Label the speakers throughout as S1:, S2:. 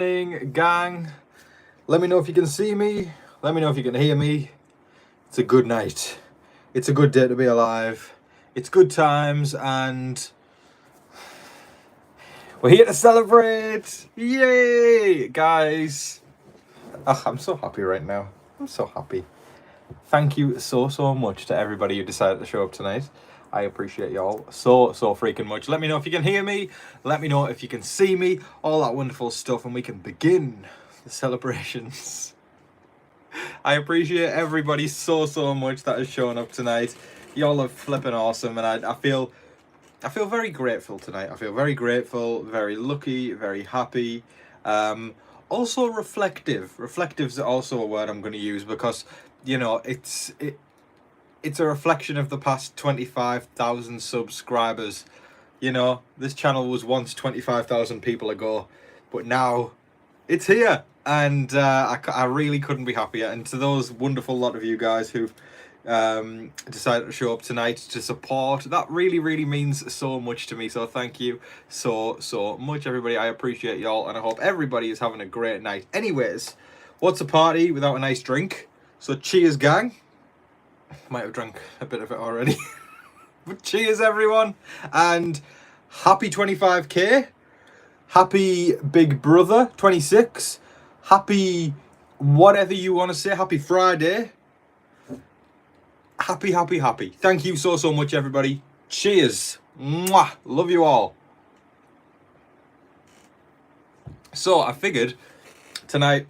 S1: Gang, let me know if you can see me. Let me know if you can hear me. It's a good night. It's a good day to be alive. It's good times, and we're here to celebrate. Yay, guys. Oh, I'm so happy right now. I'm so happy. Thank you so much to everybody who decided to show up tonight. I appreciate y'all so freaking much. Let me know if you can hear me. Let me know if you can see me. All that wonderful stuff, and we can begin the celebrations. I appreciate everybody so much that has shown up tonight. Y'all are flipping awesome, and I feel very grateful tonight. I feel very grateful, very lucky, very happy. Also reflective. Reflective's also a word I'm going to use because, you know, it's a reflection of the past 25,000 subscribers. You know, this channel was once 25,000 people ago, but now it's here, and I really couldn't be happier. And to those wonderful lot of you guys who've decided to show up tonight to support, that really means so much to me. So thank you so much, everybody. I appreciate y'all, and I hope everybody is having a great night. Anyways, what's a party without a nice drink? So cheers, gang. Might have drank a bit of it already. But cheers, everyone, and happy 25k. Happy Big Brother 26. Happy whatever you want to say. Happy Friday. Happy. Thank you so much, everybody. Cheers. Mwah. Love you all. So I figured tonight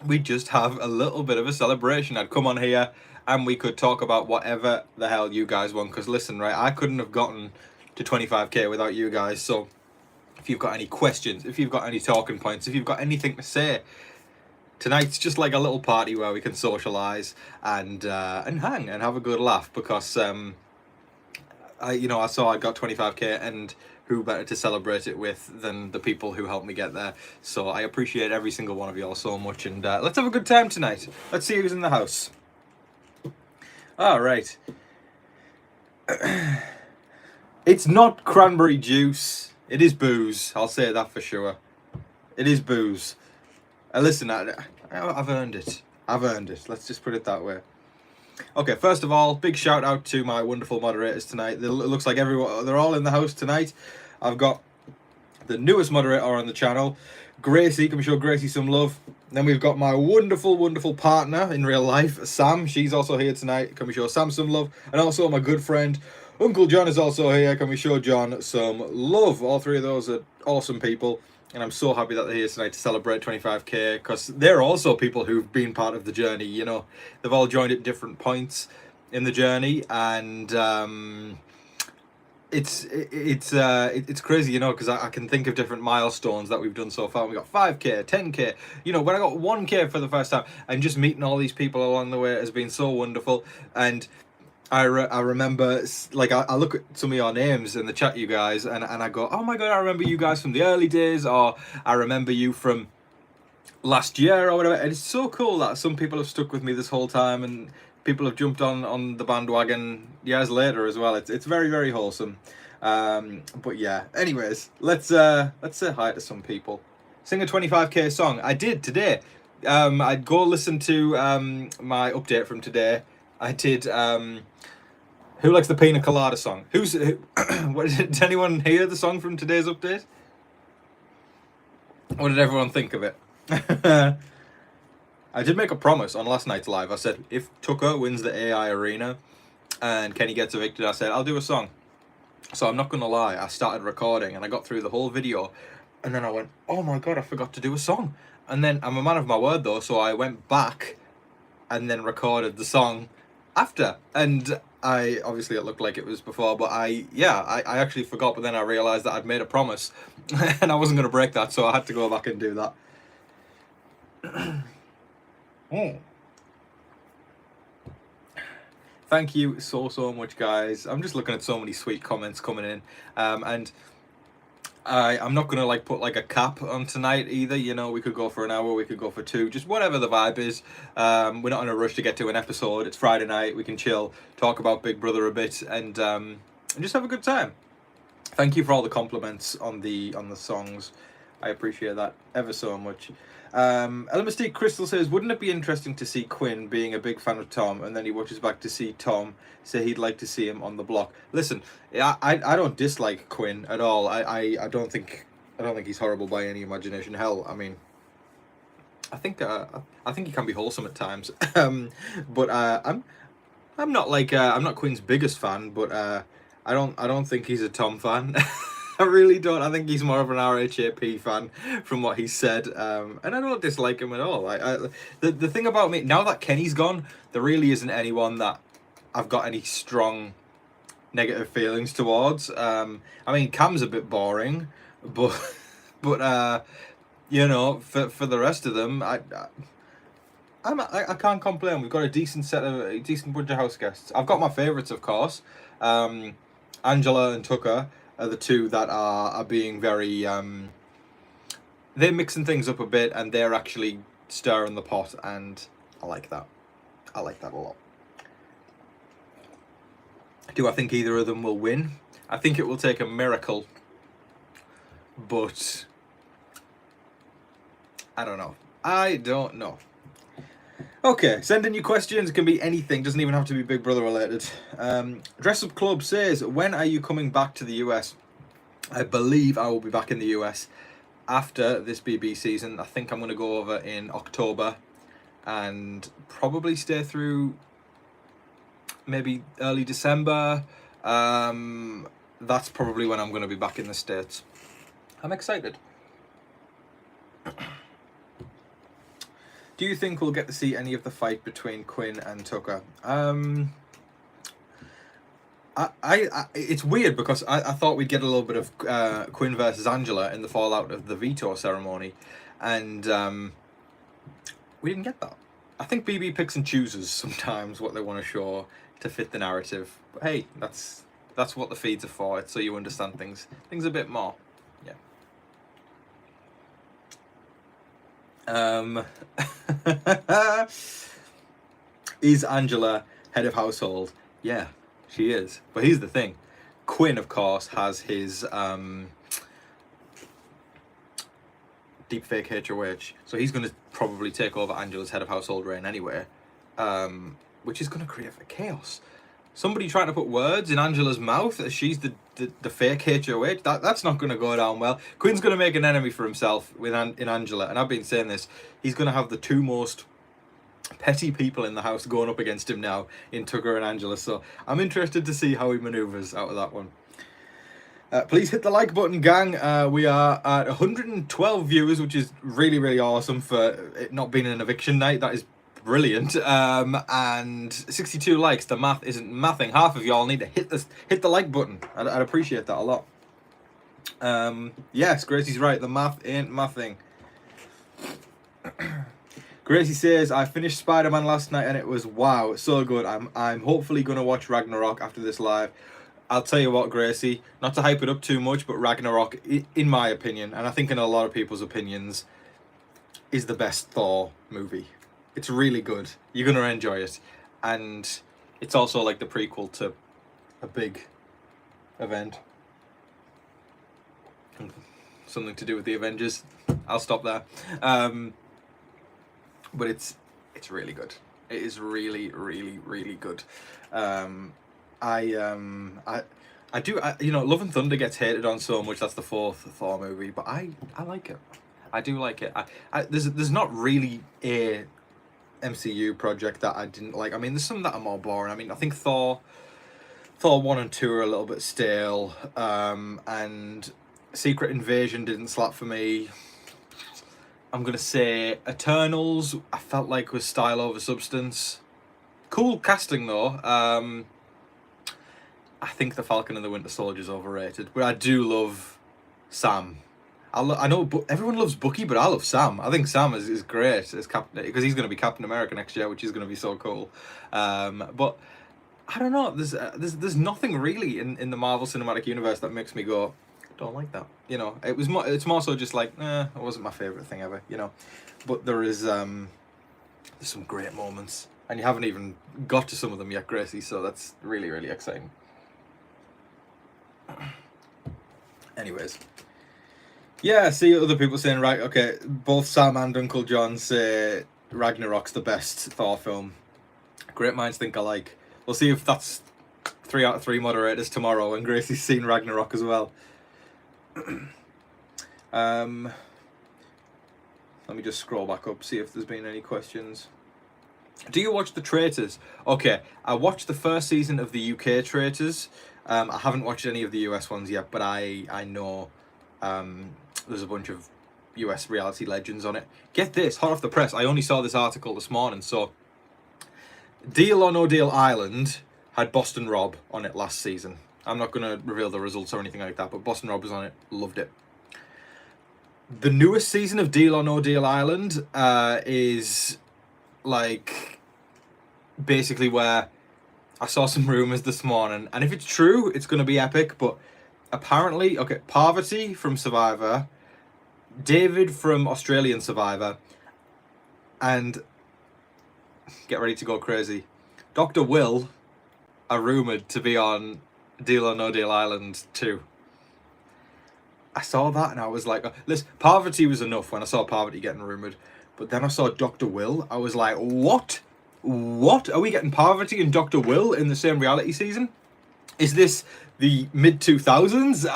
S1: we'd just have a little bit of a celebration. I'd come on here and we could talk about whatever the hell you guys want. Because listen, right, I couldn't have gotten to 25k without you guys. So if you've got any questions, if you've got any talking points, if you've got anything to say, tonight's just like a little party where we can socialise and hang and have a good laugh. Because I saw I got 25k, and who better to celebrate it with than the people who helped me get there. So I appreciate every single one of y'all so much, and let's have a good time tonight. Let's see who's in the house. All right. It's not cranberry juice. It is booze. I'll say that for sure. It is booze. Listen, I've earned it. I've earned it. Let's just put it that way. Okay, first of all, big shout out to my wonderful moderators tonight. It looks like they're all in the house tonight. I've got the newest moderator on the channel, Gracie. Can we show Gracie some love? Then we've got my wonderful partner in real life, Sam. She's also here tonight. Can we show Sam some love? And also my good friend, Uncle John, is also here. Can we show John some love? All three of those are awesome people, and I'm so happy that they're here tonight to celebrate 25k, because they're also people who've been part of the journey. You know, they've all joined at different points in the journey, and it's crazy, you know, because I can think of different milestones that we've done so far. We got 5k, 10k. You know, when I got 1k for the first time, and just meeting all these people along the way has been so wonderful. And I remember, like, I look at some of your names in the chat, you guys, and I go, oh my god, I remember you guys from the early days, or I remember you from last year or whatever. And it's so cool that some people have stuck with me this whole time, and people have jumped on the bandwagon years later as well. It's very wholesome. But yeah, anyways, let's say hi to some people. Sing a 25k song. I did today. I'd go listen to my update from today. I did Who Likes the Pina Colada song? What is it? Did anyone hear the song from today's update? What did everyone think of it? I did make a promise on last night's live. I said, if Tucker wins the AI arena and Kenny gets evicted, I said, I'll do a song. So I'm not going to lie, I started recording and I got through the whole video, and then I went, oh my god, I forgot to do a song. And then, I'm a man of my word though, so I went back and then recorded the song after. And obviously it looked like it was before, but I actually forgot, but then I realised that I'd made a promise and I wasn't going to break that, so I had to go back and do that. Thank you so much, guys. I'm just looking at so many sweet comments coming in, and I'm not gonna like put like a cap on tonight either. You know, we could go for an hour, we could go for 2, just whatever the vibe is. We're not in a rush to get to an episode. It's Friday night, we can chill, talk about Big Brother a bit, and just have a good time. Thank you for all the compliments on the songs. I appreciate that ever so much. Mystique Crystal says, wouldn't it be interesting to see Quinn being a big fan of Tom, and then he watches back to see Tom say he'd like to see him on the block? Listen, I don't dislike Quinn at all. I don't think he's horrible by any imagination. Hell, I mean, I think he can be wholesome at times. But I'm not like I'm not Quinn's biggest fan, but I don't think he's a Tom fan. I really don't. I think he's more of an RHAP fan from what he said, and I don't dislike him at all. The thing about me now that Kenny's gone, there really isn't anyone that I've got any strong negative feelings towards. I mean, Cam's a bit boring, but you know, for the rest of them, I can't complain. We've got a decent bunch of house guests. I've got my favourites, of course. Angela and Tucker are the two that are being very they're mixing things up a bit, and they're actually stirring the pot, and I like that. I like that a lot. Do I think either of them will win? I think it will take a miracle, but I don't know. Okay, send in your questions. It can be anything. Doesn't even have to be Big Brother related. Dress Up Club says, when are you coming back to the US? I believe I will be back in the US after this BB season. I think I'm going to go over in October and probably stay through maybe early December. That's probably when I'm going to be back in the States. I'm excited. Do you think we'll get to see any of the fight between Quinn and Tucker? It's weird because I thought we'd get a little bit of Quinn versus Angela in the fallout of the veto ceremony, and we didn't get that. I think BB picks and chooses sometimes what they want to show to fit the narrative. But hey, that's what the feeds are for. It's so you understand things a bit more. Yeah. Is Angela head of household? Yeah, she is. But here's the thing. Quinn, of course, has his deep fake HOH. So he's going to probably take over Angela's head of household reign anyway. Which is going to create chaos. Somebody trying to put words in Angela's mouth as she's the fake HOH, that's not going to go down well. Quinn's going to make an enemy for himself in Angela, and I've been saying this. He's going to have the two most petty people in the house going up against him now in Tucker and Angela, so I'm interested to see how he manoeuvres out of that one. Please hit the like button, gang. We are at 112 viewers, which is really, really awesome for it not being an eviction night. That is brilliant. And 62 likes. The math isn't mathing. Half of y'all need to hit the like button. I'd appreciate that a lot. Yes, Gracie's right. The math ain't mathing. Gracie says, I finished Spider-Man last night and it was wow, so good. I'm hopefully gonna watch Ragnarok after this live. I'll tell you what, Gracie, not to hype it up too much, but Ragnarok, in my opinion, and I think in a lot of people's opinions, is the best Thor movie. It's really good. You're going to enjoy it. And it's also like the prequel to a big event. Something to do with the Avengers. I'll stop there. But it's really good. It is really, really, really good. You know, Love and Thunder gets hated on so much. That's the fourth Thor movie, but I like it. I do like it. There's not really a MCU project that I didn't like. I mean, there's some that are more boring. I mean, I think Thor 1 and 2 are a little bit stale, and Secret Invasion didn't slap for me. I'm gonna say Eternals, I felt like was style over substance. Cool casting though. I think the Falcon and the Winter Soldier is overrated, but I do love Sam. I know everyone loves Bucky, but I love Sam. I think Sam is great as Captain, because he's going to be Captain America next year, which is going to be so cool. But I don't know. There's nothing really in the Marvel Cinematic Universe that makes me go, don't like that. You know, it's more so just like, it wasn't my favorite thing ever. You know, but there's some great moments, and you haven't even got to some of them yet, Gracie. So that's really, really exciting. Anyways. Yeah, I see other people saying, right, okay, both Sam and Uncle John say Ragnarok's the best Thor film. Great minds think alike. We'll see if that's 3 out of 3 moderators tomorrow, and Gracie's seen Ragnarok as well. Let me just scroll back up, see if there's been any questions. Do you watch The Traitors? Okay, I watched the first season of the UK Traitors. I haven't watched any of the US ones yet, but I know there's a bunch of US reality legends on it. Get this, hot off the press, I only saw this article this morning, so Deal or No Deal Island had Boston Rob on it last season. I'm not going to reveal the results or anything like that, but Boston Rob was on it, loved it. The newest season of Deal or No Deal Island is like basically where I saw some rumours this morning, and if it's true, it's going to be epic, but apparently, okay, Parvati from Survivor, David from Australian Survivor, and get ready to go crazy, Dr. Will are rumoured to be on Deal or No Deal Island too. I saw that and I was like, listen, Parvati was enough when I saw Parvati getting rumoured, but then I saw Dr. Will, I was like, what? What? Are we getting Parvati and Dr. Will in the same reality season? Is this the mid-2000s?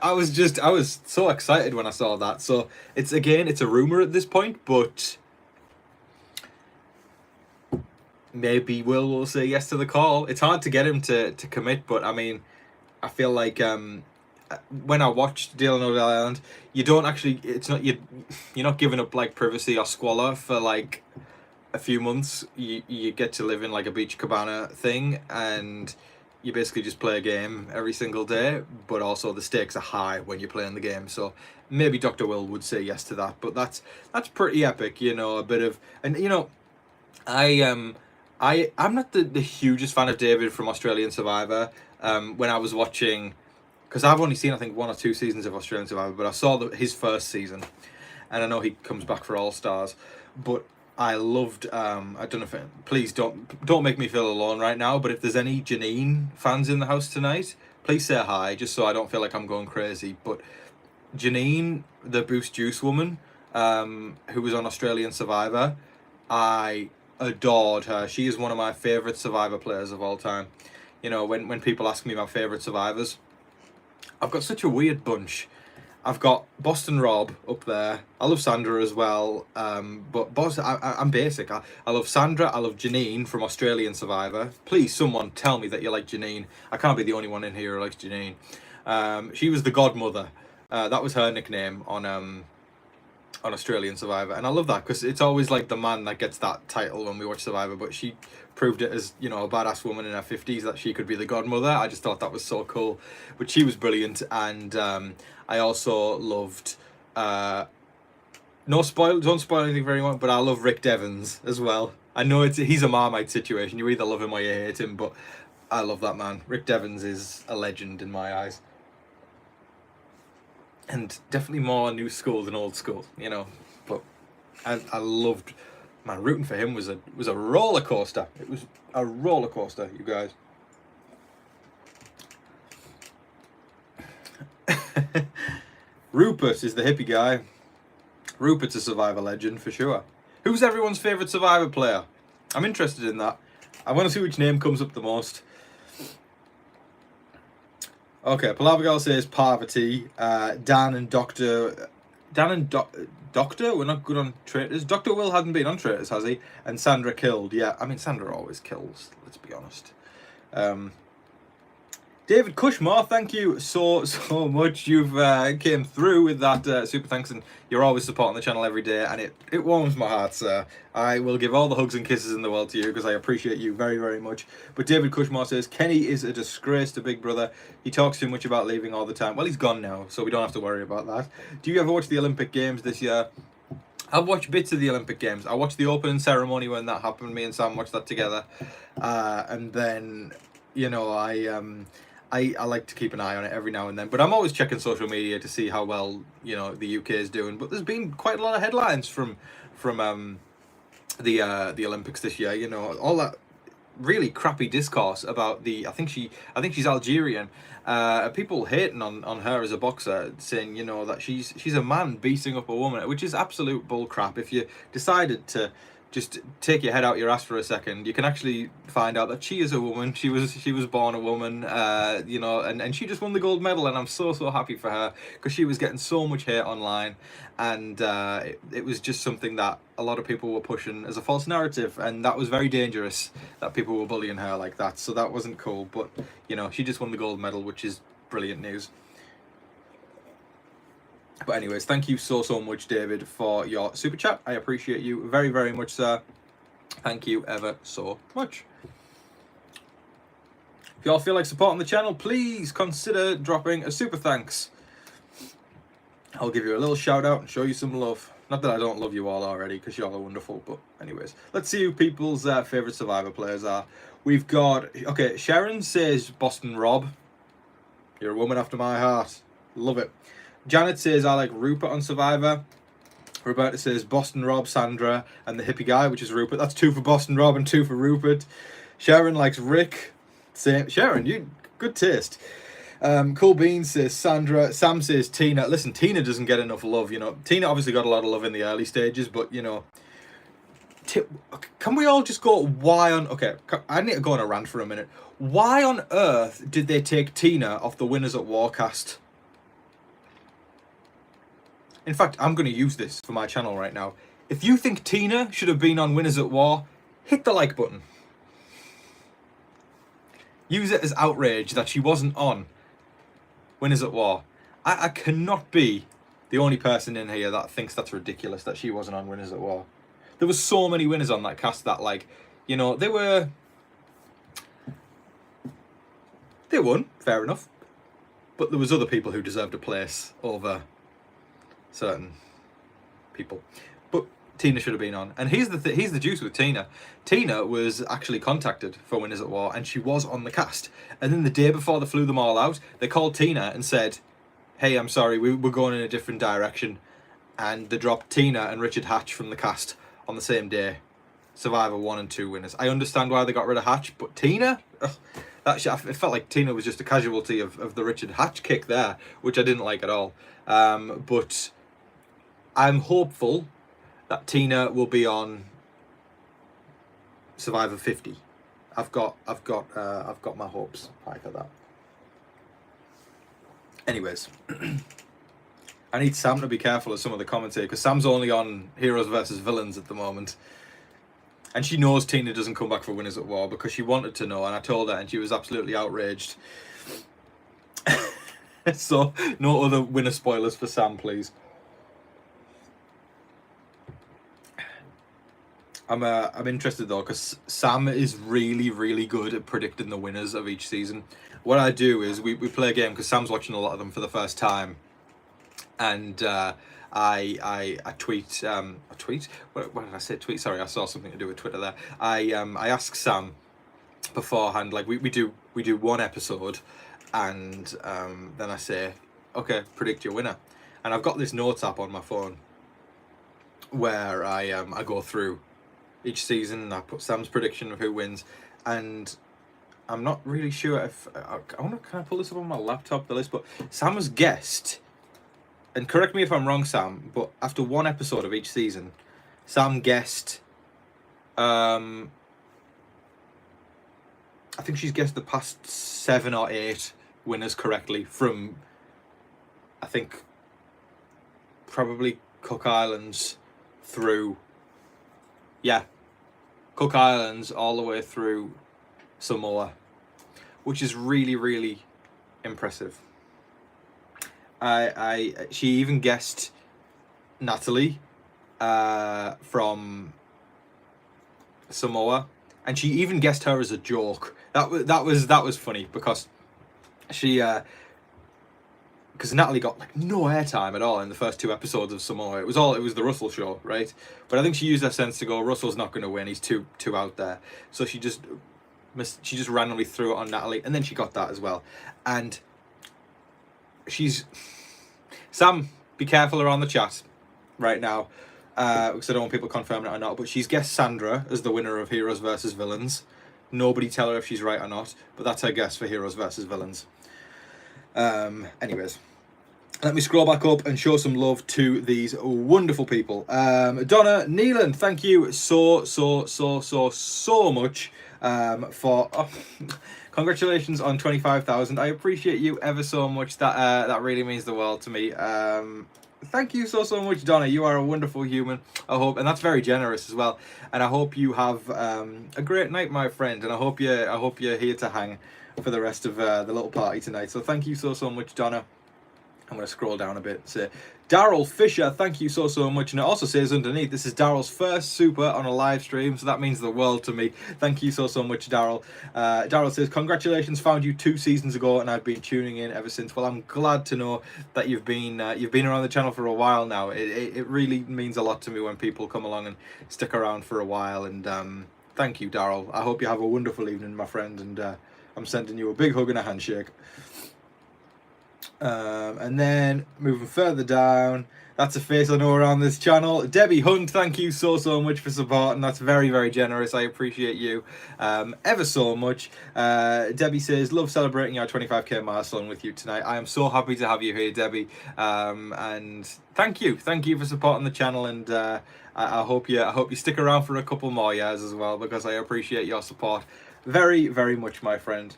S1: I was so excited when I saw that. So it's a rumour at this point, but maybe Will say yes to the call. It's hard to get him to commit, but I mean, I feel like when I watched Deal or No Deal Island, you don't actually, you're not giving up like privacy or squalor for like a few months. You get to live in like a beach cabana thing, and you basically just play a game every single day, but also the stakes are high when you're playing the game. So maybe Dr. Will would say yes to that, but that's pretty epic, you know, a bit of, and you know, I'm not the hugest fan of David from Australian Survivor. When I was watching, because I've only seen I think 1 or 2 seasons of Australian Survivor, but I saw his first season, and I know he comes back for All Stars, but I loved. I don't know if please don't make me feel alone right now. But if there's any Janine fans in the house tonight, please say hi, just so I don't feel like I'm going crazy. But Janine, the Boost Juice woman, who was on Australian Survivor, I adored her. She is one of my favourite Survivor players of all time. You know, when people ask me my favourite Survivors, I've got such a weird bunch. I've got Boston Rob up there. I love Sandra as well. But I'm basic. I love Sandra. I love Janine from Australian Survivor. Please, someone tell me that you like Janine. I can't be the only one in here who likes Janine. She was the godmother. That was her nickname on Australian Survivor, and I love that because it's always like the man that gets that title when we watch Survivor, but she proved it as, you know, a badass woman in her 50s that she could be the godmother. I just thought that was so cool, but she was brilliant. And I also loved don't spoil anything very much, but I love Rick Devens as well. I know he's a Marmite situation, you either love him or you hate him, but I love that man. Rick Devens is a legend in my eyes. And definitely more new school than old school, you know. But I loved, man, rooting for him was a roller coaster. It was a roller coaster, you guys. Rupert is the hippie guy. Rupert's a Survivor legend for sure. Who's everyone's favourite Survivor player? I'm interested in that. I want to see which name comes up the most. Okay, Palaver says Parvati, Dan and Doctor. Doctor? We're not good on Traitors. Dr. Will hadn't been on Traitors, has he? And Sandra killed. Yeah, I mean, Sandra always kills, let's be honest. David Cushmore, thank you so much. You've came through with that super thanks, and you're always supporting the channel every day, and it warms my heart, sir. I will give all the hugs and kisses in the world to you because I appreciate you very, very much. But David Cushmore says, Kenny is a disgrace to Big Brother. He talks too much about leaving all the time. Well, he's gone now, so we don't have to worry about that. Do you ever watch the Olympic Games this year? I've watched bits of the Olympic Games. I watched the opening ceremony when that happened. Me and Sam watched that together. And then, you know, I like to keep an eye on it every now and then, but I'm always checking social media to see how well, you know, the UK is doing. But there's been quite a lot of headlines from the Olympics this year. You know, all that really crappy discourse about I think she's Algerian. People hating on her as a boxer, saying, you know, that she's a man beating up a woman, which is absolute bull crap. If you decided to just take your head out your ass for a second, you can actually find out that she is a woman. She was born a woman, you know, and she just won the gold medal, and I'm so happy for her, because she was getting so much hate online, and it was just something that a lot of people were pushing as a false narrative, and that was very dangerous, that people were bullying her like that. So that wasn't cool, but you know, she just won the gold medal, which is brilliant news. But anyways, thank you so much, David, for your super chat. I appreciate you very, very much, sir. Thank you ever so much. If y'all feel like supporting the channel, please consider dropping a super thanks. I'll give you a little shout out and show you some love. Not that I don't love you all already, because y'all are wonderful, but anyways. Let's see who people's favourite Survivor players are. We've got, okay, Sharon says Boston Rob. You're a woman after my heart. Love it. Janet says, I like Rupert on Survivor. Roberta says Boston Rob, Sandra, and the hippie guy, which is Rupert. That's 2 for Boston Rob and 2 for Rupert. Sharon likes Rick. Same. Sharon, you good taste. Cool Beans says Sandra. Sam says Tina. Listen, Tina doesn't get enough love, you know. Tina obviously got a lot of love in the early stages, but, you know, can we all just go, why on... Okay, I need to go on a rant for a minute. Why on earth did they take Tina off the Winners at War cast? In fact, I'm going to use this for my channel right now. If you think Tina should have been on Winners at War, hit the like button. Use it as outrage that she wasn't on Winners at War. I cannot be the only person in here that thinks that's ridiculous, that she wasn't on Winners at War. There was so many winners on that cast that, like, you know, they won, fair enough. But there was other people who deserved a place over certain people. But Tina should have been on. And here's the juice with Tina. Tina was actually contacted for Winners at War, and she was on the cast. And then the day before they flew them all out, they called Tina and said, hey, I'm sorry, we're going in a different direction. And they dropped Tina and Richard Hatch from the cast on the same day. Survivor 1 and 2 winners. I understand why they got rid of Hatch, but Tina? Ugh, it felt like Tina was just a casualty of the Richard Hatch kick there, which I didn't like at all. But I'm hopeful that Tina will be on Survivor 50. I've got my hopes high for that. Anyways, I need Sam to be careful of some of the commentary, because Sam's only on Heroes versus Villains at the moment. And she knows Tina doesn't come back for Winners at War, because she wanted to know, and I told her, and she was absolutely outraged. So, no other winner spoilers for Sam, please. I'm interested though, because Sam is really good at predicting the winners of each season. What I do is we play a game, because Sam's watching a lot of them for the first time, and I tweet. What did I say? Tweet. Sorry, I saw something to do with Twitter there. I ask Sam beforehand, like we do one episode, and then I say, okay, predict your winner, and I've got this notes app on my phone where I go through each season. I put Sam's prediction of who wins, and I'm not really sure if I wonder, can I pull this up on my laptop, the list? But Sam has guessed, and correct me if I'm wrong, Sam, but after one episode of each season, Sam guessed, I think she's guessed the past 7 or 8 winners correctly from, I think, probably Cook Islands through, yeah, Cook Islands all the way through Samoa, which is really impressive. She even guessed Natalie from Samoa, and she even guessed her as a joke. That was funny, because she because Natalie got like no airtime at all in the first 2 episodes of Samoa. It was the Russell show, right? But I think she used her sense to go, Russell's not going to win, he's too out there. So she just randomly threw it on Natalie, and then she got that as well. And Sam, be careful around the chat right now, because I don't want people confirming it or not, but she's guessed Sandra as the winner of Heroes versus Villains. Nobody tell her if she's right or not, but that's her guess for heroes versus villains. Anyways, let me scroll back up and show some love to these wonderful people. Donna Neelan, thank you so much for... Oh, congratulations on 25,000. I appreciate you ever so much. That really means the world to me. Thank you so much, Donna. You are a wonderful human. I hope, and that's very generous as well. And I hope you have a great night, my friend. And I hope you're here to hang for the rest of the little party tonight. So thank you so much, Donna. I'm going to scroll down a bit. Say, Daryl Fisher, thank you so much. And it also says underneath, this is Daryl's first super on a live stream, so that means the world to me. Thank you so much, Daryl. Daryl says, congratulations, found you 2 seasons ago, and I've been tuning in ever since. Well, I'm glad to know that you've been around the channel for a while now. It really means a lot to me when people come along and stick around for a while. And thank you, Daryl. I hope you have a wonderful evening, my friend. And I'm sending you a big hug and a handshake. And then moving further down, that's a face I know around this channel. Debbie Hunt, thank you so much for supporting. That's very generous. I appreciate you ever so much. Debbie says, love celebrating our 25k milestone with you tonight. I am so happy to have you here, Debbie. And thank you for supporting the channel. And I hope you stick around for a couple more years as well, because I appreciate your support very much, my friend.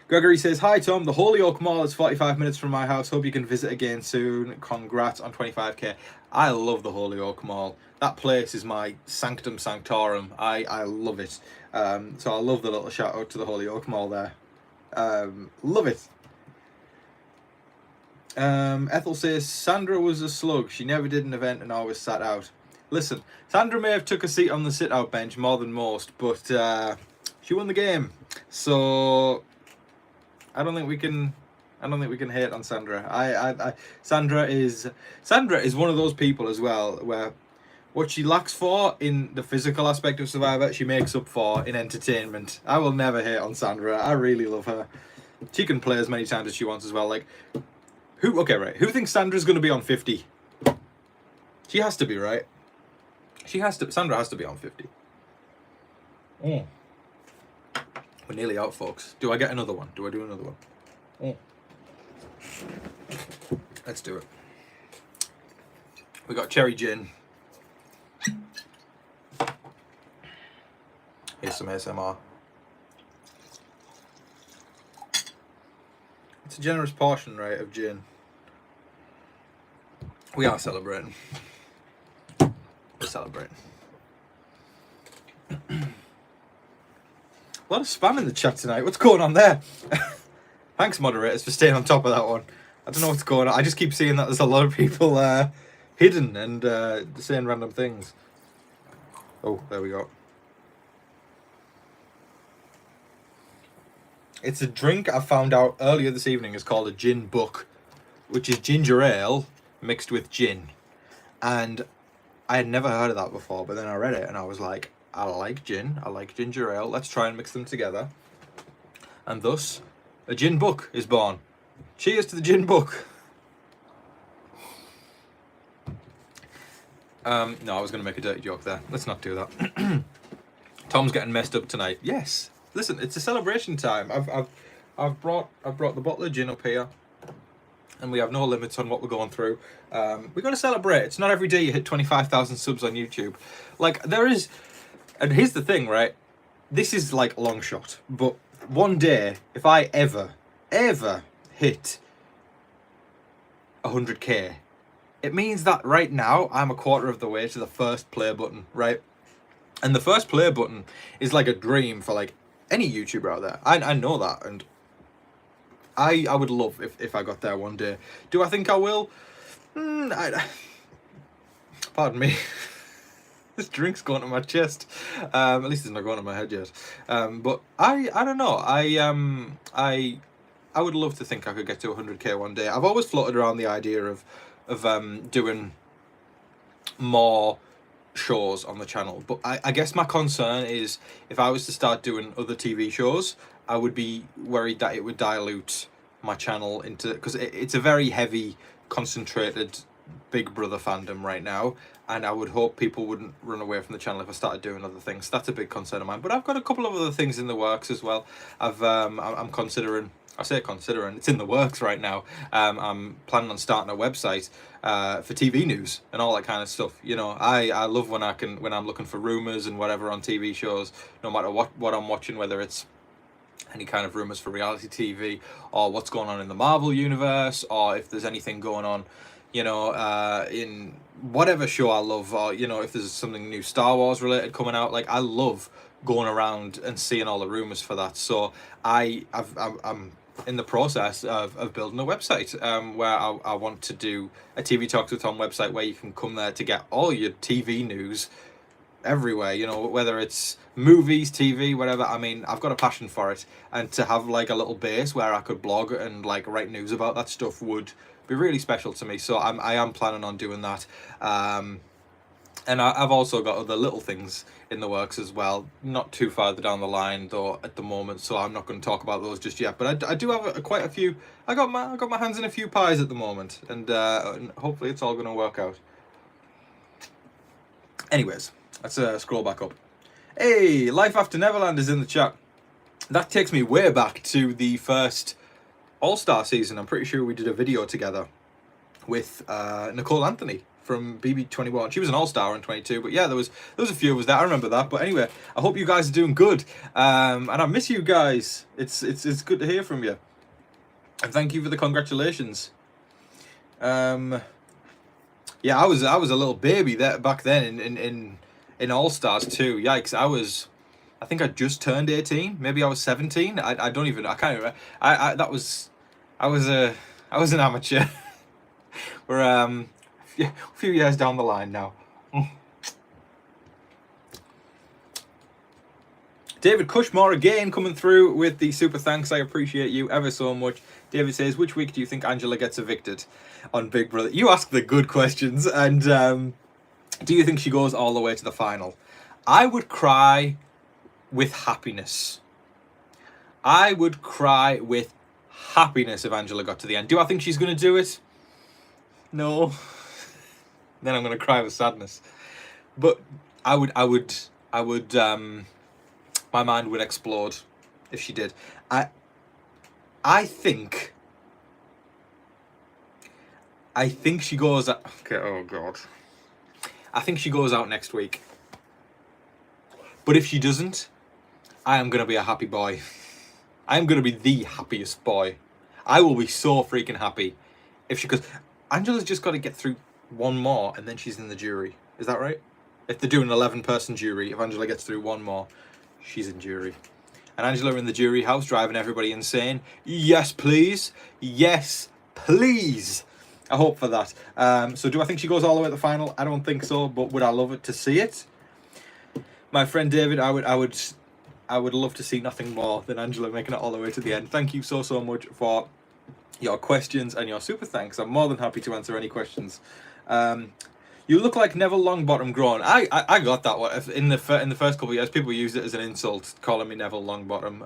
S1: Gregory says, hi Tom, the Holyoke Mall is 45 minutes from my house. Hope you can visit again soon. Congrats on 25k. I love the Holyoke Mall. That place is my sanctum sanctorum. I love it. So I love the little shout out to the Holyoke Mall there. Love it. Ethel says, Sandra was a slug. She never did an event and always sat out. Listen, Sandra may have took a seat on the sit out bench more than most, but she won the game. So I don't think we can hate on Sandra. Sandra is one of those people as well where what she lacks for in the physical aspect of Survivor, she makes up for in entertainment. I will never hate on Sandra. I really love her. She can play as many times as she wants as well. Like, who thinks Sandra's going to be on 50? She has to be, right? Sandra has to be on 50. Oh. We're nearly out, folks. Do I get another one? Do I do another one? Oh. Let's do it. We got cherry gin. Here's some ASMR. It's a generous portion, right, of gin. We are celebrating. We're celebrating. A lot of spam in the chat tonight. What's going on there? Thanks, moderators, for staying on top of that one. I don't know what's going on. I just keep seeing that there's a lot of people hidden and saying random things. Oh, there we go. It's a drink I found out earlier this evening is called a gin book, which is ginger ale mixed with gin. And I had never heard of that before, but then I read it and I was like, I like gin, I like ginger ale, let's try and mix them together. And thus, a gin book is born. Cheers to the gin book. No, I was going to make a dirty joke there. Let's not do that. Tom's getting messed up tonight. Yes. Listen, it's a celebration time. I've brought the bottle of gin up here, and we have no limits on what we're going through. We're going to celebrate. It's not every day you hit 25,000 subs on YouTube. Like, there is... And here's the thing, right? This is like a long shot, but one day, if I ever hit 100k, it means that right now I'm a quarter of the way to the first play button, right? And the first play button is like a dream for like any YouTuber out there. I know that, and I would love if I got there one day. Do I think I will? Pardon me. This drink's going to my chest. At least it's not going to my head yet. But I don't know. I would love to think I could get to 100k one day. I've always floated around the idea of doing more shows on the channel, but I guess my concern is if I was to start doing other TV shows, I would be worried that it would dilute my channel into, because it's a very heavy, concentrated Big Brother fandom right now, and I would hope people wouldn't run away from the channel if I started doing other things. That's a big concern of mine. But I've got a couple of other things in the works as well. I'm considering. I say considering, it's in the works right now. I'm planning on starting a website for TV news and all that kind of stuff. You know, I love when I'm looking for rumors and whatever on TV shows, no matter what I'm watching, whether it's any kind of rumors for reality TV or what's going on in the Marvel universe, or if there's anything going on, you know, in whatever show I love, or, you know, if there's something new Star Wars related coming out. Like, I love going around and seeing all the rumors for that. So I'm in the process of building a website where I want to do a TV Talks with Tom website where you can come there to get all your TV news everywhere, you know, whether it's movies, TV, whatever. I mean, I've got a passion for it, and to have like a little base where I could blog and like write news about that stuff would be really special to me. So I am planning on doing that. And I've also got other little things in the works as well, not too far down the line though at the moment, so I'm not going to talk about those just yet. But I do have quite a few. I got my hands in a few pies at the moment, and hopefully it's all going to work out. Anyways, let's scroll back up. Hey, Life After Neverland is in the chat. That takes me way back to the first All-Star season. I'm pretty sure we did a video together with Nicole Anthony from BB21. She was an All-Star in 22, but yeah, there was a few of us there. I remember that. But anyway, I hope you guys are doing good, and I miss you guys. It's good to hear from you, and thank you for the congratulations. Yeah, I was a little baby there back then in All-Stars too. Yikes, I think I just turned 18. Maybe I was 17. I can't remember. I was an amateur. We're a few years down the line now. David Cushmore again coming through with the super thanks. I appreciate you ever so much. David says, which week do you think Angela gets evicted on Big Brother? You ask the good questions. And do you think she goes all the way to the final? I would cry with happiness. I would cry with happiness if Angela got to the end. Do I think she's going to do it? No. Then I'm going to cry with sadness. But I would my mind would explode if she did. I think she goes out. Okay, oh god. I think she goes out next week. But if she doesn't, I am going to be a happy boy. I am going to be the happiest boy. I will be so freaking happy if she goes. Angela's just got to get through one more and then she's in the jury. Is that right? If they're doing an 11-person jury, if Angela gets through one more, she's in jury. And Angela in the jury house driving everybody insane. Yes, please. Yes, please. I hope for that. So do I think she goes all the way to the final? I don't think so, but would I love it to see it? My friend David, I would love to see nothing more than Angela making it all the way to the end. Thank you so much for your questions and your super thanks. I'm more than happy to answer any questions. You look like Neville Longbottom grown. I got that one in the first couple of years. People used it as an insult, calling me Neville Longbottom.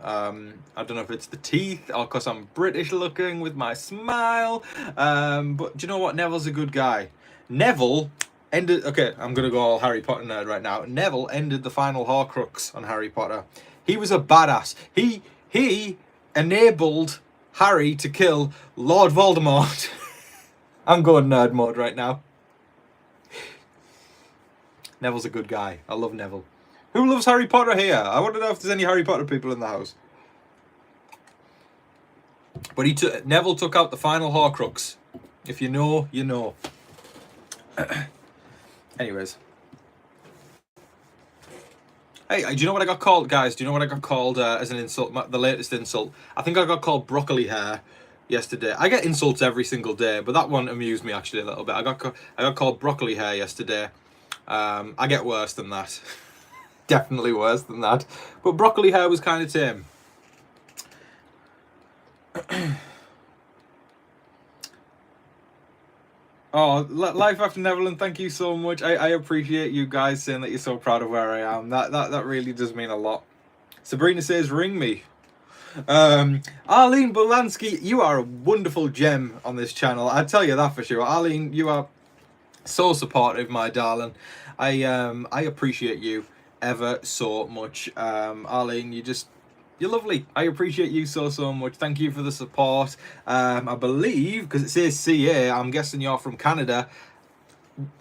S1: I don't know if it's the teeth or because I'm British looking with my smile. But do you know what? Neville's a good guy. Neville ended. Okay, I'm gonna go all Harry Potter nerd right now. Neville ended the final Horcrux on Harry Potter. He was a badass. He enabled Harry to kill Lord Voldemort. I'm going nerd mode right now. Neville's a good guy. I love Neville. Who loves Harry Potter here? I want to know if there's any Harry Potter people in the house. But Neville took out the final Horcrux. If you know, you know. Anyways. Hey, do you know what I got called, guys? Do you know what I got called as an insult? The latest insult. I think I got called broccoli hair yesterday. I get insults every single day, but that one amused me actually a little bit. I got called broccoli hair yesterday. I get worse than that. Definitely worse than that. But broccoli hair was kind of tame. Oh, Life After Neverland, thank you so much. I appreciate you guys saying that you're so proud of where I am. That really does mean a lot. Sabrina says, ring me. Arlene Bolansky, you are a wonderful gem on this channel. I tell you that for sure. Arlene, you are So supportive, my darling. I appreciate you ever so much. Arlene, you're lovely. I appreciate you so much. Thank you for the support. I believe, because it says CA, I'm guessing you're from Canada.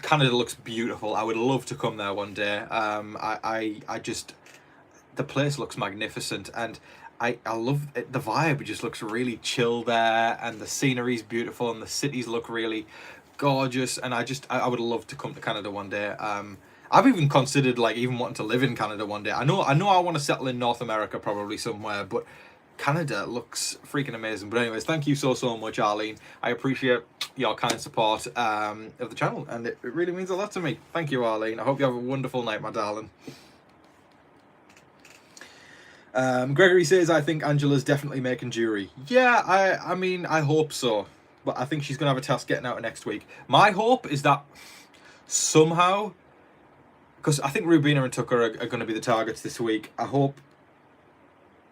S1: Canada looks beautiful. I would love to come there one day. I just, the place looks magnificent, and I love it. The vibe just looks really chill there, and the scenery's beautiful, and the cities look really gorgeous, and I would love to come to Canada one day. I've even considered like even wanting to live in Canada one day. I know I want to settle in North America probably somewhere, but Canada looks freaking amazing. But anyways, thank you so much, Arlene. I appreciate your kind support of the channel, and it really means a lot to me. Thank you, Arlene. I hope you have a wonderful night, my darling. Gregory says, I think Angela's definitely making jury. Yeah, I mean, I hope so. But I think she's going to have a task getting out next week. My hope is that somehow, because I think Rubina and Tucker are going to be the targets this week. I hope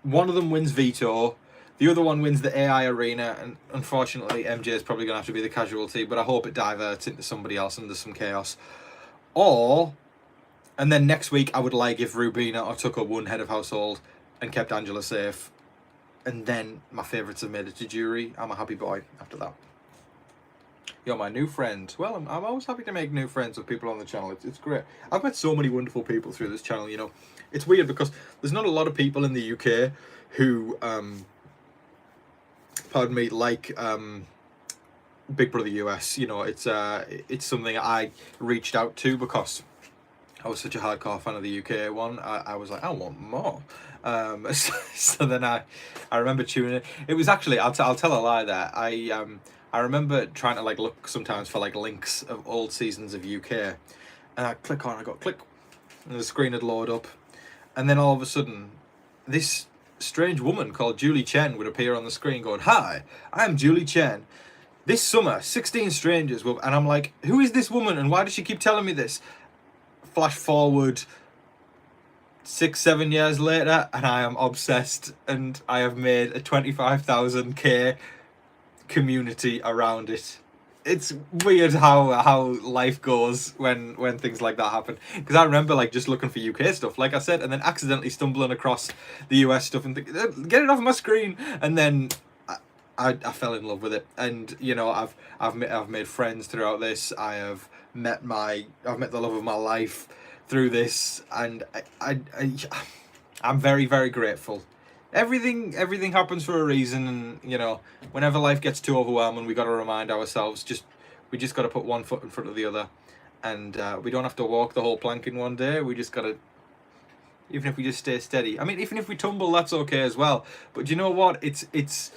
S1: one of them wins veto, the other one wins the AI arena, and unfortunately MJ is probably going to have to be the casualty, but I hope it diverts into somebody else and there's some chaos. And then next week I would like if Rubina or Tucker won head of household and kept Angela safe, and then my favourites have made it to jury. I'm a happy boy after that. You're my new friend. Well, I'm always happy to make new friends with people on the channel. It's great. I've met so many wonderful people through this channel, you know. It's weird because there's not a lot of people in the UK who, pardon me, like Big Brother US. You know, it's something I reached out to because I was such a hardcore fan of the UK one. I was like, I want more. So then I remember tuning in. It was actually, I'll tell a lie there. I remember trying to like look sometimes for like links of old seasons of UK, and I click, and the screen would load up, and then all of a sudden, this strange woman called Julie Chen would appear on the screen going, "Hi, I'm Julie Chen. This summer, 16 strangers will," and I'm like, who is this woman, and why does she keep telling me this? Flash forward 6-7 years later, and I am obsessed, and I have made a 25,000k community around it. It's weird how life goes when things like that happen, because I remember like just looking for UK stuff, like I said, and then accidentally stumbling across the US stuff and think, get it off my screen, and then I fell in love with it. And you know, I've made friends throughout this. I've met the love of my life through this, and I'm very grateful. Everything happens for a reason, and you know, whenever life gets too overwhelming, we got to remind ourselves we just got to put one foot in front of the other, and we don't have to walk the whole plank in one day. We just got to, even if we just stay steady. I mean, even if we tumble, that's okay as well. But you know what? It's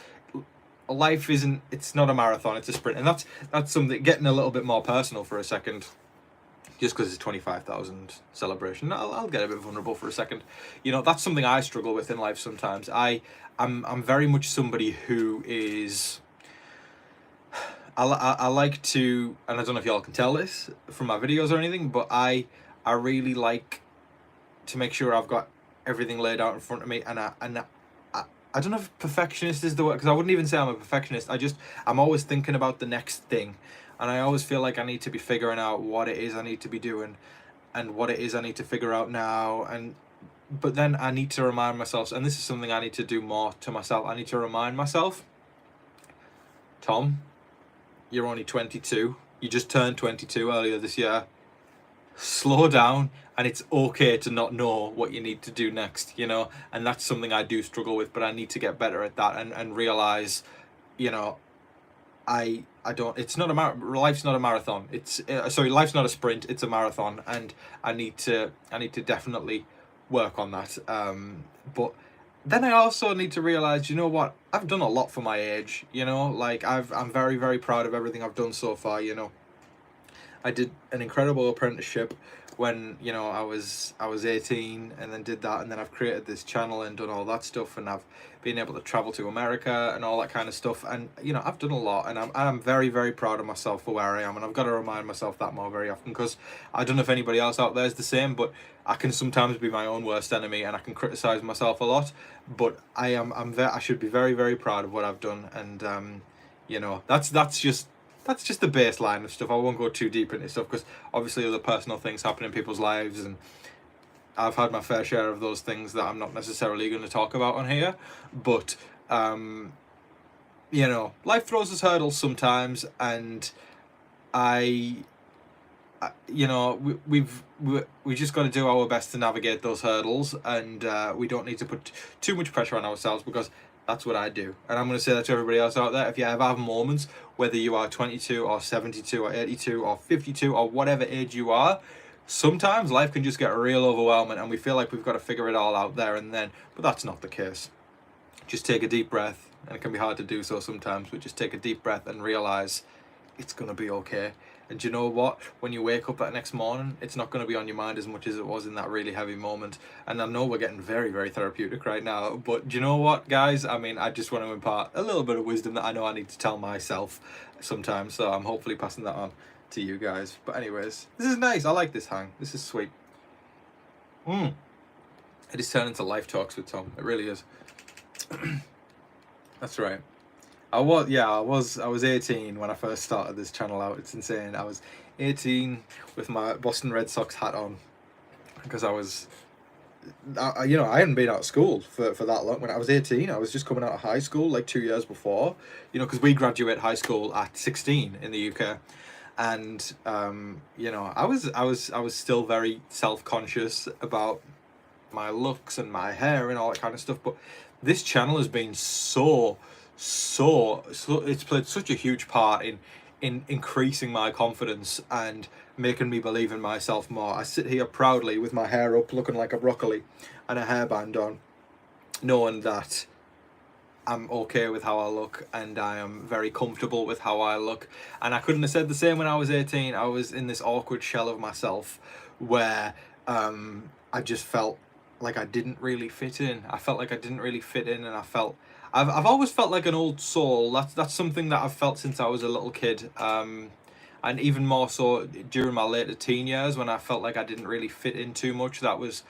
S1: life isn't. It's not a marathon. It's a sprint, and that's something. Getting a little bit more personal for a second. Just because it's 25,000 celebration, I'll get a bit vulnerable for a second. You know, that's something I struggle with in life sometimes. I'm very much somebody who is. I like to, and I don't know if y'all can tell this from my videos or anything, but I really like to make sure I've got everything laid out in front of me, and I don't know if perfectionist is the word, because I wouldn't even say I'm a perfectionist. I'm always thinking about the next thing. And I always feel like I need to be figuring out what it is I need to be doing, and what it is I need to figure out now. But then I need to remind myself, and this is something I need to do more to myself. I need to remind myself, Tom, you're only 22. You just turned 22 earlier this year. Slow down, and it's okay to not know what you need to do next, you know. And that's something I do struggle with, but I need to get better at that, and realize, you know, I don't. It's not life's not a marathon. Life's not a sprint. It's a marathon, and I need to definitely work on that. But then I also need to realize, you know what? I've done a lot for my age. You know, like I'm very proud of everything I've done so far. You know, I did an incredible apprenticeship when, you know, I was 18, and then did that, and then I've created this channel and done all that stuff, and I've been able to travel to America and all that kind of stuff, and you know, I've done a lot, and I'm very proud of myself for where I am, and I've got to remind myself that more very often, because I don't know if anybody else out there is the same, but I can sometimes be my own worst enemy, and I can criticize myself a lot, but I should be very proud of what I've done, and you know, that's just that's just the baseline of stuff. I won't go too deep into stuff because obviously other personal things happen in people's lives, and I've had my fair share of those things that I'm not necessarily going to talk about on here. But you know, life throws us hurdles sometimes, and you know, we just got to do our best to navigate those hurdles, and we don't need to put too much pressure on ourselves, because that's what I do. And I'm going to say that to everybody else out there. If you ever have moments, whether you are 22 or 72 or 82 or 52 or whatever age you are, sometimes life can just get real overwhelming and we feel like we've got to figure it all out there and then. But that's not the case. Just take a deep breath, and it can be hard to do so sometimes, but just take a deep breath and realize it's going to be okay. And you know what? When you wake up that next morning, it's not going to be on your mind as much as it was in that really heavy moment. And I know we're getting very, very therapeutic right now, but do you know what, guys? I mean, I just want to impart a little bit of wisdom that I know I need to tell myself sometimes, so I'm hopefully passing that on to you guys. But anyways, this is nice. I like this hang. This is sweet. It is turning into life talks with Tom. It really is. That's right. I was 18 when I first started this channel out. It's insane. I was 18 with my Boston Red Sox hat on, because you know, I hadn't been out of school for that long. When I was 18, I was just coming out of high school like 2 years before, you know, because we graduate high school at 16 in the UK. And you know, I was still very self-conscious about my looks and my hair and all that kind of stuff. But this channel has been so it's played such a huge part in increasing my confidence and making me believe in myself more. I sit here proudly with my hair up, looking like a broccoli, and a hairband on, knowing that I'm okay with how I look, and I am very comfortable with how I look. And I couldn't have said the same when I was 18. I was in this awkward shell of myself where I just felt like I didn't really fit in. I felt like I didn't really fit in, and I've always felt like an old soul. That's something that I've felt since I was a little kid, and even more so during my later teen years, when I felt like I didn't really fit in too much. That was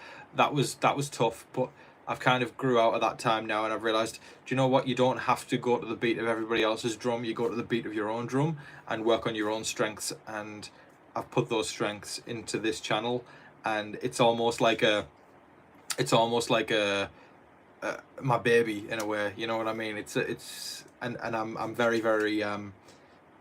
S1: tough. But I've kind of grew out of that time now, and I've realized, do you know what? You don't have to go to the beat of everybody else's drum. You go to the beat of your own drum and work on your own strengths. And I've put those strengths into this channel, and it's almost like my baby in a way, you know what I mean? And I'm very, very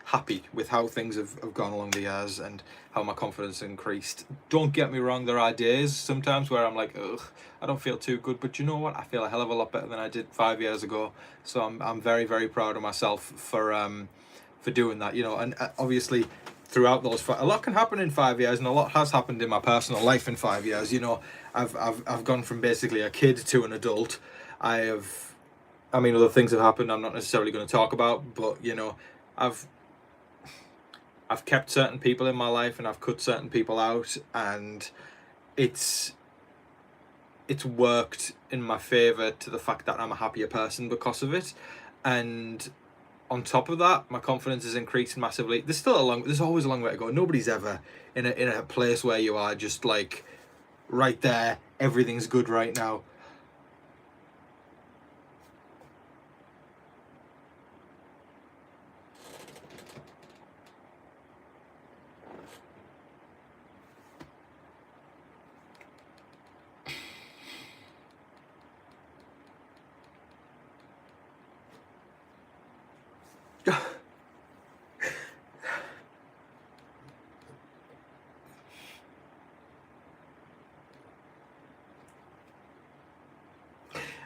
S1: happy with how things have gone along the years and how my confidence increased. Don't get me wrong, there are days sometimes where I'm like, ugh, I don't feel too good, but you know what? I feel a hell of a lot better than I did 5 years ago. So I'm very, very proud of myself for doing that, you know. And obviously throughout those a lot can happen in 5 years, and a lot has happened in my personal life in 5 years, you know. I've gone from basically a kid to an adult. I mean, other things have happened I'm not necessarily going to talk about, but you know, I've kept certain people in my life, and I've cut certain people out, and it's worked in my favor to the fact that I'm a happier person because of it. And on top of that, my confidence is increasing massively. There's always a long way to go. Nobody's ever in a place where you are just like right there, everything's good right now.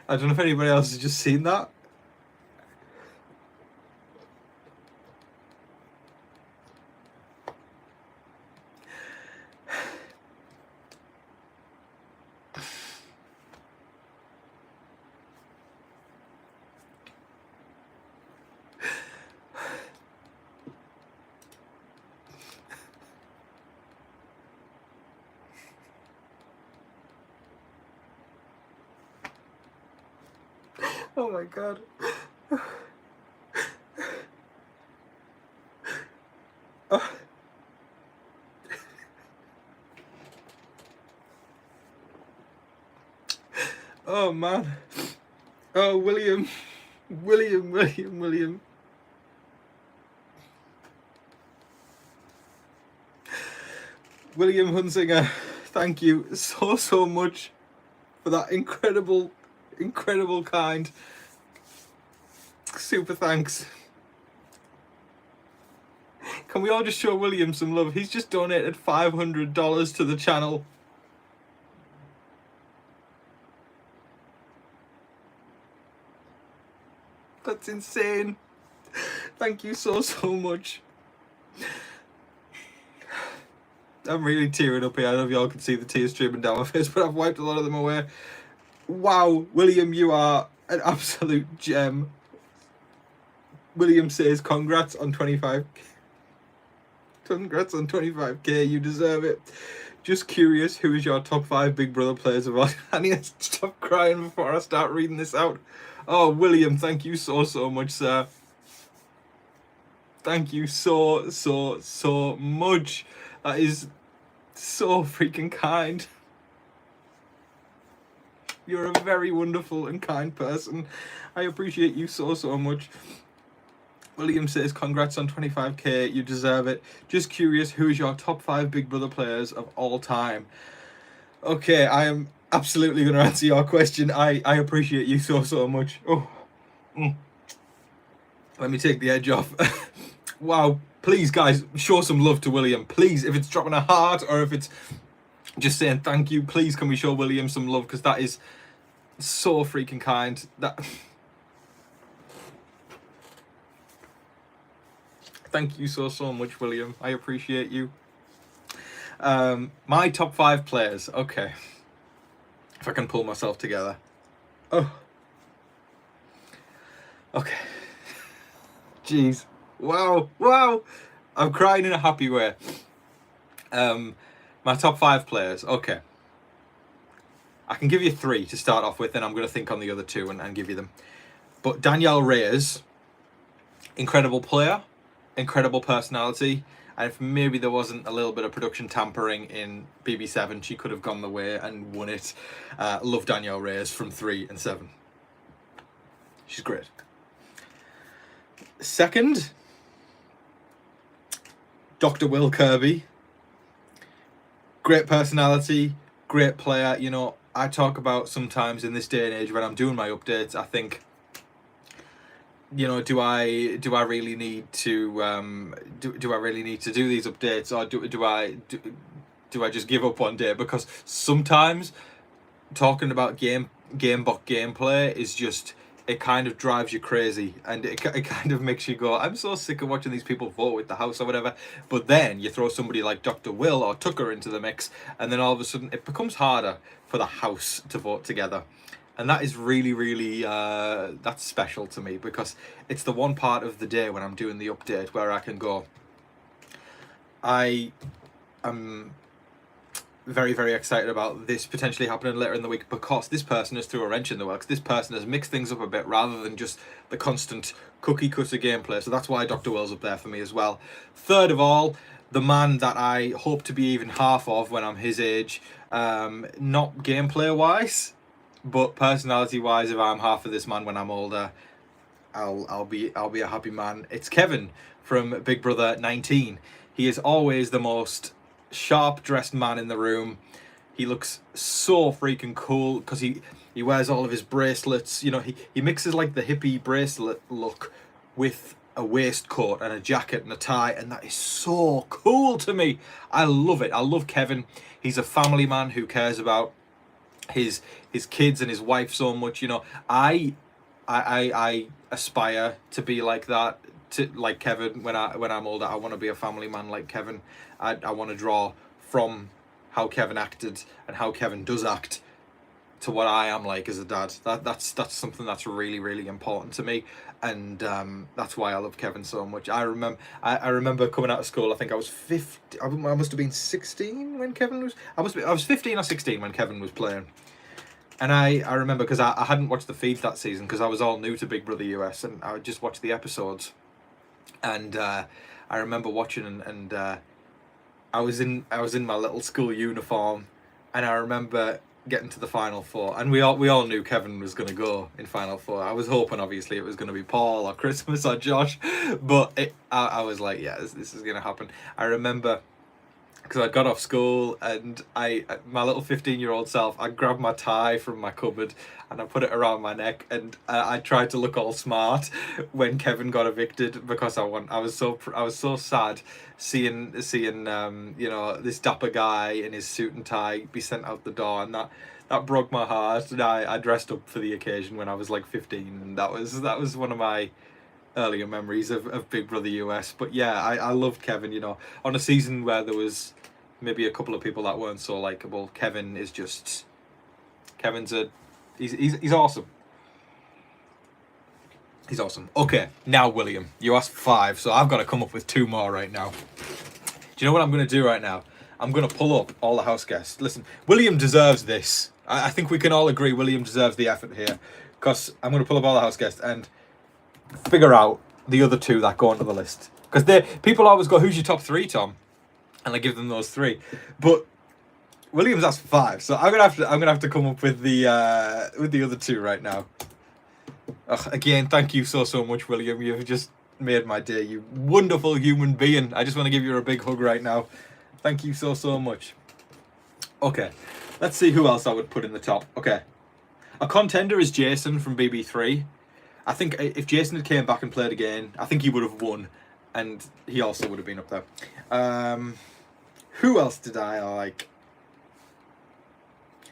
S1: I don't know if anybody else has just seen that. Oh my god. Oh man. Oh, William. William Hunsinger, thank you so much for that incredible kind super thanks. Can we all just show William some love? He's just donated $500 to the channel. That's insane. Thank you so much. I'm really tearing up here. I don't know if y'all can see the tears streaming down my face, but I've wiped a lot of them away. Wow, William, you are an absolute gem. William says, congrats on 25. Congrats on 25k, you deserve it. Just curious, who is your top 5 Big Brother players of all? I need to stop crying before I start reading this out. Oh, William, thank you so much, sir. Thank you so much. That is so freaking kind. You're a very wonderful and kind person. I appreciate you so much. William says, congrats on 25k, you deserve it. Just curious, who is your top 5 Big Brother players of all time? Okay, I am absolutely going to answer your question. I appreciate you so much. Oh, Let me take the edge off. Wow, please guys, show some love to William. Please, if it's dropping a heart or if it's just saying thank you, please can we show William some love, because that is so freaking kind. Thank you so much, William. I appreciate you. My top 5 players. Okay. If I can pull myself together. Oh. Okay. Jeez. Wow. I'm crying in a happy way. My top 5 players. Okay. I can give you 3 to start off with, and I'm going to think on the other 2 and give you them. But Danielle Reyes, incredible player. Incredible personality, and if maybe there wasn't a little bit of production tampering in BB7, she could have gone the way and won it. Love Danielle Reyes from 3 and 7. She's great. Second, Dr. Will Kirby. Great personality, great player. You know, I talk about sometimes in this day and age when I'm doing my updates, I think, you know, do I really need to do I really need to do these updates, or do I just give up one day? Because sometimes talking about gameplay is just, it kind of drives you crazy, and it kind of makes you go, I'm so sick of watching these people vote with the house or whatever. But then you throw somebody like Dr. Will or Tucker into the mix, and then all of a sudden it becomes harder for the house to vote together. And that is really that's special to me, because it's the one part of the day when I'm doing the update where I can go, I am very excited about this potentially happening later in the week, because this person has threw a wrench in the works. This person has mixed things up a bit rather than just the constant cookie cutter gameplay. So that's why Dr. Will's up there for me as well. Third of all, the man that I hope to be even half of when I'm his age, not gameplay wise, but personality wise. If I'm half of this man when I'm older, I'll be a happy man. It's Kevin from Big Brother 19. He is always the most sharp dressed man in the room. He looks so freaking cool because he wears all of his bracelets. You know, he mixes like the hippie bracelet look with a waistcoat and a jacket and a tie, and that is so cool to me. I love it. I love Kevin. He's a family man who cares about his kids and his wife so much. You know, I aspire to be like that, to like Kevin when I'm older. I want to be a family man like Kevin. I want to draw from how Kevin acted and how Kevin does act to what I am like as a dad. That's something that's really important to me, and that's why I love Kevin so much. I remember coming out of school. I think I was 15. I must have been 16 when Kevin was. I was 15 or 16 when Kevin was playing. And I remember, because I hadn't watched the feeds that season because I was all new to Big Brother US, and I would just watch the episodes. And I remember watching, and I was in my little school uniform, and I remember getting to the final 4, and we all knew Kevin was going to go in final 4. I was hoping obviously it was going to be Paul or Christmas or Josh, but I was like, yeah, this is going to happen. I remember because I got off school and my little 15-year-old self, I grabbed my tie from my cupboard and I put it around my neck, and I tried to look all smart when Kevin got evicted, because I was so sad seeing you know, this dapper guy in his suit and tie be sent out the door, and that broke my heart. And I dressed up for the occasion when I was like 15, and that was one of my earlier memories of Big Brother US. But yeah, I loved Kevin, you know. On a season where there was maybe a couple of people that weren't so likable, Kevin's he's awesome. He's awesome. Okay, now William, you asked 5, so I've got to come up with 2 more right now. Do you know what I'm going to do right now? I'm going to pull up all the house guests. Listen, William deserves this. I think we can all agree William deserves the effort here, because I'm going to pull up all the house guests and figure out the other 2 that go onto the list. Because people always go, "Who's your top 3, Tom?" And I give them those 3, but Williams asked 5, so I'm gonna have to come up with the other 2 right now. Again, thank you so much, William. You've just made my day. You wonderful human being. I just want to give you a big hug right now. Thank you so much. Okay, let's see who else I would put in the top. Okay, a contender is Jason from BB3. I think if Jason had came back and played again, I think he would have won, and he also would have been up there. Who else did I like?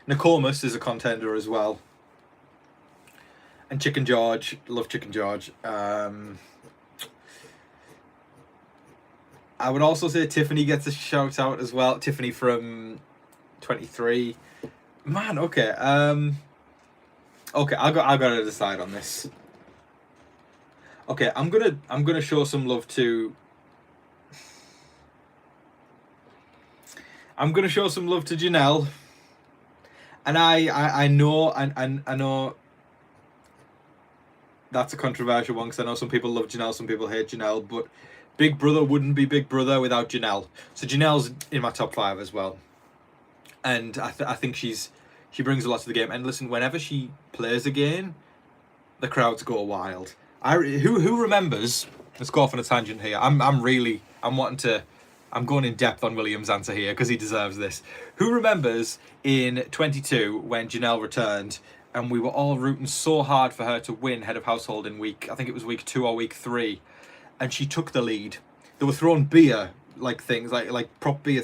S1: Nokomis is a contender as well. And Chicken George, love Chicken George. I would also say Tiffany gets a shout out as well. Tiffany from 23. Man, okay. Okay, I got to decide on this. Okay, I'm gonna show some love to. I'm gonna show some love to Janelle. And I know that's a controversial one, because I know some people love Janelle, some people hate Janelle, but Big Brother wouldn't be Big Brother without Janelle. So Janelle's in my top 5 as well, and I think she brings a lot to the game. And listen, whenever she plays again, the crowds go wild. Who remembers? Let's go off on a tangent here. I'm going in depth on William's answer here, because he deserves this. Who remembers in 22 when Janelle returned and we were all rooting so hard for her to win Head of Household in I think it was week 2 or week 3, and she took the lead. They were throwing beer, like things, like prop beer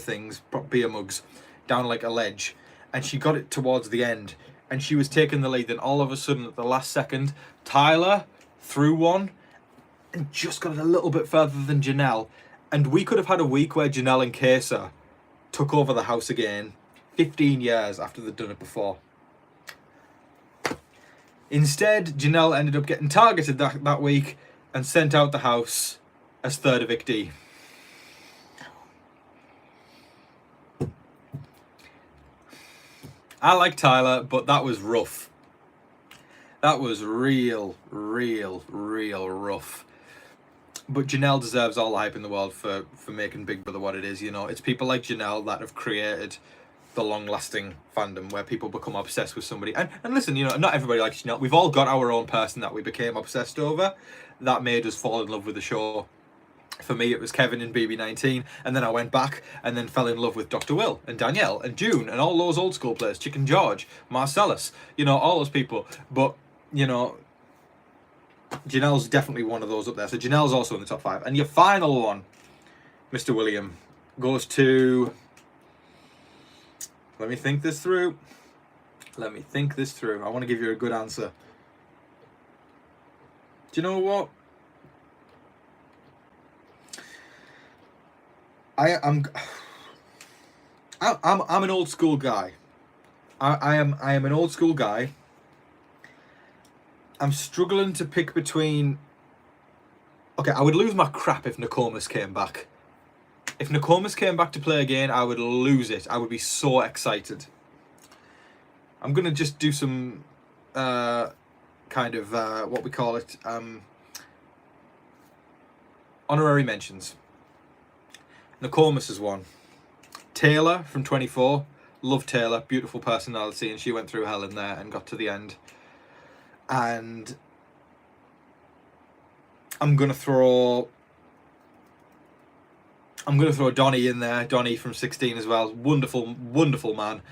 S1: mugs, down like a ledge, and she got it towards the end, and she was taking the lead. Then all of a sudden, at the last second, Tyler threw one and just got it a little bit further than Janelle. And we could have had a week where Janelle and Kesa took over the house again, 15 years after they'd done it before. Instead, Janelle ended up getting targeted that week and sent out the house as 3rd evictee. I like Tyler, but that was rough. That was real rough. But Janelle deserves all the hype in the world for making Big Brother what it is. You know, it's people like Janelle that have created the long-lasting fandom where people become obsessed with somebody. And listen, you know, not everybody likes Janelle. We've all got our own person that we became obsessed over, that made us fall in love with the show. For me, it was Kevin in BB19, and then I went back and then fell in love with Dr. Will and Danielle and June and all those old school players, Chicken George, Marcellus, you know, all those people. But, you know, Janelle's definitely one of those up there. So Janelle's also in the top 5. And your final one, Mr. William, goes to... Let me think this through. I want to give you a good answer. Do you know what? I'm an old school guy. I am an old school guy. I'm struggling to pick between... Okay, I would lose my crap if Nokomis came back. If Nokomis came back to play again, I would lose it. I would be so excited. I'm going to just do some kind of, what we call it, honorary mentions. Nokomis is one. Taylor from 24. Love Taylor. Beautiful personality, and she went through hell in there and got to the end. And I'm going to throw I'm going to throw Donnie in there. Donnie from 16 as well. Wonderful, wonderful man.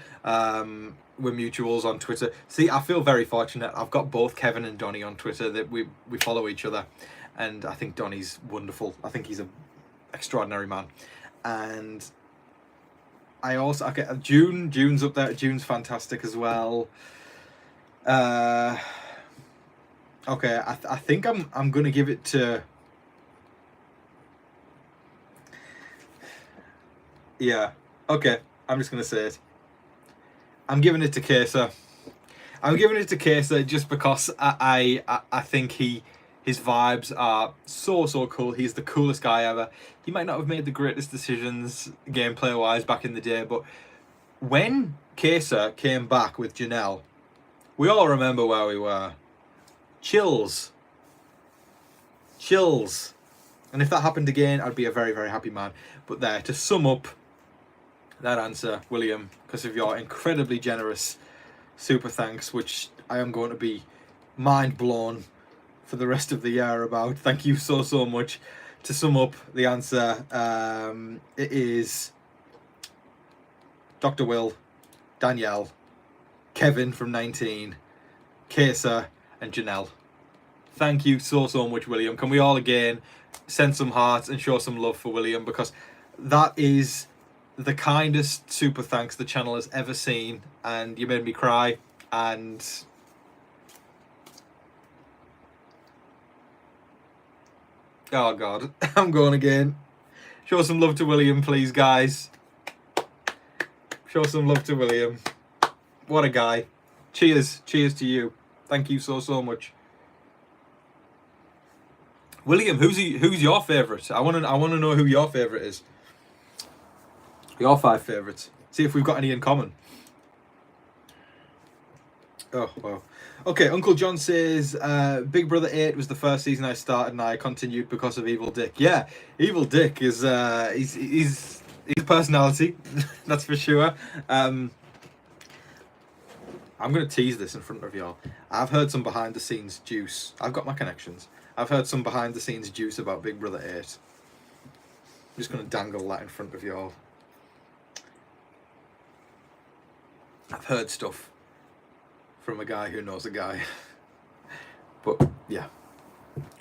S1: We're mutuals on Twitter. See, I feel very fortunate. I've got both Kevin and Donnie on Twitter. That we follow each other, and I think Donnie's wonderful. I think he's an extraordinary man. And I also get June. June's up there. June's fantastic as well. Okay, I think I'm gonna give it to. Yeah. Okay. I'm just gonna say it. I'm giving it to Kesa. I'm giving it to Kesa just because I think his vibes are so cool. He's the coolest guy ever. He might not have made the greatest decisions gameplay wise back in the day, but when Kesa came back with Janelle, we all remember where we were. Chills. And if that happened again, I'd be a very, very happy man. But there, to sum up that answer, William, because of your incredibly generous super thanks, which I am going to be mind blown for the rest of the year about. Thank you so much. To sum up the answer, it is Dr. Will, Danielle, Kevin from 19, Kesa, and Janelle. Thank you so much, William. Can we all again send some hearts and show some love for William, because that is the kindest super thanks the channel has ever seen, and you made me cry. And oh god, I'm going again. Show some love to William, please, guys. Show some love to William. What a guy. Cheers to you. Thank you so much. William, who's your favourite? I want to know who your favourite is. Your 5 favourites. See if we've got any in common. Oh, wow. Okay, Uncle John says, Big Brother 8 was the first season I started and I continued because of Evil Dick. Yeah, Evil Dick is, he's a personality, that's for sure. I'm going to tease this in front of y'all. I've heard some behind the scenes juice. I've got my connections. I've heard some behind the scenes juice about Big Brother 8. I'm just going to dangle that in front of y'all. I've heard stuff from a guy who knows a guy. But yeah,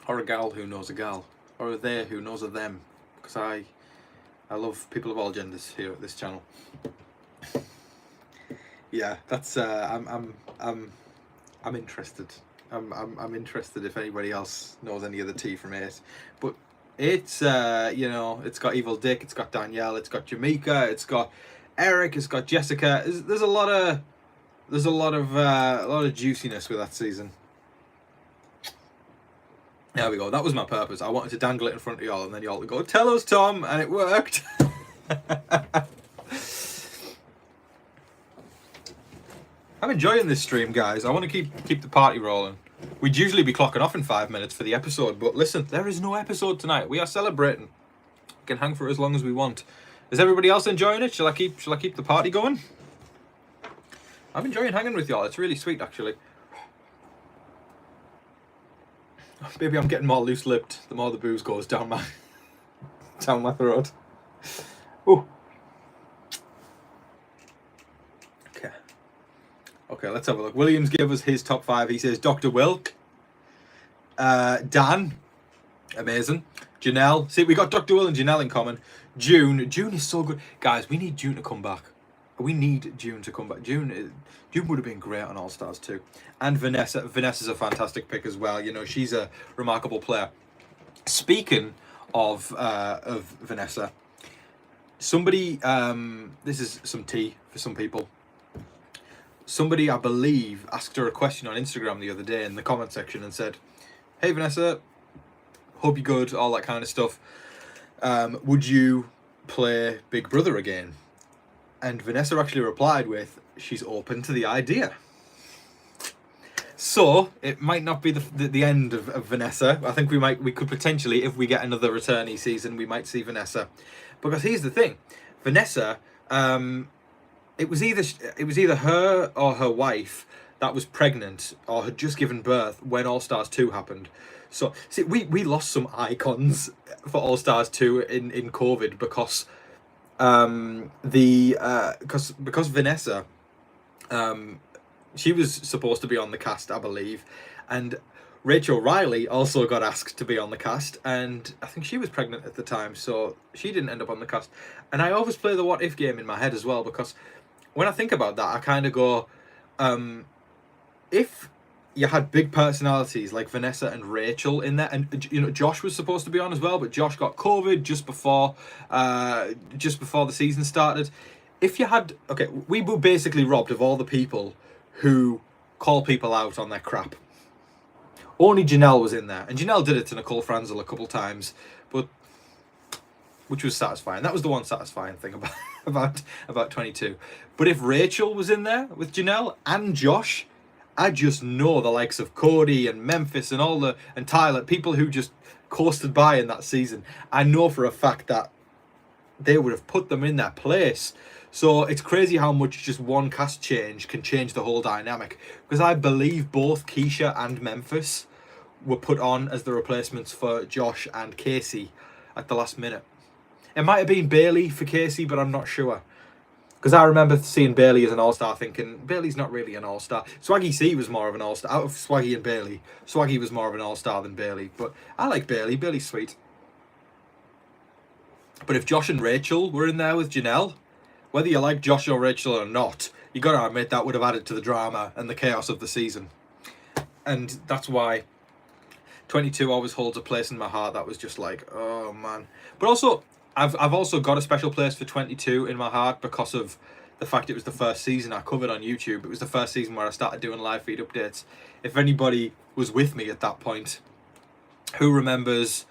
S1: or a gal who knows a gal, or a they who knows a them, because I love people of all genders here at this channel. Yeah, that's I'm interested. I'm interested if anybody else knows any of the tea from 8. But it's you know, it's got Evil Dick, it's got Danielle, it's got Jamaica, it's got Eric, it's got Jessica. There's a lot of juiciness with that season. There we go. That was my purpose. I wanted to dangle it in front of y'all, and then y'all would go, "Tell us, Tom," and it worked. I'm enjoying this stream, guys. I want to keep the party rolling. We'd usually be clocking off in 5 minutes for the episode, but listen, there is no episode tonight. We are celebrating. We can hang for as long as we want. Is everybody else enjoying it? Shall I keep the party going? I'm enjoying hanging with y'all. It's really sweet, actually. Maybe I'm getting more loose-lipped the more the booze goes down my throat. Ooh. Okay, let's have a look. Williams gave us his top 5. He says Dr. Wilk, Dan, amazing. Janelle, see, we got Dr. Will and Janelle in common. June is so good, guys. We need June to come back. June would have been great on All Stars too. And Vanessa's a fantastic pick as well. You know, she's a remarkable player. Speaking of Vanessa, somebody, this is some tea for some people. Somebody, I believe, asked her a question on Instagram the other day in the comment section and said, "Hey Vanessa, hope you're good," all that kind of stuff. Would you play Big Brother again? And Vanessa actually replied with, she's open to the idea. So it might not be the end of Vanessa. I think we could potentially, if we get another returnee season, we might see Vanessa. Because here's the thing, Vanessa, it was either her or her wife that was pregnant or had just given birth when All Stars 2 happened. So, see, we lost some icons for All Stars 2 in COVID because because Vanessa, she was supposed to be on the cast, I believe, and Rachel Riley also got asked to be on the cast, and I think she was pregnant at the time, so she didn't end up on the cast. And I always play the what if game in my head as well, because when I think about that, I kind of go, if you had big personalities like Vanessa and Rachel in there, and you know Josh was supposed to be on as well, but Josh got COVID just before the season started. If you had, okay, we were basically robbed of all the people who call people out on their crap. Only Janelle was in there, and Janelle did it to Nicole Franzel a couple times, but which was satisfying. That was the one satisfying thing about 22. But if Rachel was in there with Janelle and Josh, I just know the likes of Cody and Memphis and Tyler, people who just coasted by in that season. I know for a fact that they would have put them in their place. So it's crazy how much just one cast change can change the whole dynamic. Because I believe both Keisha and Memphis were put on as the replacements for Josh and Casey at the last minute. It might have been Bailey for Casey, but I'm not sure. Because I remember seeing Bailey as an all-star thinking, Bailey's not really an all-star. Swaggy C was more of an all-star. Out of Swaggy and Bailey, Swaggy was more of an all-star than Bailey. But I like Bailey. Bailey's sweet. But if Josh and Rachel were in there with Janelle, whether you like Josh or Rachel or not, you got to admit that would have added to the drama and the chaos of the season. And that's why 22 always holds a place in my heart. That was just like, oh man. But also, I've also got a special place for 22 in my heart because of the fact it was the first season I covered on YouTube. It was the first season where I started doing live feed updates. If anybody was with me at that point, who remembers,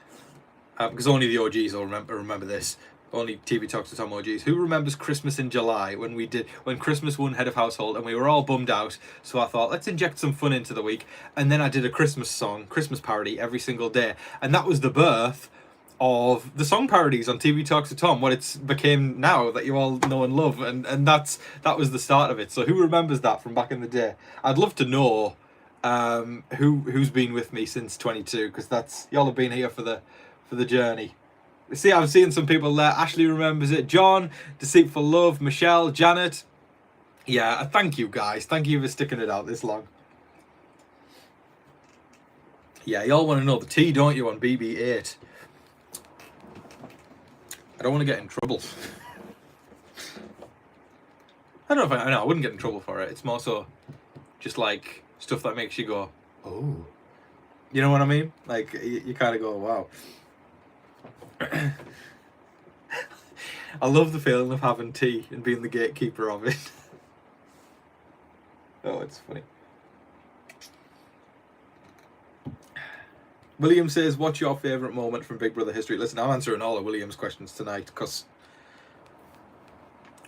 S1: because only the OGs will remember this, only TV Talks to Tom OGs, who remembers Christmas in July when Christmas won Head of Household and we were all bummed out, so I thought let's inject some fun into the week, and then I did a Christmas parody every single day, and that was the birth of the song parodies on TV Talks to Tom, what it's became now that you all know and love, and that was the start of it. So who remembers that from back in the day? I'd love to know who's been with me since 22, because that's y'all have been here for the journey. See, I'm seeing some people there. Ashley remembers it. John, Deceitful Love, Michelle, Janet. Yeah, thank you guys. Thank you for sticking it out this long. Yeah, y'all want to know the tea, don't you, on BB8? I don't want to get in trouble. I don't know if I wouldn't get in trouble for it. It's more so just like stuff that makes you go, oh. You know what I mean? Like, you kind of go, wow. I love the feeling of having tea and being the gatekeeper of it. Oh, it's funny. William says, what's your favourite moment from Big Brother history? Listen, I'm answering all of William's questions tonight because,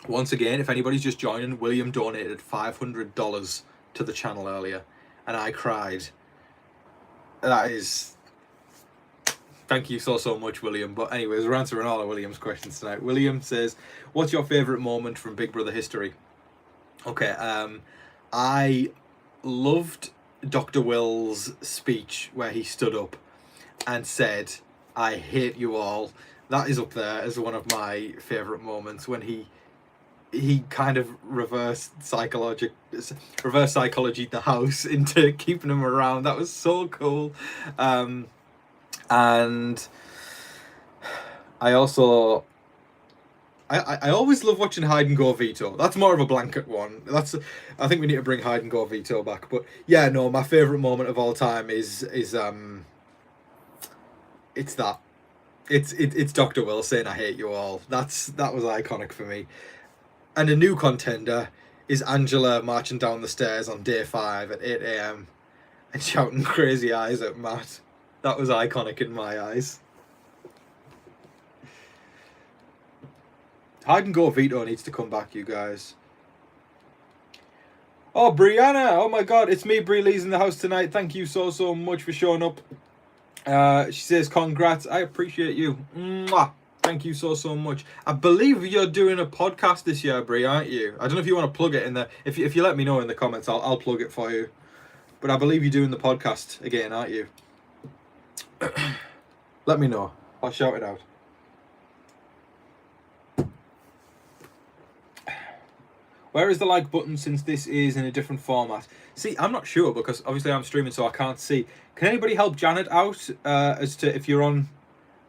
S1: once again, if anybody's just joining, William donated $500 to the channel earlier and I cried. That is... Thank you so much, William. But anyways, we're answering all of William's questions tonight. William says, what's your favourite moment from Big Brother history? Okay, I loved Dr. Will's speech where he stood up and said, I hate you all. That is up there as one of my favourite moments, when he kind of reverse psychology the house into keeping him around. That was so cool. And I also I always love watching Hide and Go Veto. That's more of a blanket one. I think we need to bring Hide and Go Veto back. But yeah, no, my favourite moment of all time is it's that. It's Dr. Will saying I hate you all. That was iconic for me. And a new contender is Angela marching down the stairs on day 5 at 8 AM and shouting crazy eyes at Matt. That was iconic in my eyes. Hide and Go Veto needs to come back, you guys. Oh, Brianna! Oh my god, it's me, Brie Lee's in the house tonight. Thank you so much for showing up. She says, congrats. I appreciate you. Mwah. Thank you so much. I believe you're doing a podcast this year, Brie, aren't you? I don't know if you want to plug it in there. If you let me know in the comments, I'll plug it for you. But I believe you're doing the podcast again, aren't you? Let me know. I'll shout it out. Where is the like button since this is in a different format? See, I'm not sure because obviously I'm streaming, so I can't see. Can anybody help Janet out as to if you're on...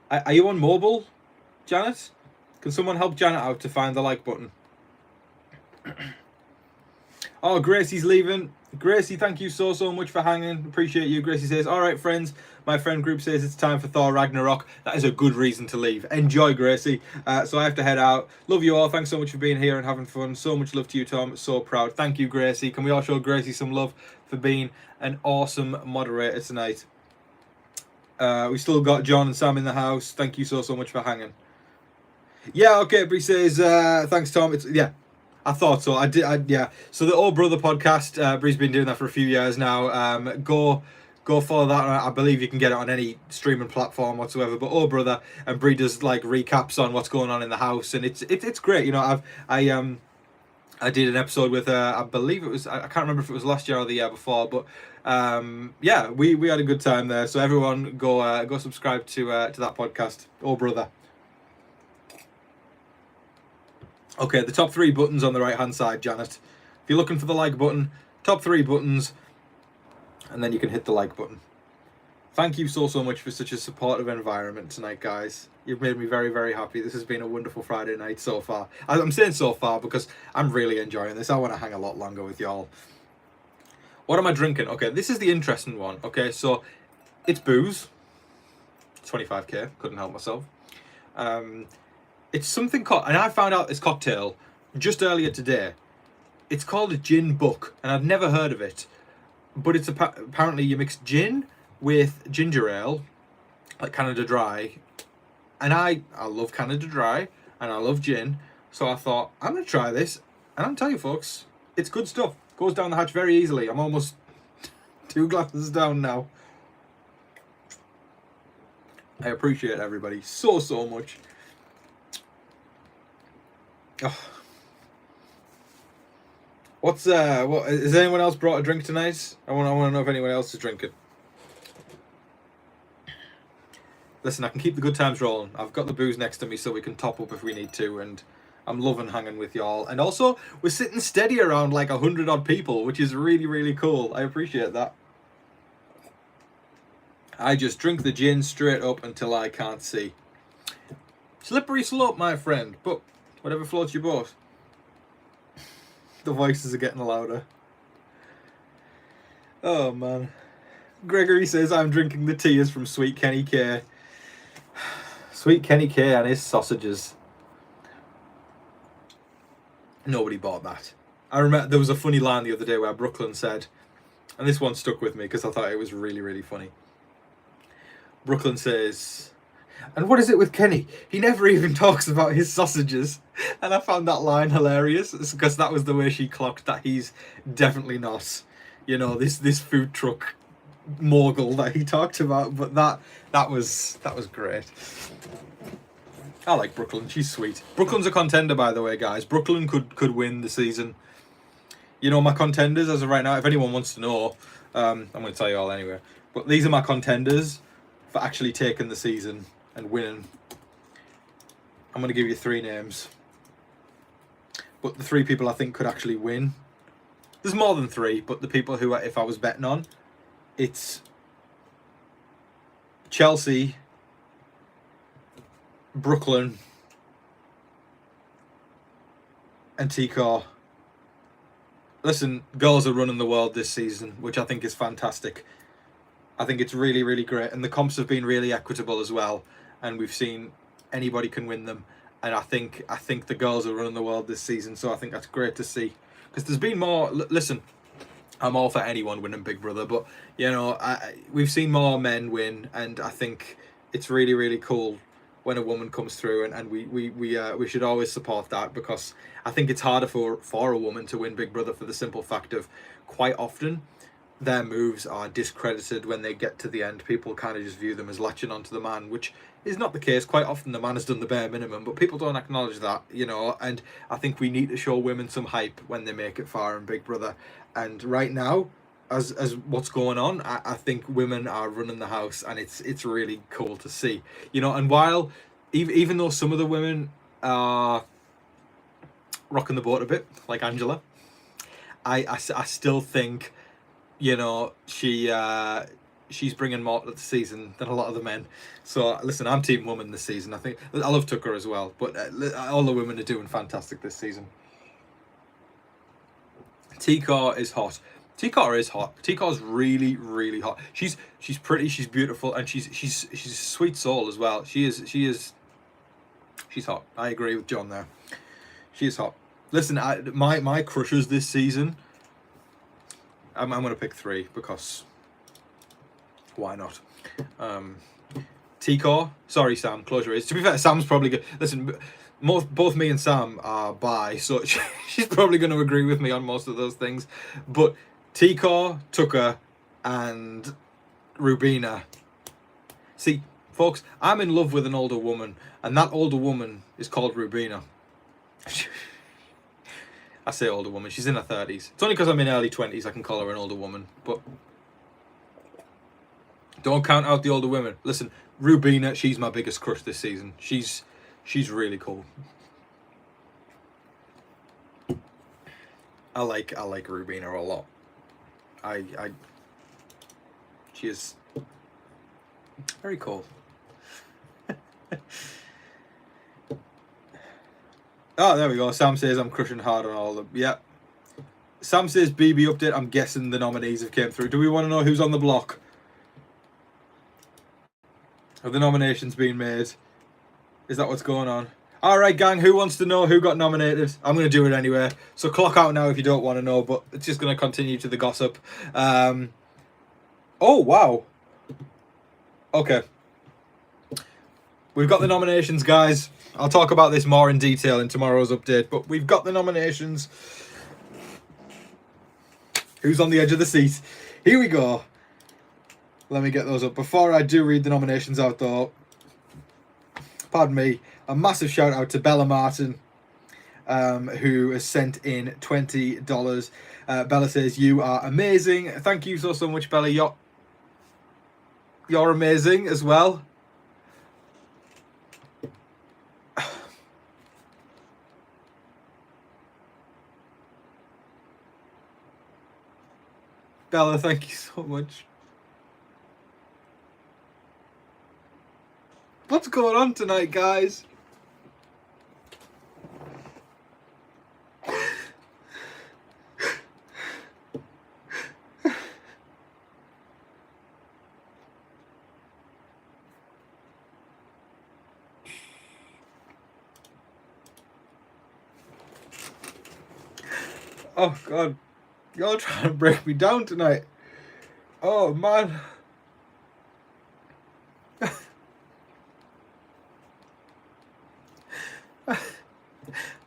S1: Are you on mobile, Janet? Can someone help Janet out to find the like button? Oh, Gracie's leaving. Gracie, thank you so much for hanging. Appreciate you. Gracie says, all right, friends. My friend group says it's time for Thor Ragnarok. That is a good reason to leave. Enjoy, Gracie. So I have to head out. Love you all. Thanks so much for being here and having fun. So much love to you, Tom. So proud. Thank you, Gracie. Can we all show Gracie some love for being an awesome moderator tonight? We still got John and Sam in the house. Thank you so much for hanging. Yeah, okay. Bree says, thanks, Tom. Yeah. I thought so. Yeah. So the Old Brother podcast, Bree's been doing that for a few years now. Go follow that. I believe you can get it on any streaming platform whatsoever. But Old Brother, and Bree does like recaps on what's going on in the house, and it's great. You know, I did an episode with I believe it was, I can't remember if it was last year or the year before, but yeah, we had a good time there. So everyone go subscribe to that podcast, Old Brother. Okay, the top 3 buttons on the right-hand side, Janet. If you're looking for the like button, top 3 buttons, and then you can hit the like button. Thank you so much for such a supportive environment tonight, guys. You've made me very, very happy. This has been a wonderful Friday night so far. I'm saying so far because I'm really enjoying this. I want to hang a lot longer with y'all. What am I drinking? Okay, this is the interesting one. Okay, so it's booze. 25k, couldn't help myself. It's something called, and I found out this cocktail just earlier today. It's called a gin book, and I've never heard of it. But it's apparently you mix gin with ginger ale, like Canada Dry. And I love Canada Dry, and I love gin. So I thought, I'm going to try this. And I'm telling you, folks, it's good stuff. Goes down the hatch very easily. I'm almost 2 glasses down now. I appreciate everybody so much. Oh. What has anyone else brought a drink tonight? I want to know if anyone else is drinking. Listen, I can keep the good times rolling. I've got the booze next to me so we can top up if we need to, and I'm loving hanging with y'all. And also, we're sitting steady around like 100 odd people, which is really, really cool. I appreciate that. I just drink the gin straight up until I can't see. Slippery slope, my friend, but whatever floats your boat. The voices are getting louder. Oh, man. Gregory says, I'm drinking the tears from Sweet Kenny K. Sweet Kenny K and his sausages. Nobody bought that. I remember there was a funny line the other day where Brooklyn said, and this one stuck with me because I thought it was really, really funny. Brooklyn says, and what is it with Kenny? He never even talks about his sausages. And I found that line hilarious because that was the way she clocked that he's definitely not, you know, this food truck mogul that he talked about. But that was great. I like Brooklyn. She's sweet. Brooklyn's a contender, by the way, guys. Brooklyn could win the season. You know, my contenders as of right now, if anyone wants to know, I'm going to tell you all anyway. But these are my contenders for actually taking the season and winning. I'm going to give you 3 names. But the 3 people I think could actually win. There's more than 3, but the people who, if I was betting on, it's Chelsea, Brooklyn, and Tico. Listen, girls are running the world this season, which I think is fantastic. I think it's really, really great. And the comps have been really equitable as well. And we've seen anybody can win them. And I think the girls are running the world this season. So I think that's great to see. Because there's been more... Listen, I'm all for anyone winning Big Brother. But, you know, we've seen more men win. And I think it's really, really cool when a woman comes through. And we should always support that. Because I think it's harder for a woman to win Big Brother for the simple fact of quite often their moves are discredited when they get to the end. People kind of just view them as latching onto the man, which is not the case. Quite often the man has done the bare minimum, but people don't acknowledge that, you know, and I think we need to show women some hype when they make it far in Big Brother. And right now, as what's going on, I think women are running the house, and it's really cool to see, you know. And while even though some of the women are rocking the boat a bit, like Angela, I still think, you know, she's bringing more to the season than a lot of the men. So listen, I'm team woman this season. I think I love Tucker as well, but all the women are doing fantastic this season. T-Car is hot. T-Car is hot. T-Car's really, really hot. She's pretty, she's beautiful, and she's a sweet soul as well. She's hot. I agree with John there. She is hot. Listen, my crushes this season, I'm gonna pick 3 because why not? T-Car. Sorry, Sam. Close your ears. To be fair, Sam's probably good. Listen, both me and Sam are bi, so she's probably going to agree with me on most of those things. But T-Car, Tucker, and Rubina. See, folks, I'm in love with an older woman, and that older woman is called Rubina. I say older woman. She's in her 30s. It's only because I'm in early 20s I can call her an older woman, but don't count out the older women. Listen, Rubina, she's my biggest crush this season. She's really cool. I like Rubina a lot. She is very cool. Oh, there we go. Sam says I'm crushing hard on all of them. Yeah. Sam says BB update. I'm guessing the nominees have came through. Do we want to know who's on the block? Have the nominations been made? Is that what's going on? Alright, gang, who wants to know who got nominated? I'm going to do it anyway. So clock out now if you don't want to know, but it's just going to continue to the gossip. Oh, wow. Okay. We've got the nominations, guys. I'll talk about this more in detail in tomorrow's update, but we've got the nominations. Who's on the edge of the seat? Here we go. Let me get those up. Before I do read the nominations out, though, pardon me, a massive shout out to Bella Martin, who has sent in $20. Bella says, "You are amazing." Thank you so much, Bella. You're amazing as well. Bella, thank you so much. What's going on tonight, guys? Oh, God. Y'all trying to break me down tonight. Oh, man.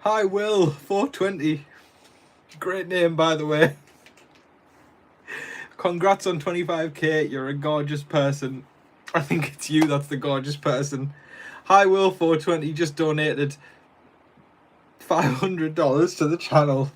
S1: Hi, Will. 420. Great name, by the way. Congrats on 25k. You're a gorgeous person. I think it's you that's the gorgeous person. Hi, Will. 420 just donated $500 to the channel.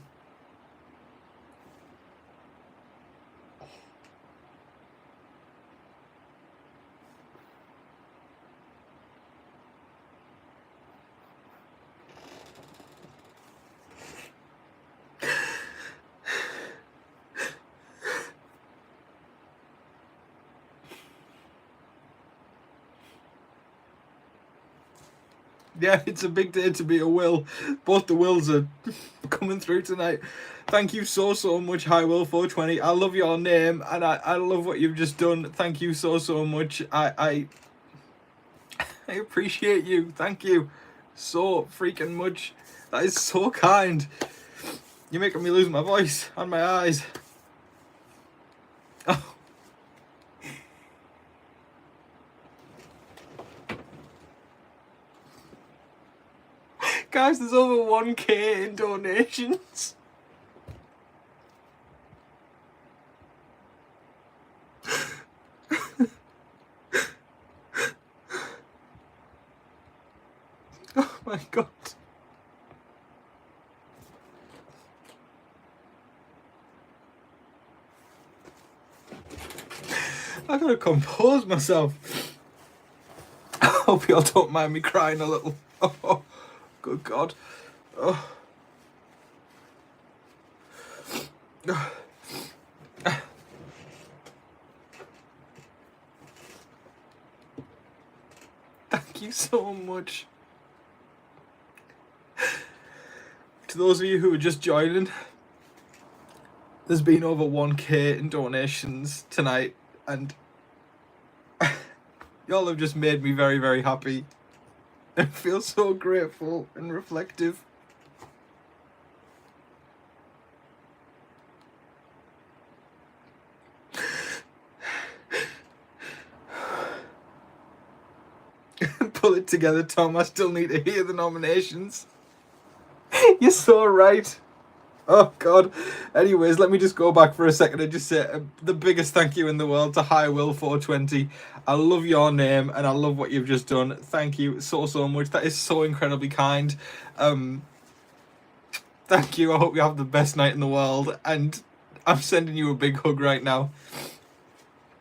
S1: Yeah, it's a big day to be a Will. Both the Wills are coming through tonight. Thank you so much, Hi Will 420. I love your name, and I love what you've just done. Thank you so much. I appreciate you. Thank you so freaking much. That is so kind. You're making me lose my voice and my eyes. Oh. Guys, there's over 1k in donations. my god. I gotta compose myself. I hope y'all don't mind me crying a little. Oh, good God. Oh. Thank you so much. To those of you who are just joining, there's been over 1k in donations tonight, and y'all have just made me very, very happy. I feel so grateful and reflective. Pull it together, Tom. I still need to hear the nominations. You're so right. Oh, God. Anyways, let me just go back for a second and just say the biggest thank you in the world to High Will 420. I love your name and I love what you've just done. Thank you so, so much. That is so incredibly kind. Thank you. I hope you have the best night in the world. And I'm sending you a big hug right now.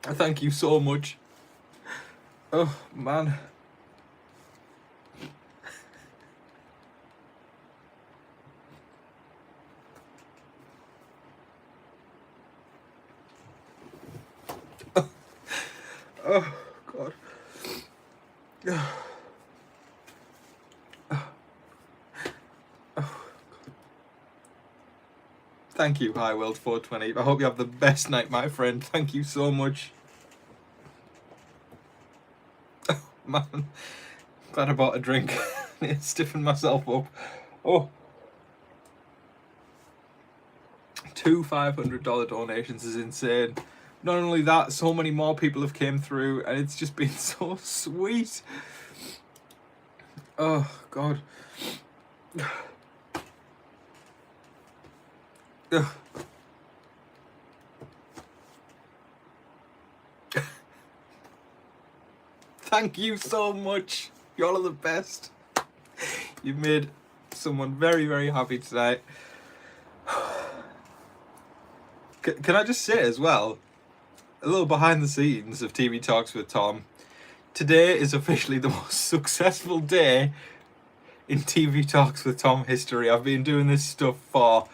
S1: Thank you so much. Oh, man. Oh, God. Thank you, High World 420. I hope you have the best night, my friend. Thank you so much. Oh, man. Glad I bought a drink. It stiffened myself up. Oh. 2 $500 donations is insane. Not only that, so many more people have came through and it's just been so sweet. Oh, God. Thank you so much. Y'all are the best. You've made someone very, very happy tonight. Can I just say as well, a little behind the scenes of TV Talks with Tom. Today is officially the most successful day in TV Talks with Tom history. I've been doing this stuff for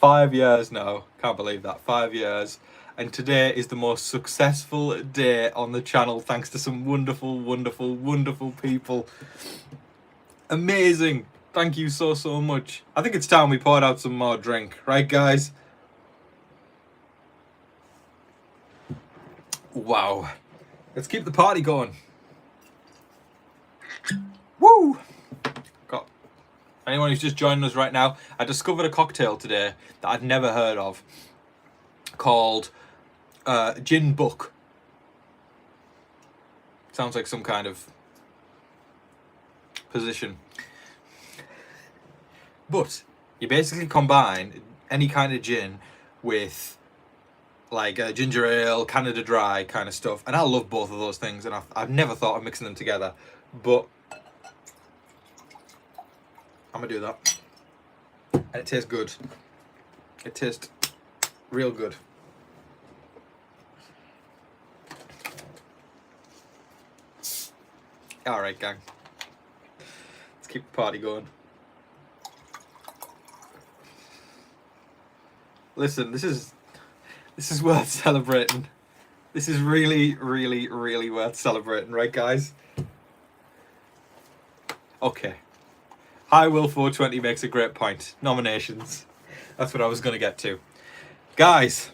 S1: 5 years now. Can't believe that, 5 years. And today is the most successful day on the channel thanks to some wonderful, wonderful, wonderful people. Amazing. Thank you so, so much. I think it's time we poured out some more drink. Right, guys? Wow. Let's keep the party going. Woo! Got anyone who's just joining us right now, I discovered a cocktail today that I'd never heard of called Gin Buck. Sounds like some kind of position. But you basically combine any kind of gin with like ginger ale, Canada Dry kind of stuff, and I love both of those things, and I've never thought of mixing them together, but I'm gonna do that, and it tastes good. It tastes real good. All right, gang. Let's keep the party going. Listen, this is worth celebrating. This is really, really, really worth celebrating, right, guys? Okay. High Will 420 makes a great point. Nominations. That's what I was going to get to. Guys.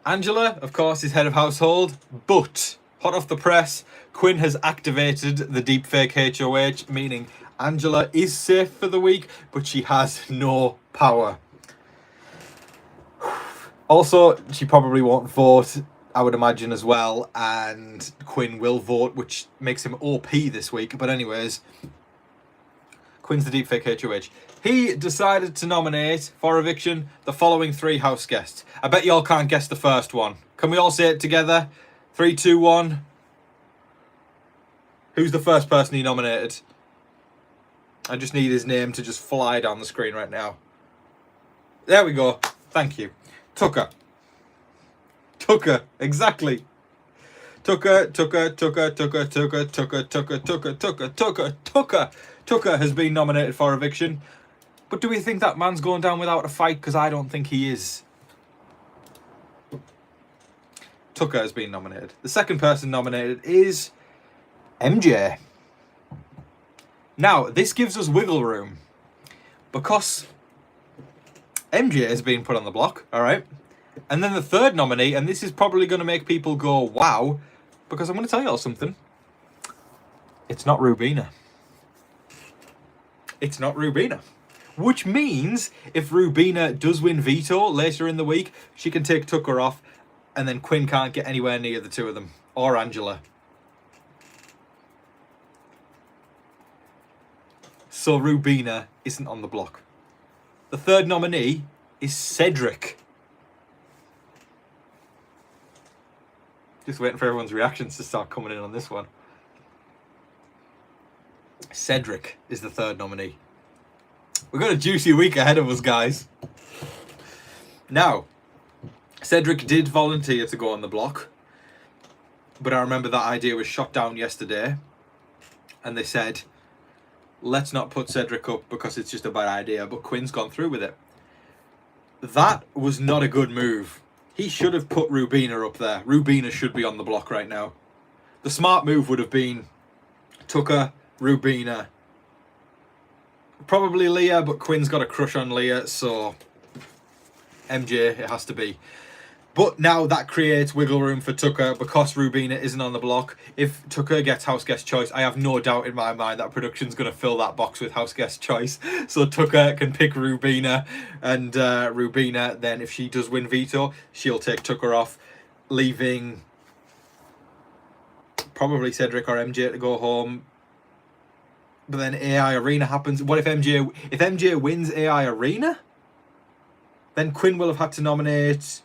S1: Angela, of course, is head of household, but hot off the press, Quinn has activated the deepfake HOH, meaning Angela is safe for the week, but she has no power. Also, she probably won't vote, I would imagine, as well, and Quinn will vote, which makes him OP this week. But anyways, Quinn's the deepfake HOH. He decided to nominate for eviction the following 3 house guests. I bet y'all can't guess the first one. Can we all say it together? 3, 2, 1. Who's the first person he nominated? I just need his name to just fly down the screen right now. There we go. Thank you. Tucker. Tucker, exactly. Tucker has been nominated for eviction. But do we think that man's going down without a fight? Because I don't think he is. Tucker has been nominated. The second person nominated is MJ. Now, this gives us wiggle room because MJ has been put on the block, all right? And then the third nominee, and this is probably going to make people go, wow, because I'm going to tell you all something. It's not Rubina. It's not Rubina. Which means if Rubina does win veto later in the week, she can take Tucker off, and then Quinn can't get anywhere near the two of them, or Angela. So Rubina isn't on the block. The third nominee is Cedric. Just waiting for everyone's reactions to start coming in on this one. Cedric is the third nominee. We've got a juicy week ahead of us, guys. Now, Cedric did volunteer to go on the block, but I remember that idea was shot down yesterday, and they said, let's not put Cedric up because it's just a bad idea, but Quinn's gone through with it. That was not a good move. He should have put Rubina up there. Rubina should be on the block right now. The smart move would have been Tucker, Rubina, probably Leah, but Quinn's got a crush on Leah, so MJ it has to be. But now that creates wiggle room for Tucker because Rubina isn't on the block. If Tucker gets house guest choice, I have no doubt in my mind that production's going to fill that box with house guest choice. So Tucker can pick Rubina, and Rubina, then if she does win veto, she'll take Tucker off, leaving probably Cedric or MJ to go home. But then AI Arena happens. What if MJ wins AI Arena? Then Quinn will have had to nominate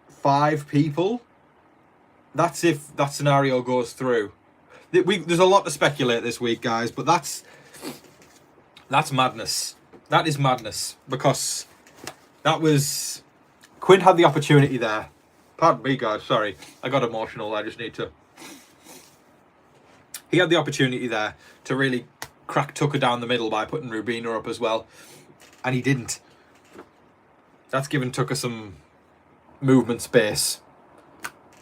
S1: 5 people. That's if that scenario goes through. There's a lot to speculate this week, guys, but that's madness. That is madness because that was Quinn had the opportunity there. Pardon me, guys. Sorry, I got emotional. I just need to. He had the opportunity there to really crack Tucker down the middle by putting Rubina up as well, and he didn't. That's given Tucker some movement space,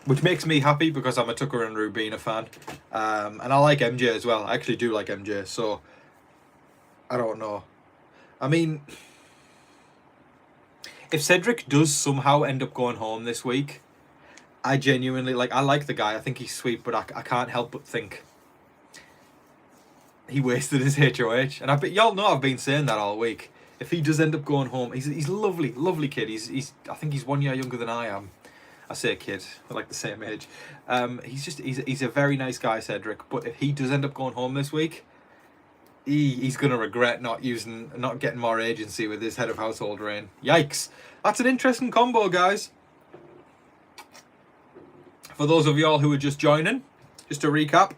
S1: which makes me happy because I'm a Tucker and Rubina fan, and I like MJ as well. I actually do like MJ, so I don't know. I mean, if Cedric does somehow end up going home this week, I genuinely I like the guy. I think he's sweet, but I can't help but think he wasted his HOH, and I bet y'all know I've been saying that all week. If he does end up going home, he's a lovely kid. He's I think he's 1 year younger than I am. I say kid, we're like the same age. He's a very nice guy, Cedric. But if he does end up going home this week, he's gonna regret not getting more agency with his head of household reign. Yikes! That's an interesting combo, guys. For those of y'all who are just joining, just to recap,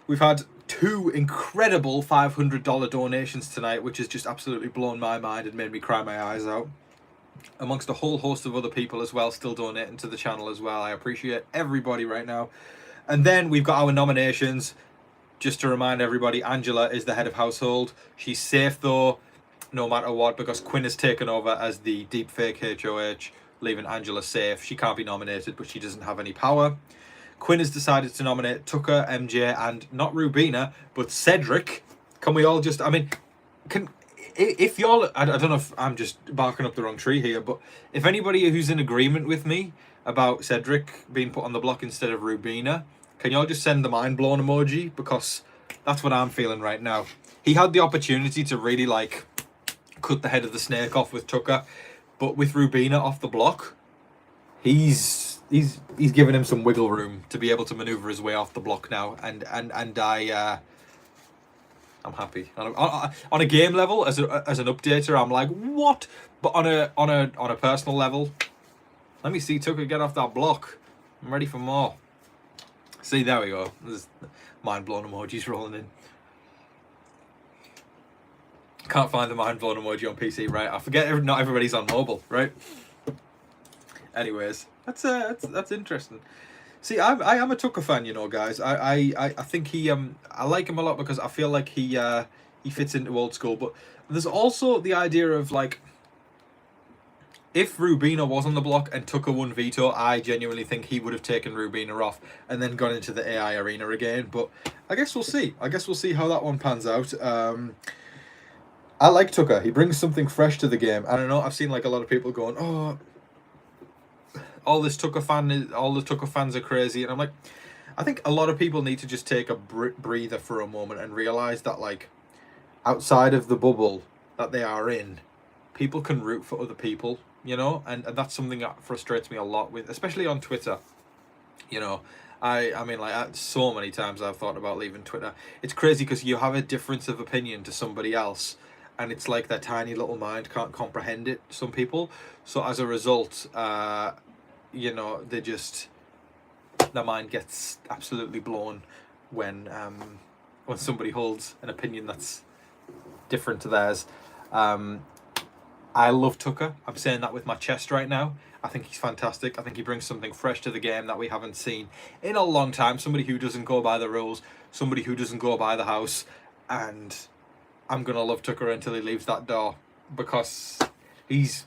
S1: we've had 2 incredible $500 donations tonight, which has just absolutely blown my mind and made me cry my eyes out. Amongst a whole host of other people as well, still donating to the channel as well. I appreciate everybody right now. And then we've got our nominations. Just to remind everybody, Angela is the head of household. She's safe though, no matter what, because Quinn has taken over as the deep fake HOH, leaving Angela safe. She can't be nominated, but she doesn't have any power. Quinn has decided to nominate Tucker, MJ, and not Rubina, but Cedric. Can we all just, I mean, if y'all, I don't know if I'm just barking up the wrong tree here, but if anybody who's in agreement with me about Cedric being put on the block instead of Rubina, can y'all just send the mind blown emoji? Because that's what I'm feeling right now. He had the opportunity to really cut the head of the snake off with Tucker, but with Rubina off the block, he's given him some wiggle room to be able to maneuver his way off the block now, and I'm happy. On a game level, as an updater, I'm like, what? But on a personal level, let me see Tucker get off that block. I'm ready for more. See, there we go. There's mind-blown emojis rolling in. Can't find the mind-blown emoji on PC, right? I forget not everybody's on mobile, right? Anyways, that's interesting. See, I am a Tucker fan, you know, guys. I think I like him a lot because I feel like he fits into old school. But there's also the idea of like, if Rubina was on the block and Tucker won veto, I genuinely think he would have taken Rubina off and then gone into the AI arena again. But I guess we'll see. I guess we'll see how that one pans out. I like Tucker. He brings something fresh to the game. I don't know. I've seen like a lot of people going, "Oh, all the Tucker fans are crazy," and I'm like, I think a lot of people need to just take a breather for a moment and realize that like, outside of the bubble that they are in, people can root for other people, you know, and that's something that frustrates me a lot with, especially on Twitter. You know, I mean, like, so many times I've thought about leaving Twitter. It's crazy because you have a difference of opinion to somebody else, and it's like their tiny little mind can't comprehend it. Some people, so as a result, you know, their mind gets absolutely blown when somebody holds an opinion that's different to theirs. I love Tucker. I'm saying that with my chest right now. I think he's fantastic. I think he brings something fresh to the game that we haven't seen in a long time. Somebody who doesn't go by the rules, somebody who doesn't go by the house, and I'm gonna love Tucker until he leaves that door, because he's,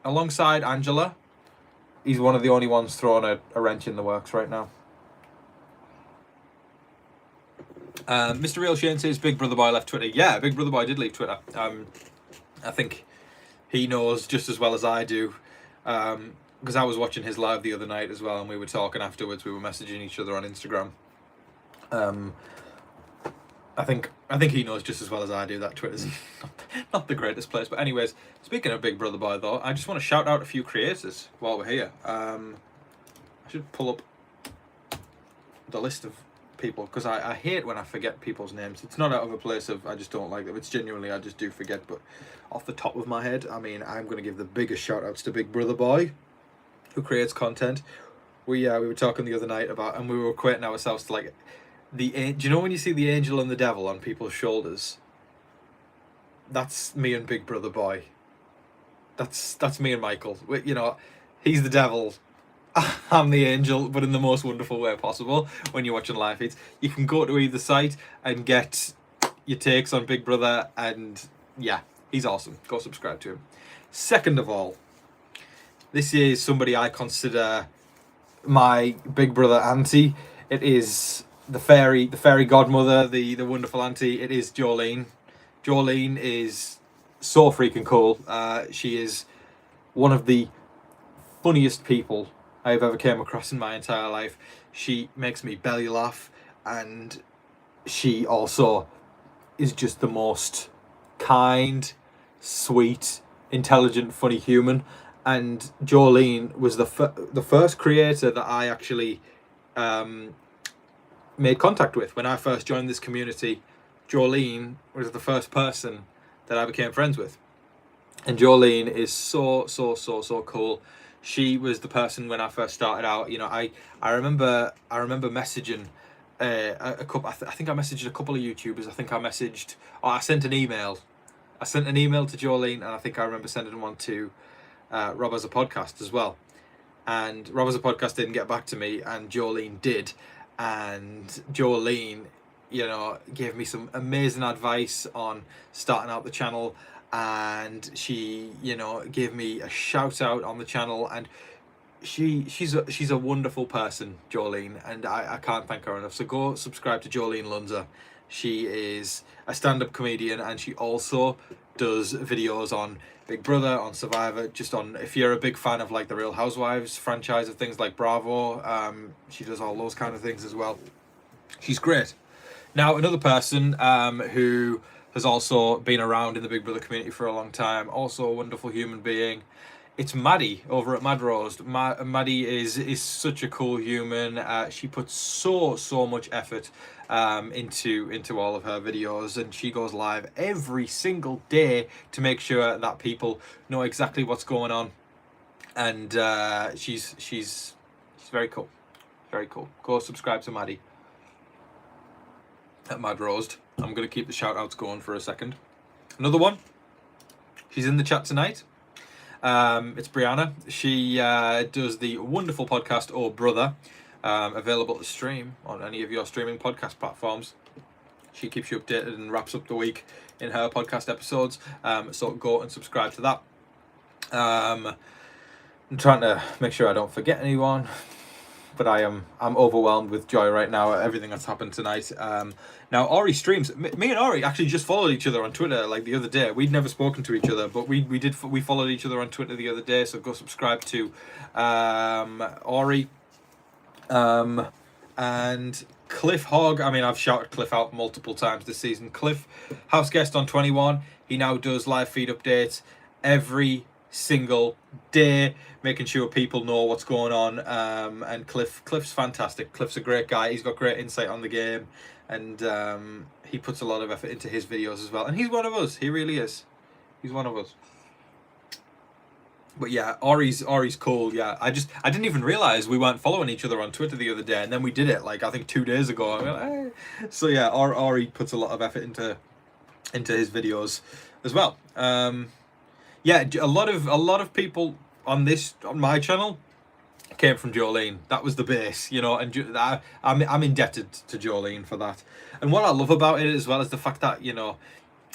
S1: alongside Angela, he's one of the only ones throwing a wrench in the works right now. Mr. Real Shane says Big Brother Boy left Twitter. Yeah, Big Brother Boy did leave Twitter. I think he knows just as well as I do, because I was watching his live the other night as well, and we were talking afterwards. We were messaging each other on Instagram. I think he knows just as well as I do that Twitter's not the greatest place. But anyways, speaking of Big Brother Boy, though, I just want to shout out a few creators while we're here. I should pull up the list of people, because I hate when I forget people's names. It's not out of a place of I just don't like them. It's genuinely I just do forget. But off the top of my head, I mean, I'm going to give the biggest shout outs to Big Brother Boy, who creates content. We were talking the other night about, and we were equating ourselves to like do you know when you see the angel and the devil on people's shoulders? That's me and Big Brother Boy. That's me and Michael. You know, he's the devil, I'm the angel, but in the most wonderful way possible. When you're watching live feeds, you can go to either site and get your takes on Big Brother, and yeah, he's awesome. Go subscribe to him. Second of all, this is somebody I consider my Big Brother auntie. It is the fairy godmother, the wonderful auntie. It is Jolene. Jolene is so freaking cool. She is one of the funniest people I've ever came across in my entire life. She makes me belly laugh, and she also is just the most kind, sweet, intelligent, funny human. And Jolene was the first creator that I actually made contact with when I first joined this community. Jolene was the first person that I became friends with, and Jolene is so cool. She was the person when I first started out. You know, I remember messaging a couple. I think I messaged a couple of YouTubers. I sent an email. I sent an email to Jolene, and I think I remember sending one to Rob as a podcast as well. And Rob as a podcast didn't get back to me, and Jolene did. And Jolene, you know, gave me some amazing advice on starting out the channel, and she, you know, gave me a shout out on the channel, and she's a wonderful person, Jolene, and I can't thank her enough. So go subscribe to Jolene Lunza. She is a stand-up comedian, and she also does videos on Big Brother, on Survivor, just on, if you're a big fan of like the Real Housewives franchise of things like Bravo, she does all those kind of things as well. She's great. Now, another person who has also been around in the Big Brother community for a long time, also a wonderful human being, it's Maddie over at Mad Roast. Maddie is such a cool human. She puts so much effort into all of her videos, and she goes live every single day to make sure that people know exactly what's going on. And she's very cool. Very cool. Go subscribe to Maddie at Mad Roast. I'm going to keep the shout-outs going for a second. Another one. She's in the chat tonight. It's Brianna. She does the wonderful podcast Oh Brother, available to stream on any of your streaming podcast platforms. She keeps you updated and wraps up the week in her podcast episodes. So go and subscribe to that. I'm trying to make sure I don't forget anyone, but I'm overwhelmed with joy right now at everything that's happened tonight. Now Ori streams. Me and Ori actually just followed each other on Twitter like the other day. We'd never spoken to each other, but we followed each other on Twitter the other day. So go subscribe to Ori and Cliff Hogg. I mean, I've shouted Cliff out multiple times this season. Cliff, house guest on 21. He now does live feed updates every single day, making sure people know what's going on. And Cliff's fantastic. Cliff's a great guy. He's got great insight on the game, and he puts a lot of effort into his videos as well. And he's one of us. He really is. He's one of us. But yeah, Ori's cool. Yeah, I didn't even realize we weren't following each other on Twitter the other day, and then we did it like I think 2 days ago. I mean, hey. So yeah, Ori puts a lot of effort into his videos as well. Yeah, a lot of people on my channel came from Jolene. That was the base, you know, and I'm indebted to Jolene for that. And what I love about it as well is the fact that, you know,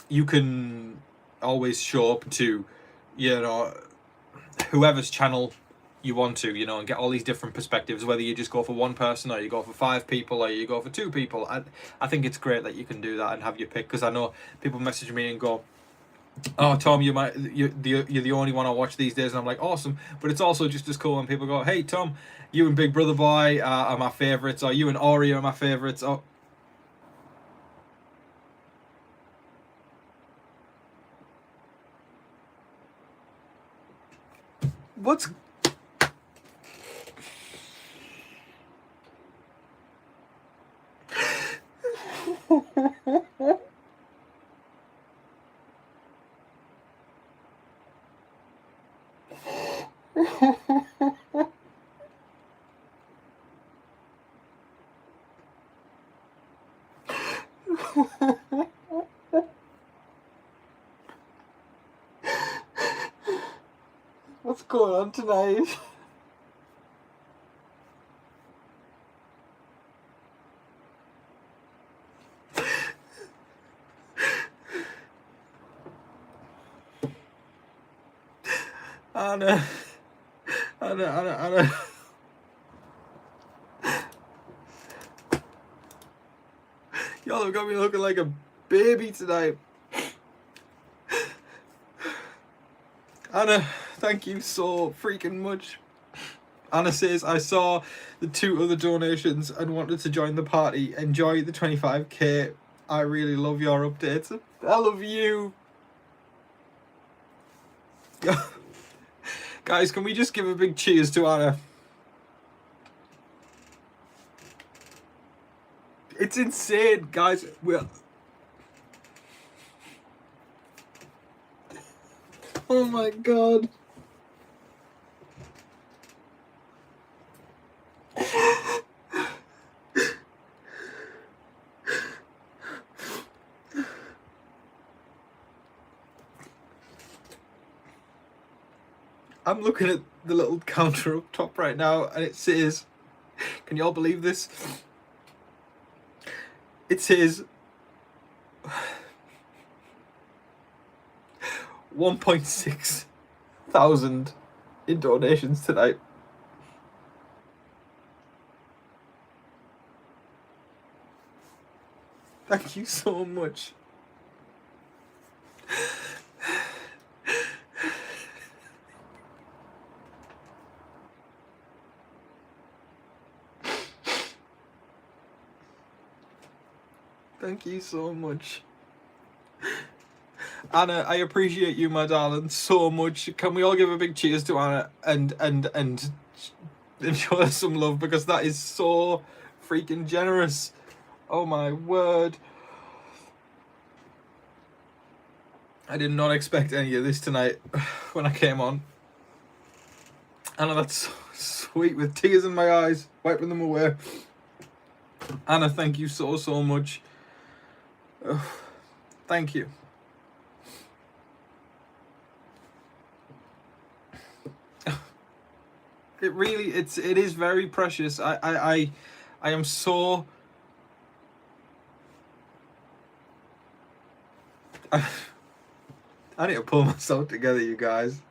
S1: you can always show up to, you know, whoever's channel you want to, you know, and get all these different perspectives, whether you just go for one person or you go for 5 people or you go for 2 people. I think it's great that you can do that and have your pick, because I know people message me and go, oh Tom, you're the only one I watch these days, and I'm like, awesome. But it's also just as cool when people go, hey Tom, you and Big Brother Boy are my favorites, or you and Ori are my favorites. Oh, what's what's going on tonight? Anna. Y'all have got me looking like a baby tonight. Anna, thank you so freaking much. Anna says, I saw the 2 other donations and wanted to join the party. Enjoy the 25k. I really love your updates. I love you. Guys, can we just give a big cheers to Anna? It's insane, guys. Oh my god. I'm looking at the little counter up top right now, and it says, can you all believe this? It says 1.6 thousand in donations tonight. Thank you so much. Thank you so much. Anna, I appreciate you, my darling, so much. Can we all give a big cheers to Anna and show her some love, because that is so freaking generous. Oh my word. I did not expect any of this tonight when I came on. Anna, that's Sweet, with tears in my eyes, wiping them away. Anna, thank you so much. Thank you. It is very precious. I am so. I need to pull myself together, you guys.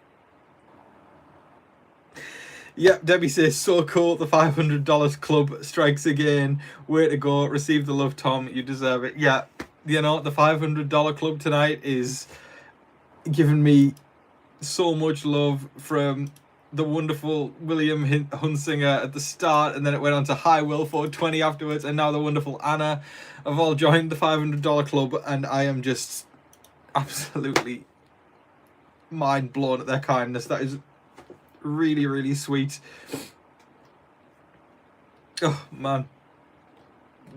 S1: Yep, Debbie says, so cool. The $500 club strikes again. Way to go. Receive the love, Tom. You deserve it. Yeah, you know, the $500 club tonight is giving me so much love from the wonderful William Hunsinger at the start, and then it went on to Hi Will 420 afterwards, and now the wonderful Anna have all joined the $500 club, and I am just absolutely mind blown at their kindness. That is really, really sweet. Oh man,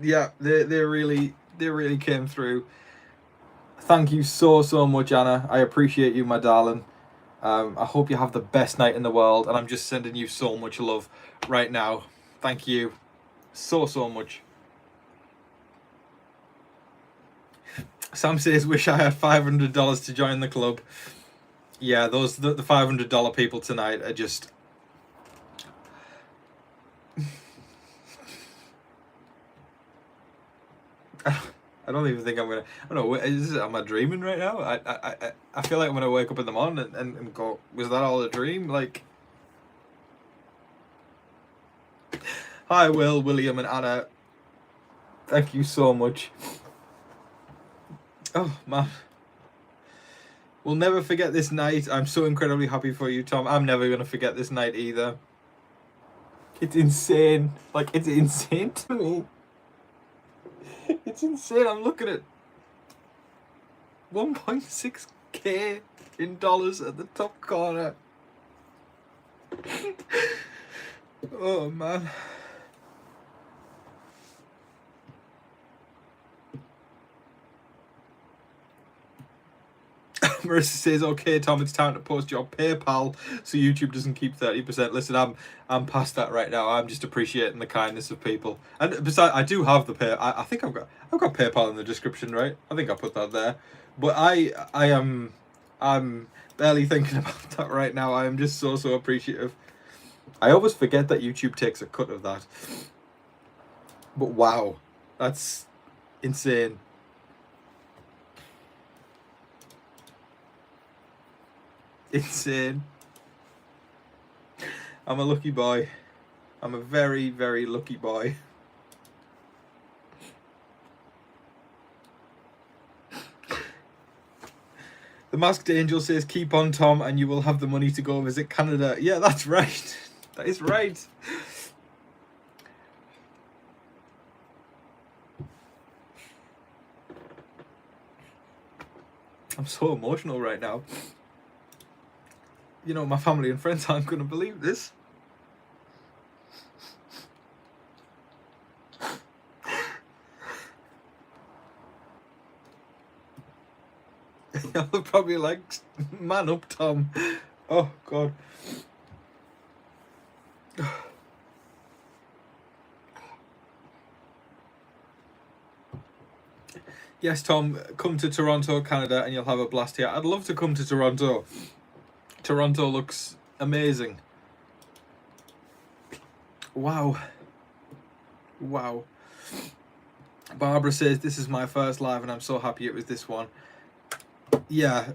S1: yeah, they really came through. Thank you so much, Anna. I appreciate you, my darling. I hope you have the best night in the world, and I'm just sending you so much love right now. Thank you so much. Sam says, wish I had $500 to join the club. Yeah, the $500 people tonight are just... I don't even think I'm gonna. I don't know. Am I dreaming right now? I feel like I'm gonna wake up in the morning and go, was that all a dream? Like, hi, Will, William, and Anna. Thank you so much. Oh man, we'll never forget this night. I'm so incredibly happy for you, Tom. I'm never gonna forget this night either. It's insane. Like, it's insane to me. It's insane. I'm looking at 1.6k in dollars at the top corner. Oh man. Marissa says, okay, Tom, it's time to post your PayPal so YouTube doesn't keep 30%. Listen, I'm past that right now. I'm just appreciating the kindness of people. And besides, I do have the pay. I think I've got PayPal in the description, right? I think I put that there. But I'm barely thinking about that right now. I am just so appreciative. I always forget that YouTube takes a cut of that. But wow, that's insane. Insane. I'm a lucky boy. I'm a very, very lucky boy. The Masked Angel says, keep on, Tom, and you will have the money to go visit Canada. Yeah, that's right. That is right. I'm so emotional right now. You know, my family and friends aren't going to believe this. They're probably like, man up, Tom. Oh, God. Yes, Tom, come to Toronto, Canada, and you'll have a blast here. I'd love to come to Toronto. Toronto looks amazing. Wow. Wow. Barbara says, this is my first live and I'm so happy it was this one. Yeah,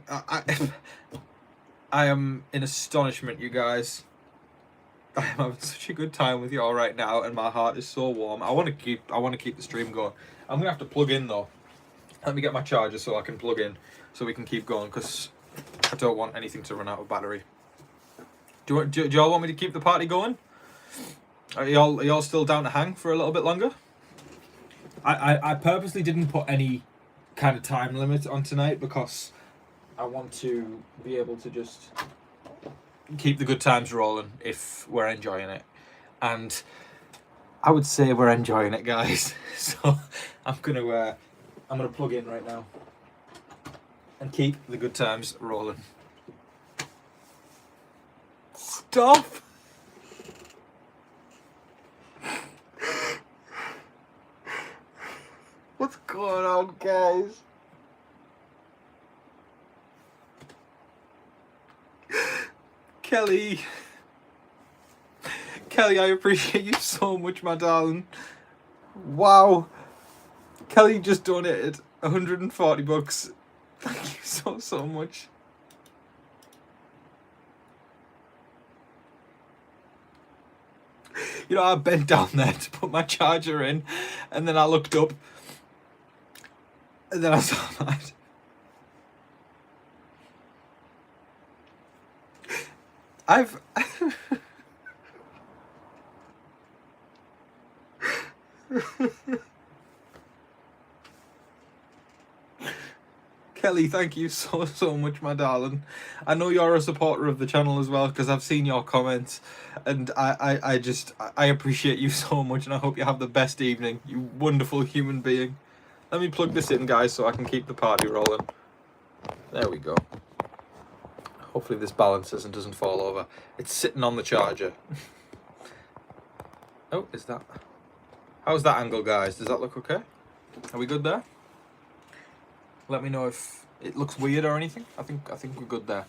S1: I am in astonishment, you guys. I am having such a good time with you all right now, and my heart is so warm. I want to keep the stream going. I'm gonna have to plug in though. Let me get my charger so I can plug in, so we can keep going, because I don't want anything to run out of battery. Do y'all want me to keep the party going? Are y'all still down to hang for a little bit longer? I purposely didn't put any kind of time limit on tonight because I want to be able to just keep the good times rolling if we're enjoying it. And I would say we're enjoying it, guys. So I'm gonna plug in right now and keep the good times rolling. Stop! Guys. Kelly, I appreciate you so much, my darling. Wow. Kelly just donated 140 bucks. Thank you so much. You know, I bent down there to put my charger in, and then I looked up, and then I saw that. Kelly, thank you so much, my darling. I know you're a supporter of the channel as well, because I've seen your comments, and I appreciate you so much, and I hope you have the best evening, you wonderful human being. Let me plug this in, guys, so I can keep the party rolling. There we go. Hopefully this balances and doesn't fall over. It's sitting on the charger. Oh, is that... How's that angle, guys? Does that look okay? Are we good there? Let me know if it looks weird or anything. I think we're good there.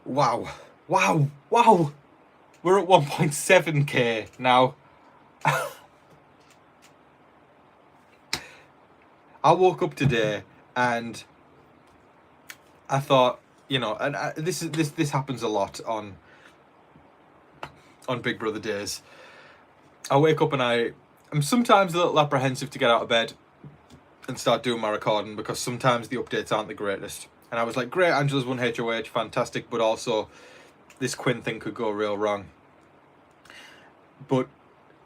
S1: Wow. We're at 1.7k now. I woke up today and I thought, you know, and this happens a lot on Big Brother days. I wake up and I'm sometimes a little apprehensive to get out of bed and start doing my recording, because sometimes the updates aren't the greatest. And I was like, great, Angela's won HOH, fantastic, but also this Quinn thing could go real wrong. But,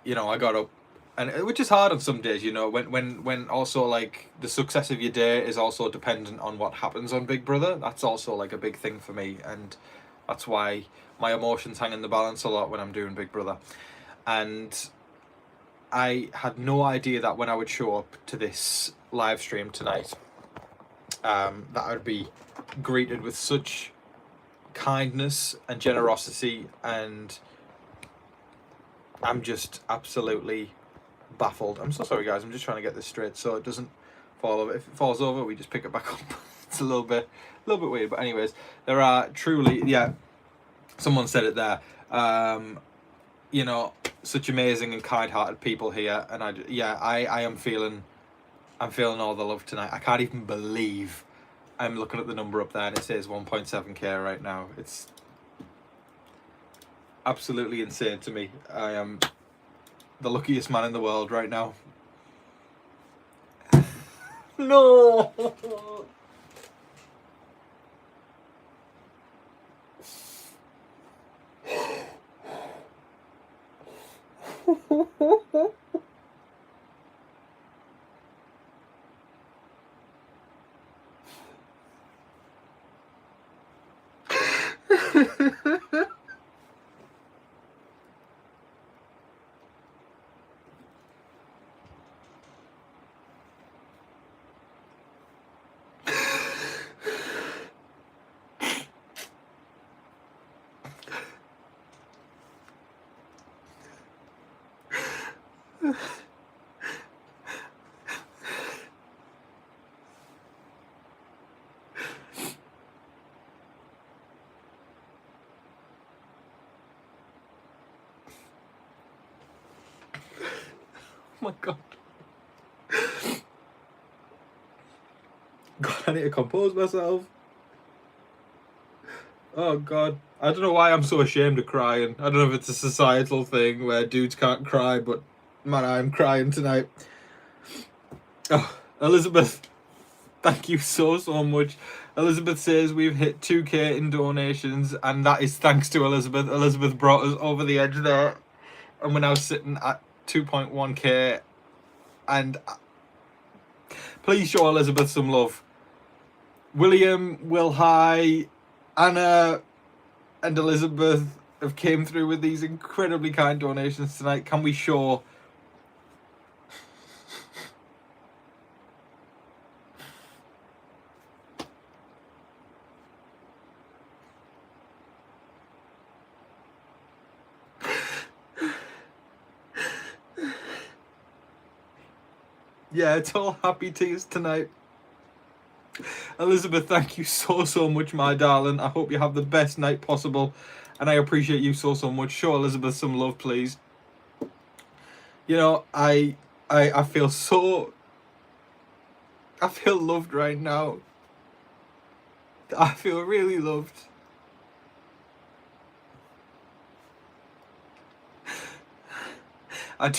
S1: you know, I got up, and which is hard on some days, you know, when also like the success of your day is also dependent on what happens on Big Brother. That's also like a big thing for me, and that's why my emotions hang in the balance a lot when I'm doing Big Brother. And I had no idea that when I would show up to this live stream tonight, that I would be greeted with such kindness and generosity, and I'm just absolutely baffled. I'm so sorry, guys. I'm just trying to get this straight so it doesn't fall over. If it falls over, we just pick it back up. It's a little bit weird, but anyways, there are truly, yeah, someone said it there. You know, such amazing and kind-hearted people here, and I am feeling all the love tonight. I can't even believe I'm looking at the number up there and it says 1.7k right now. It's absolutely insane to me. I am the luckiest man in the world right now. No. Oh my god. God, I need to compose myself. Oh god. I don't know why I'm so ashamed of crying. I don't know if it's a societal thing where dudes can't cry, but man, I'm crying tonight. Oh, Elizabeth, thank you so much. Elizabeth says we've hit 2k in donations, and that is thanks to Elizabeth. Elizabeth brought us over the edge there, and we're now sitting at 2.1k, and please show Elizabeth some love. William, Will High, Anna and Elizabeth have came through with these incredibly kind donations tonight. Can we show Yeah, it's all happy tears tonight. Elizabeth, thank you so much, my darling. I hope you have the best night possible, and I appreciate you so much. Show Elizabeth some love, please. You know, I feel loved right now. I feel really loved. I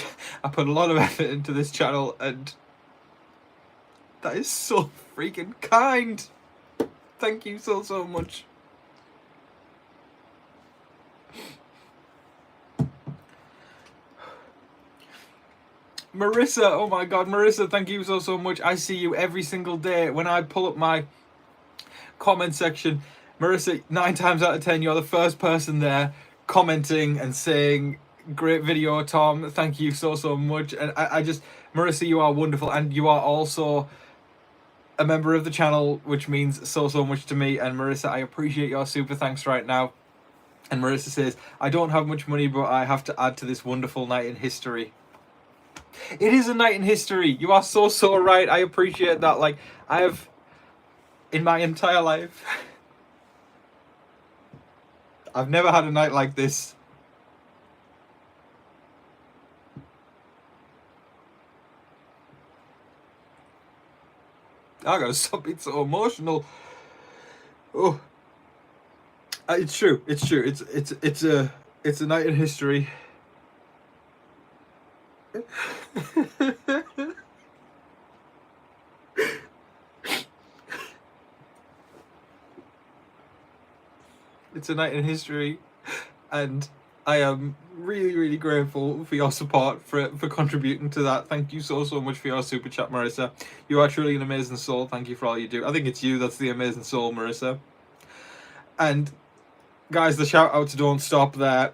S1: put a lot of effort into this channel, and that is so freaking kind. Thank you so much. Marissa, oh my god, Marissa, thank you so much. I see you every single day when I pull up my comment section. Marissa, 9 times out of 10, you're the first person there commenting and saying, great video, Tom. Thank you so much. And I just, Marissa, you are wonderful, and you are also a member of the channel, which means so much to me. And Marissa, I appreciate your super thanks right now. And Marissa says, I don't have much money, but I have to add to this wonderful night in history. It is a night in history. You are so right. I appreciate that. Like, I have, in my entire life, I've never had a night like this. I gotta stop being so emotional. Oh, it's true. It's true. It's a night in history. It's a night in history, and I am really grateful for your support, for contributing to that. Thank you so much for your super chat, Marissa. You are truly an amazing soul. Thank you for all you do. I think it's you that's the amazing soul, Marissa. And guys, the shout outs don't stop there.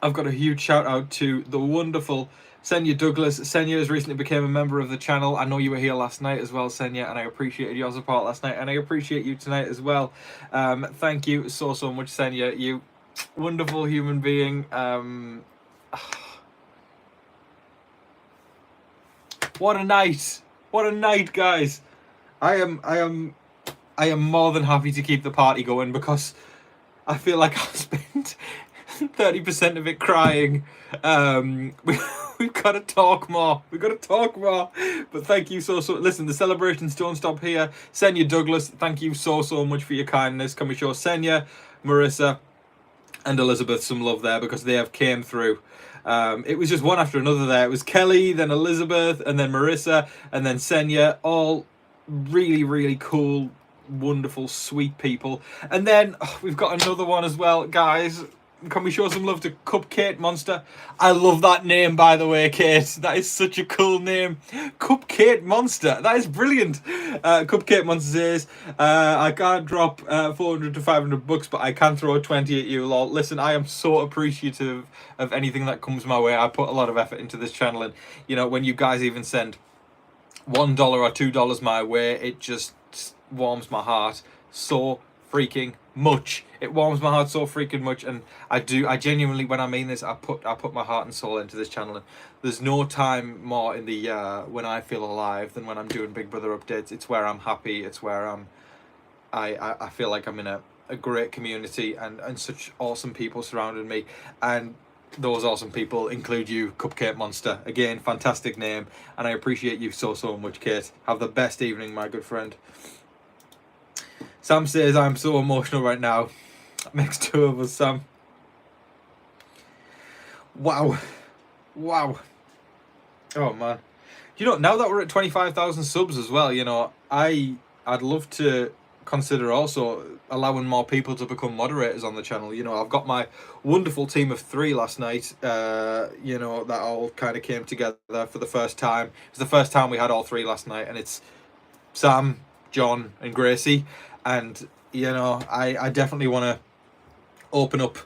S1: I've got a huge shout out to the wonderful Senya Douglas. Senya has recently became a member of the channel. I know you were here last night as well, Senya, and I appreciated your support last night, and I appreciate you tonight as well. Thank you so much, Senya. You wonderful human being. What a night! What a night, guys! I am more than happy to keep the party going, because I feel like I've spent 30% of it crying. We've got to talk more. We've got to talk more. But thank you so. Listen, the celebrations don't stop here. Senya Douglas, thank you so much for your kindness. Can we show Senya, Marissa, and Elizabeth some love there, because they have came through. It was just one after another there. It was Kelly, then Elizabeth, and then Marissa, and then Senya. All really cool, wonderful, sweet people. And then we've got another one as well, guys. Can we show some love to Cupcake Monster? I love that name, by the way, Kate. That is such a cool name. Cupcake Monster. That is brilliant. Cupcake Monster says, I can't drop 400 to 500 bucks, but I can throw a 20 at you, lol. Listen, I am so appreciative of anything that comes my way. I put a lot of effort into this channel, and, you know, when you guys even send $1 or $2 my way, it just warms my heart so freaking much. It warms my heart so freaking much, and I genuinely, when I mean this, I put my heart and soul into this channel, and there's no time more in the year when I feel alive than when I'm doing Big Brother updates. It's where I'm happy. It's where I feel like I'm in a great community, and such awesome people surrounding me, and those awesome people include you, Cupcake Monster. Again, fantastic name, and I appreciate you so much, Kate. Have the best evening, my good friend. Sam says, I'm so emotional right now. That makes 2 of us, Sam. Wow. Oh, man. You know, now that we're at 25,000 subs as well, you know, I'd love to consider also allowing more people to become moderators on the channel. You know, I've got my wonderful team of 3 last night, you know, that all kind of came together for the first time. It was the first time we had all 3 last night, and it's Sam, John, and Gracie. And, you know, I definitely want to open up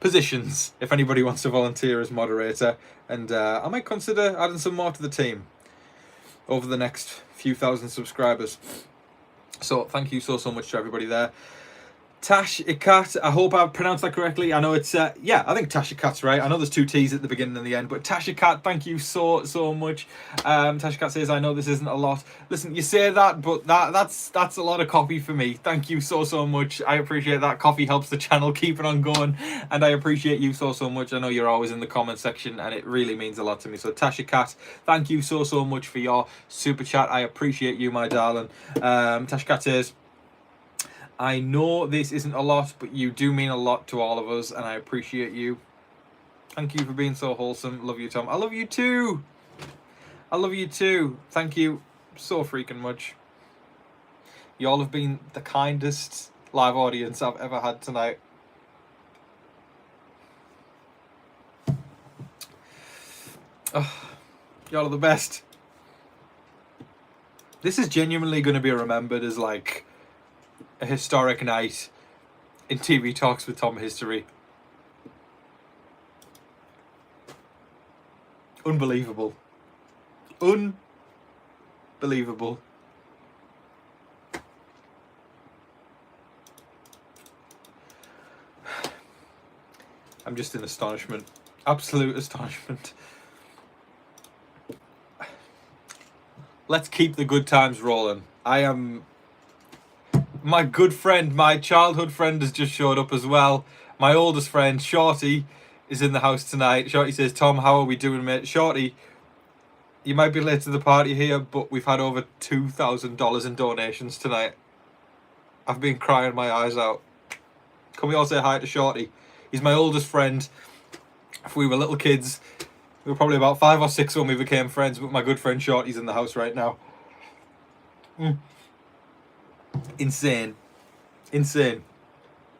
S1: positions if anybody wants to volunteer as moderator, and I might consider adding some more to the team over the next few thousand subscribers. So thank you so much to everybody there. Tash Ikat, I hope I pronounced that correctly. I know it's, yeah, I think Tash Ikat's right. I know there's two T's at the beginning and the end, but Tash Ikat, thank you so much. Tash Ikat says, I know this isn't a lot. Listen, you say that, but that's a lot of coffee for me. Thank you so much. I appreciate that. Coffee helps the channel keep it on going, and I appreciate you so much. I know you're always in the comment section, and it really means a lot to me. So Tash Ikat, thank you so much for your super chat. I appreciate you, my darling. Tash Ikat says, I know this isn't a lot, but you do mean a lot to all of us, and I appreciate you. Thank you for being so wholesome. Love you, Tom. I love you too. I love you too. Thank you so freaking much. You all have been the kindest live audience I've ever had tonight. Oh, y'all are the best. This is genuinely going to be remembered as like a historic night in TV Talks with Tom history. Unbelievable. Unbelievable. I'm just in astonishment. Absolute astonishment. Let's keep the good times rolling. My good friend, my childhood friend has just showed up as well. My oldest friend, Shorty, is in the house tonight. Shorty says, Tom, how are we doing, mate? Shorty, you might be late to the party here, but we've had over $2,000 in donations tonight. I've been crying my eyes out. Can we all say hi to Shorty? He's my oldest friend. If we were little kids, we were probably about 5 or 6 when we became friends, but my good friend Shorty's in the house right now. Insane.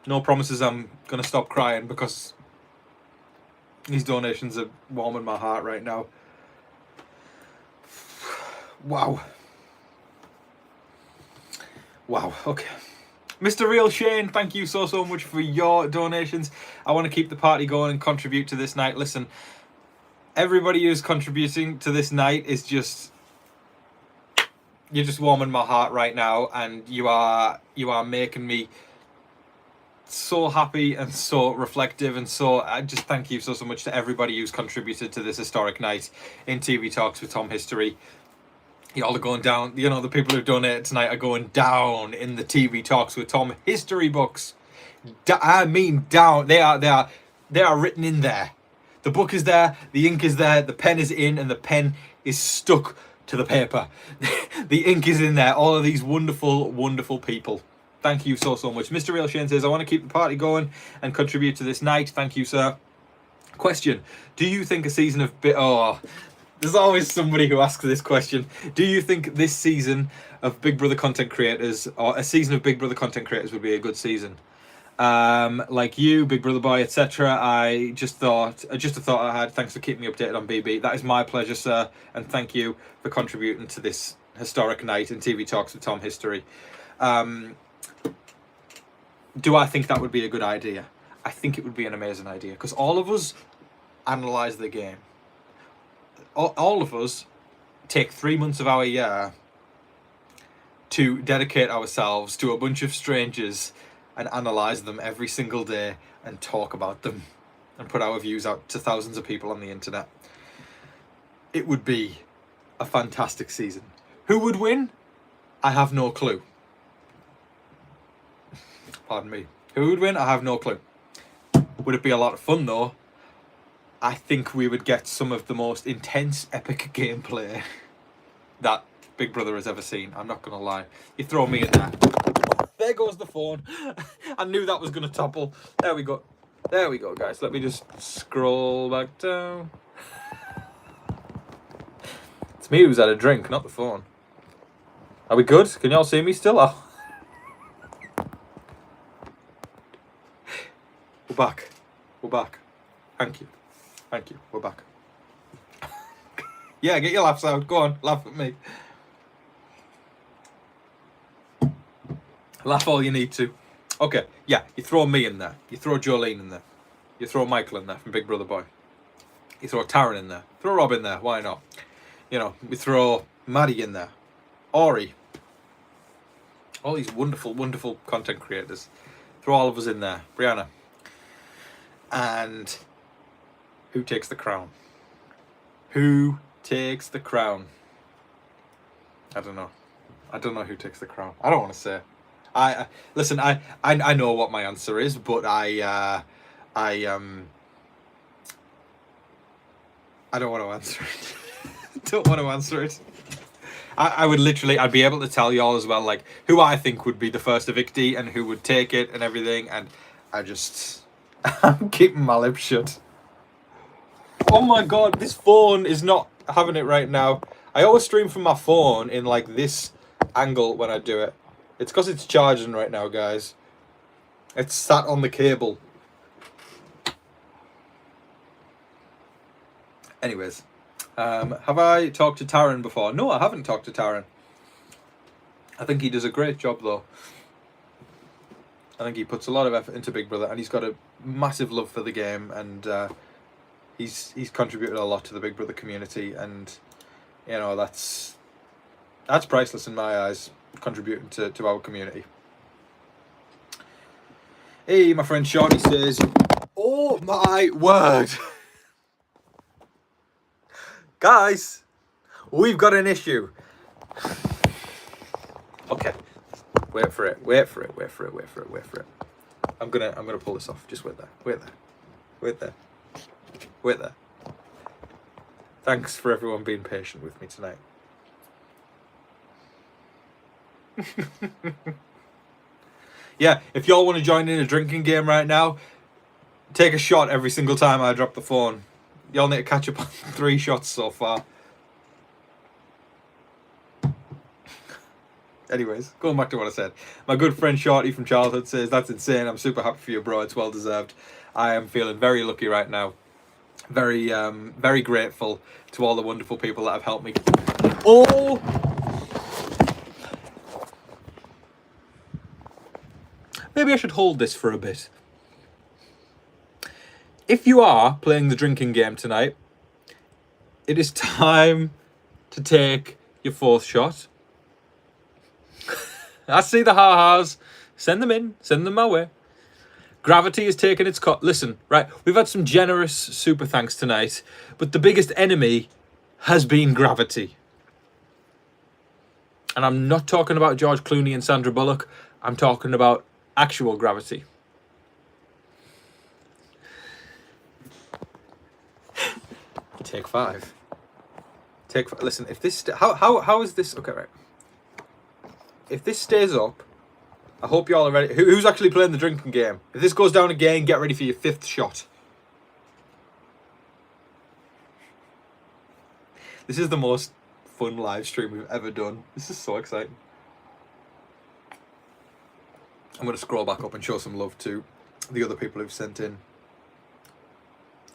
S1: No promises I'm gonna stop crying because these donations are warming my heart right now. Wow, okay. Mr. Real Shane, thank you so much for your donations. I want to keep the party going and contribute to this night. Listen, everybody who's contributing to this night is just... You're just warming my heart right now, and you are making me so happy and so reflective, and so I just thank you so much to everybody who's contributed to this historic night in TV Talks with Tom history. Y'all are going down, you know, the people who donated tonight are going down in the TV Talks with Tom history books. I mean down. They are written in there. The book is there, the ink is there, the pen is in, and the pen is stuck to the paper. The ink is in there. All of these wonderful people. Thank you so much. Mr. Real Shane says, I want to keep the party going and contribute to this night. Thank you, sir. Question. Do you think a season of... there's always somebody who asks this question. Do you think this season of Big Brother content creators, or a season of Big Brother content creators, would be a good season? Like you, Big Brother Boy, etc. Just a thought I had. Thanks for keeping me updated on BB. That is my pleasure, sir, and thank you for contributing to this historic night in TV Talks with Tom history. Do I think that would be a good idea? I think it would be an amazing idea, because all of us analyse the game. All of us take 3 months of our year to dedicate ourselves to a bunch of strangers and analyse them every single day and talk about them and put our views out to thousands of people on the internet. It would be a fantastic season. Who would win? I have no clue. Pardon me. Who would win? I have no clue. Would it be a lot of fun though? I think we would get some of the most intense, epic gameplay that Big Brother has ever seen. I'm not going to lie. You throw me in there. There goes the phone. I knew that was going to topple. There we go. There we go, guys. Let me just scroll back down. It's me who's had a drink, not the phone. Are we good? Can y'all see me still? Oh. We're back. We're back. Thank you. Thank you. We're back. Yeah, get your laughs out. Go on. Laugh at me. Laugh all you need to. Okay. Yeah, you throw me in there. You throw Jolene in there. You throw Michael in there from Big Brother Boy. You throw Taryn in there. Throw Rob in there. Why not? You know, we throw Maddie in there. Ori. All these wonderful content creators. Throw all of us in there. Brianna. And who takes the crown? Who takes the crown? I don't know. I don't know who takes the crown. I don't want to say. Listen. I know what my answer is, but I don't want to answer it. Don't want to answer it. I would literally, I'd be able to tell y'all as well, like, who I think would be the first evictee and who would take it and everything, and I'm keeping my lips shut. Oh my god, this phone is not having it right now. I always stream from my phone in, like, this angle when I do it. It's because it's charging right now, guys. It's sat on the cable. Anyways. Have I talked to Taran before? No, I haven't talked to Taran. I think he does a great job, though. I think he puts a lot of effort into Big Brother, and he's got a massive love for the game, and he's contributed a lot to the Big Brother community, and you know that's priceless in my eyes, contributing to our community. Hey, my friend Shorty says, "Oh my word." Guys, we've got an issue. Okay. Wait for it. I'm gonna pull this off. Just wait there. Thanks for everyone being patient with me tonight. Yeah, if y'all want to join in a drinking game right now, take a shot every single time I drop the phone. Y'all need to catch up on 3 shots so far. Anyways, going back to what I said. My good friend Shorty from childhood says, "That's insane. I'm super happy for you, bro. It's well deserved." I am feeling very lucky right now. Very, very grateful to all the wonderful people that have helped me. Oh! Maybe I should hold this for a bit. If you are playing the drinking game tonight, it is time to take your 4th shot. I see the ha-has. Send them in. Send them my way. Gravity is taking its cut. Listen, right, we've had some generous super thanks tonight, but the biggest enemy has been gravity. And I'm not talking about George Clooney and Sandra Bullock. I'm talking about actual gravity. Take 5. Listen, if this how is this? Okay, right. If this stays up, I hope y'all are ready. Who's actually playing the drinking game? If this goes down again, get ready for your 5th shot. This is the most fun live stream we've ever done. This is so exciting. I'm going to scroll back up and show some love to the other people who've sent in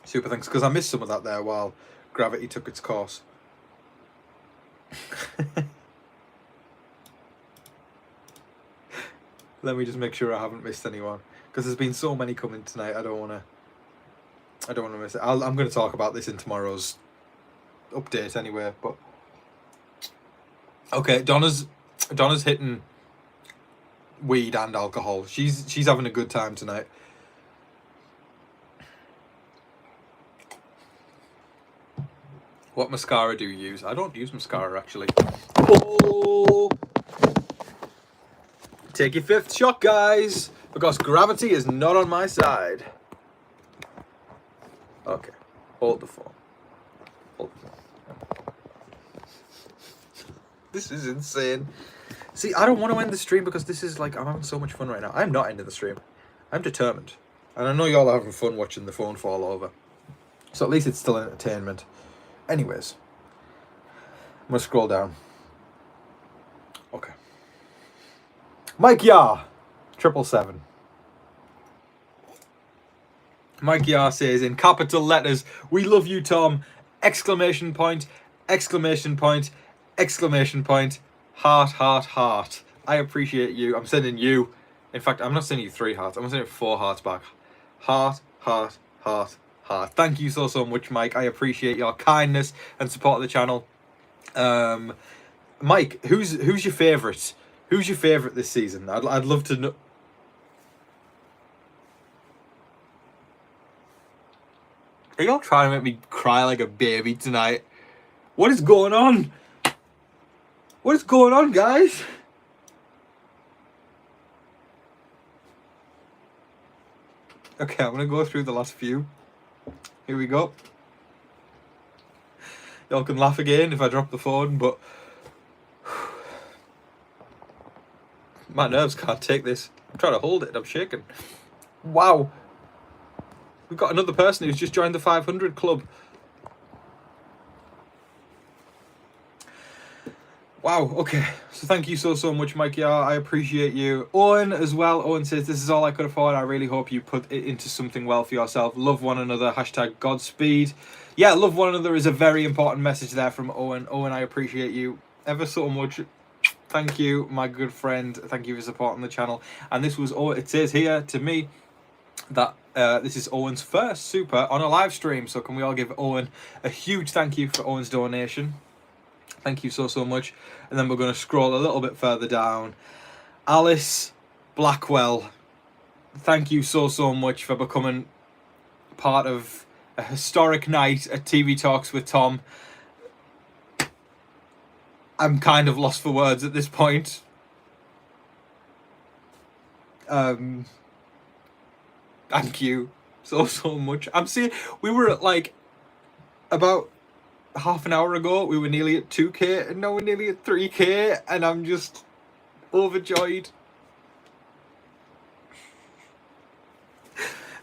S1: super thanks, because I missed some of that there while gravity took its course. Let me just make sure I haven't missed anyone, because there's been so many coming tonight. I don't want to miss it. I'm going to talk about this in tomorrow's update anyway. But okay, Donna's hitting weed and alcohol. She's having a good time tonight. What mascara do you use? I don't use mascara, actually. Oh! Take your 5th shot, guys, because gravity is not on my side. Okay. Hold the phone. This is insane. See, I don't want to end the stream because this is like, I'm having so much fun right now. I'm not ending the stream. I'm determined. And I know y'all are having fun watching the phone fall over. So at least it's still entertainment. Anyways, I'm going to scroll down. Okay. Mike Yar, 777. Mike Yar says in capital letters, "We love you, Tom!" Exclamation point, exclamation point, exclamation point, heart, heart, heart. I appreciate you. I'm sending you, in fact, I'm not sending you 3 hearts. I'm sending 4 hearts back. Heart, heart, heart, heart. Thank you so much, Mike. I appreciate your kindness and support of the channel. Mike, who's your favourite? Who's your favourite this season? I'd love to know. Are y'all trying to make me cry like a baby tonight? What is going on? What is going on, guys? Okay, I'm gonna go through the last few. Here we go. Y'all can laugh again if I drop the phone, but my nerves can't take this. I'm trying to hold it and I'm shaking. Wow. We've got another person who's just joined the 500 club. Wow, okay. So thank you so much, Mikey. I appreciate you. Owen as well. Owen says, this is all I could afford. I really hope you put it into something well for yourself. Love one another. Hashtag Godspeed. Yeah, love one another is a very important message there from Owen. Owen, I appreciate you ever so much. Thank you, my good friend. Thank you for supporting the channel. And this was, it says here to me that this is Owen's first super on a live stream. So can we all give Owen a huge thank you for Owen's donation? Thank you so much. And then we're going to scroll a little bit further down. Alice Blackwell, thank you so much for becoming part of a historic night at TV Talks with Tom. I'm kind of lost for words at this point. Thank you so much. I'm seeing we were at like about half an hour ago, we were nearly at 2k, and now we're nearly at 3k, and I'm just overjoyed.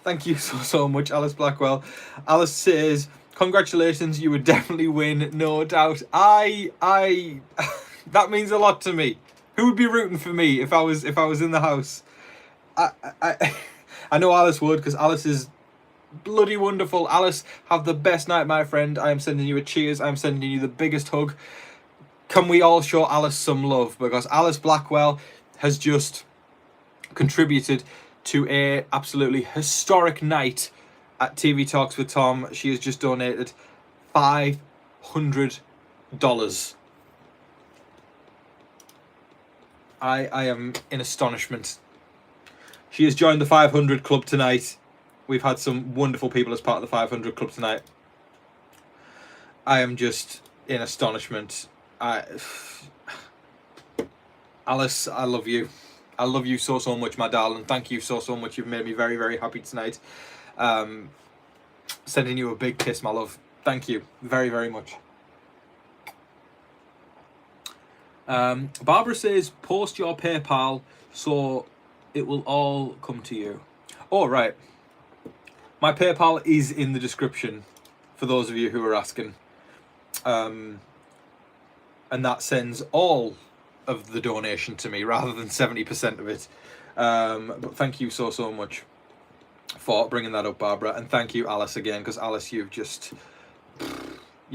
S1: Thank you so much, Alice Blackwell. Alice says, congratulations, you would definitely win, no doubt. I that means a lot to me. Who would be rooting for me if I was in the house? I know Alice would, because Alice is bloody wonderful. Alice, have the best night, my friend. I am sending you a cheers. I am sending you the biggest hug. Can we all show Alice some love? Because Alice Blackwell has just contributed to a absolutely historic night at TV Talks with Tom. She has just donated $500. I am in astonishment. She has joined the 500 club tonight. We've had some wonderful people as part of the 500 club tonight. I am just in astonishment. Alice, I love you. I love you so much, my darling. Thank you so much. You've made me very happy tonight. Sending you a big kiss, my love. Thank you very much. Barbara says, post your PayPal so it will all come to you. Oh, right. My PayPal is in the description for those of you who are asking. And that sends all of the donation to me rather than 70% of it. But thank you so much for bringing that up, Barbara. And thank you, Alice, again, because Alice, you've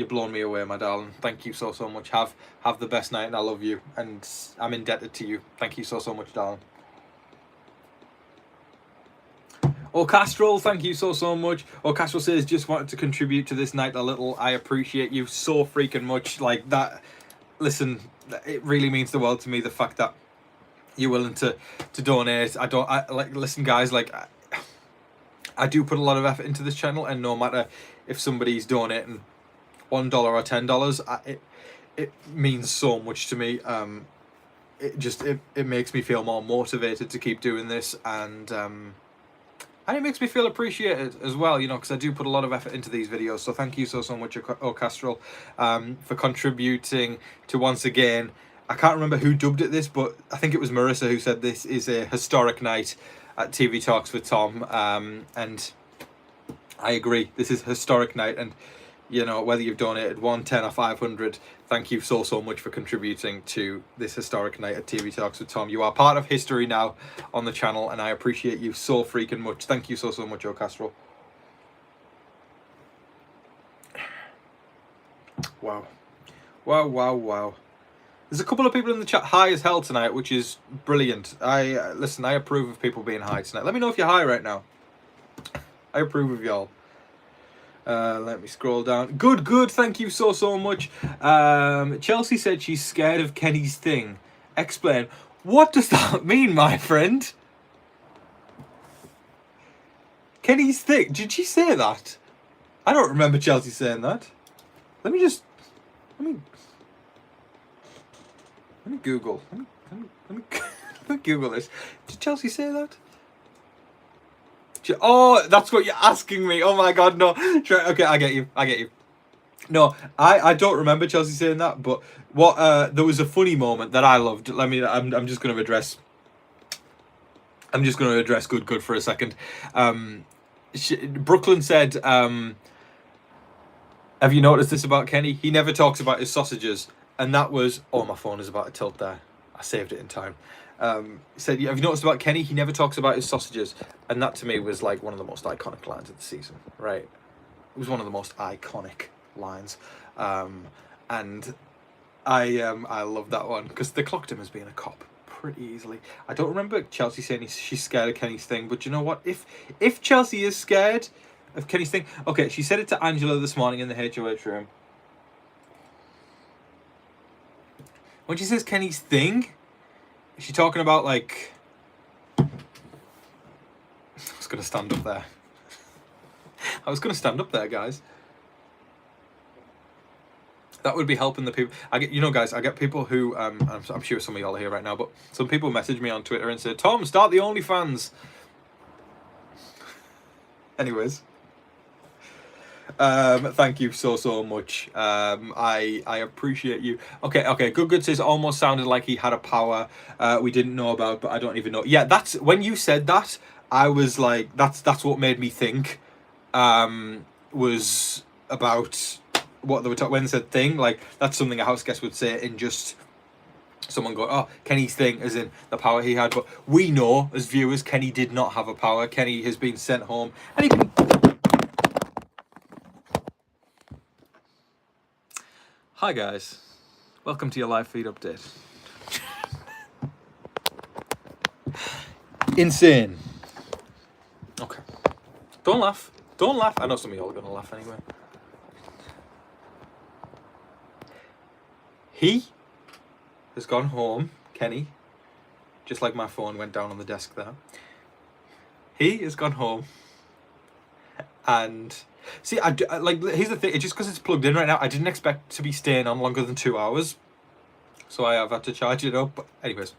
S1: blown me away, my darling. Thank you so much. Have the best night, and I love you. And I'm indebted to you. Thank you so much, darling. Castrol, thank you so much. Castrol says, just wanted to contribute to this night a little. I appreciate you so freaking much. Like that, listen, it really means the world to me, the fact that you're willing to donate. Listen, guys, like I do put a lot of effort into this channel, and no matter if somebody's donating $1 or $10, it means so much to me. It makes me feel more motivated to keep doing this, and it makes me feel appreciated as well, you know, because I do put a lot of effort into these videos. So thank you so much, Castrol, for contributing to, once again, I can't remember who dubbed it this, but I think it was Marissa who said this is a historic night at TV Talks with Tom. And I agree, this is a historic night. And, you know, whether you've donated 1, 10 or 500, thank you so much for contributing to this historic night at TV Talks with Tom. You are part of history now on the channel, and I appreciate you so freaking much. Thank you so much, Castrol. Wow. There's a couple of people in the chat high as hell tonight, which is brilliant. Listen, I approve of people being high tonight. Let me know if you're high right now. I approve of y'all. Let me scroll down. Good. Thank you so much. Chelsea said she's scared of Kenny's thing. Explain. What does that mean, my friend? Kenny's thing? Did she say that? I don't remember Chelsea saying that. Let me Google. Let me Google this. Did Chelsea say that? Oh, that's what you're asking me. Oh my God, no. Okay, I get you. No, I don't remember Chelsea saying that, but what there was a funny moment that I loved. I'm just going to address good for a second. Brooklyn said, have you noticed this about Kenny? He never talks about his sausages. And that was, oh, my phone is about to tilt there. I saved it in time. He said, have you noticed about Kenny? He never talks about his sausages. And that to me was like one of the most iconic lines of the season, right? It was one of the most iconic lines. And I love that one because they clocked him as being a cop pretty easily. I don't remember Chelsea saying she's scared of Kenny's thing, but you know what? If Chelsea is scared of Kenny's thing, okay, she said it to Angela this morning in the HOH room. When she says Kenny's thing, is she talking about like... I was going to stand up there. Guys. That would be helping the people. I get people who, I'm sure some of y'all are here right now, but some people message me on Twitter and say, Tom, start the OnlyFans. Anyways. Thank you so much. I appreciate you. Okay. Good says almost sounded like he had a power we didn't know about, but I don't even know. Yeah, that's when you said that, I was like, that's what made me think was about what they were talking when they said thing. Like, that's something a house guest would say in just someone go, oh, Kenny's thing, as in the power he had. But we know as viewers, Kenny did not have a power. Kenny has been sent home, and he can... Hi guys, welcome to your live feed update. Insane. Okay. Don't laugh. I know some of y'all are going to laugh anyway. He has gone home, Kenny, just like my phone went down on the desk there. He has gone home and... See, here's the thing, just because it's plugged in right now, I didn't expect to be staying on longer than 2 hours. So I have had to charge it up. But anyways,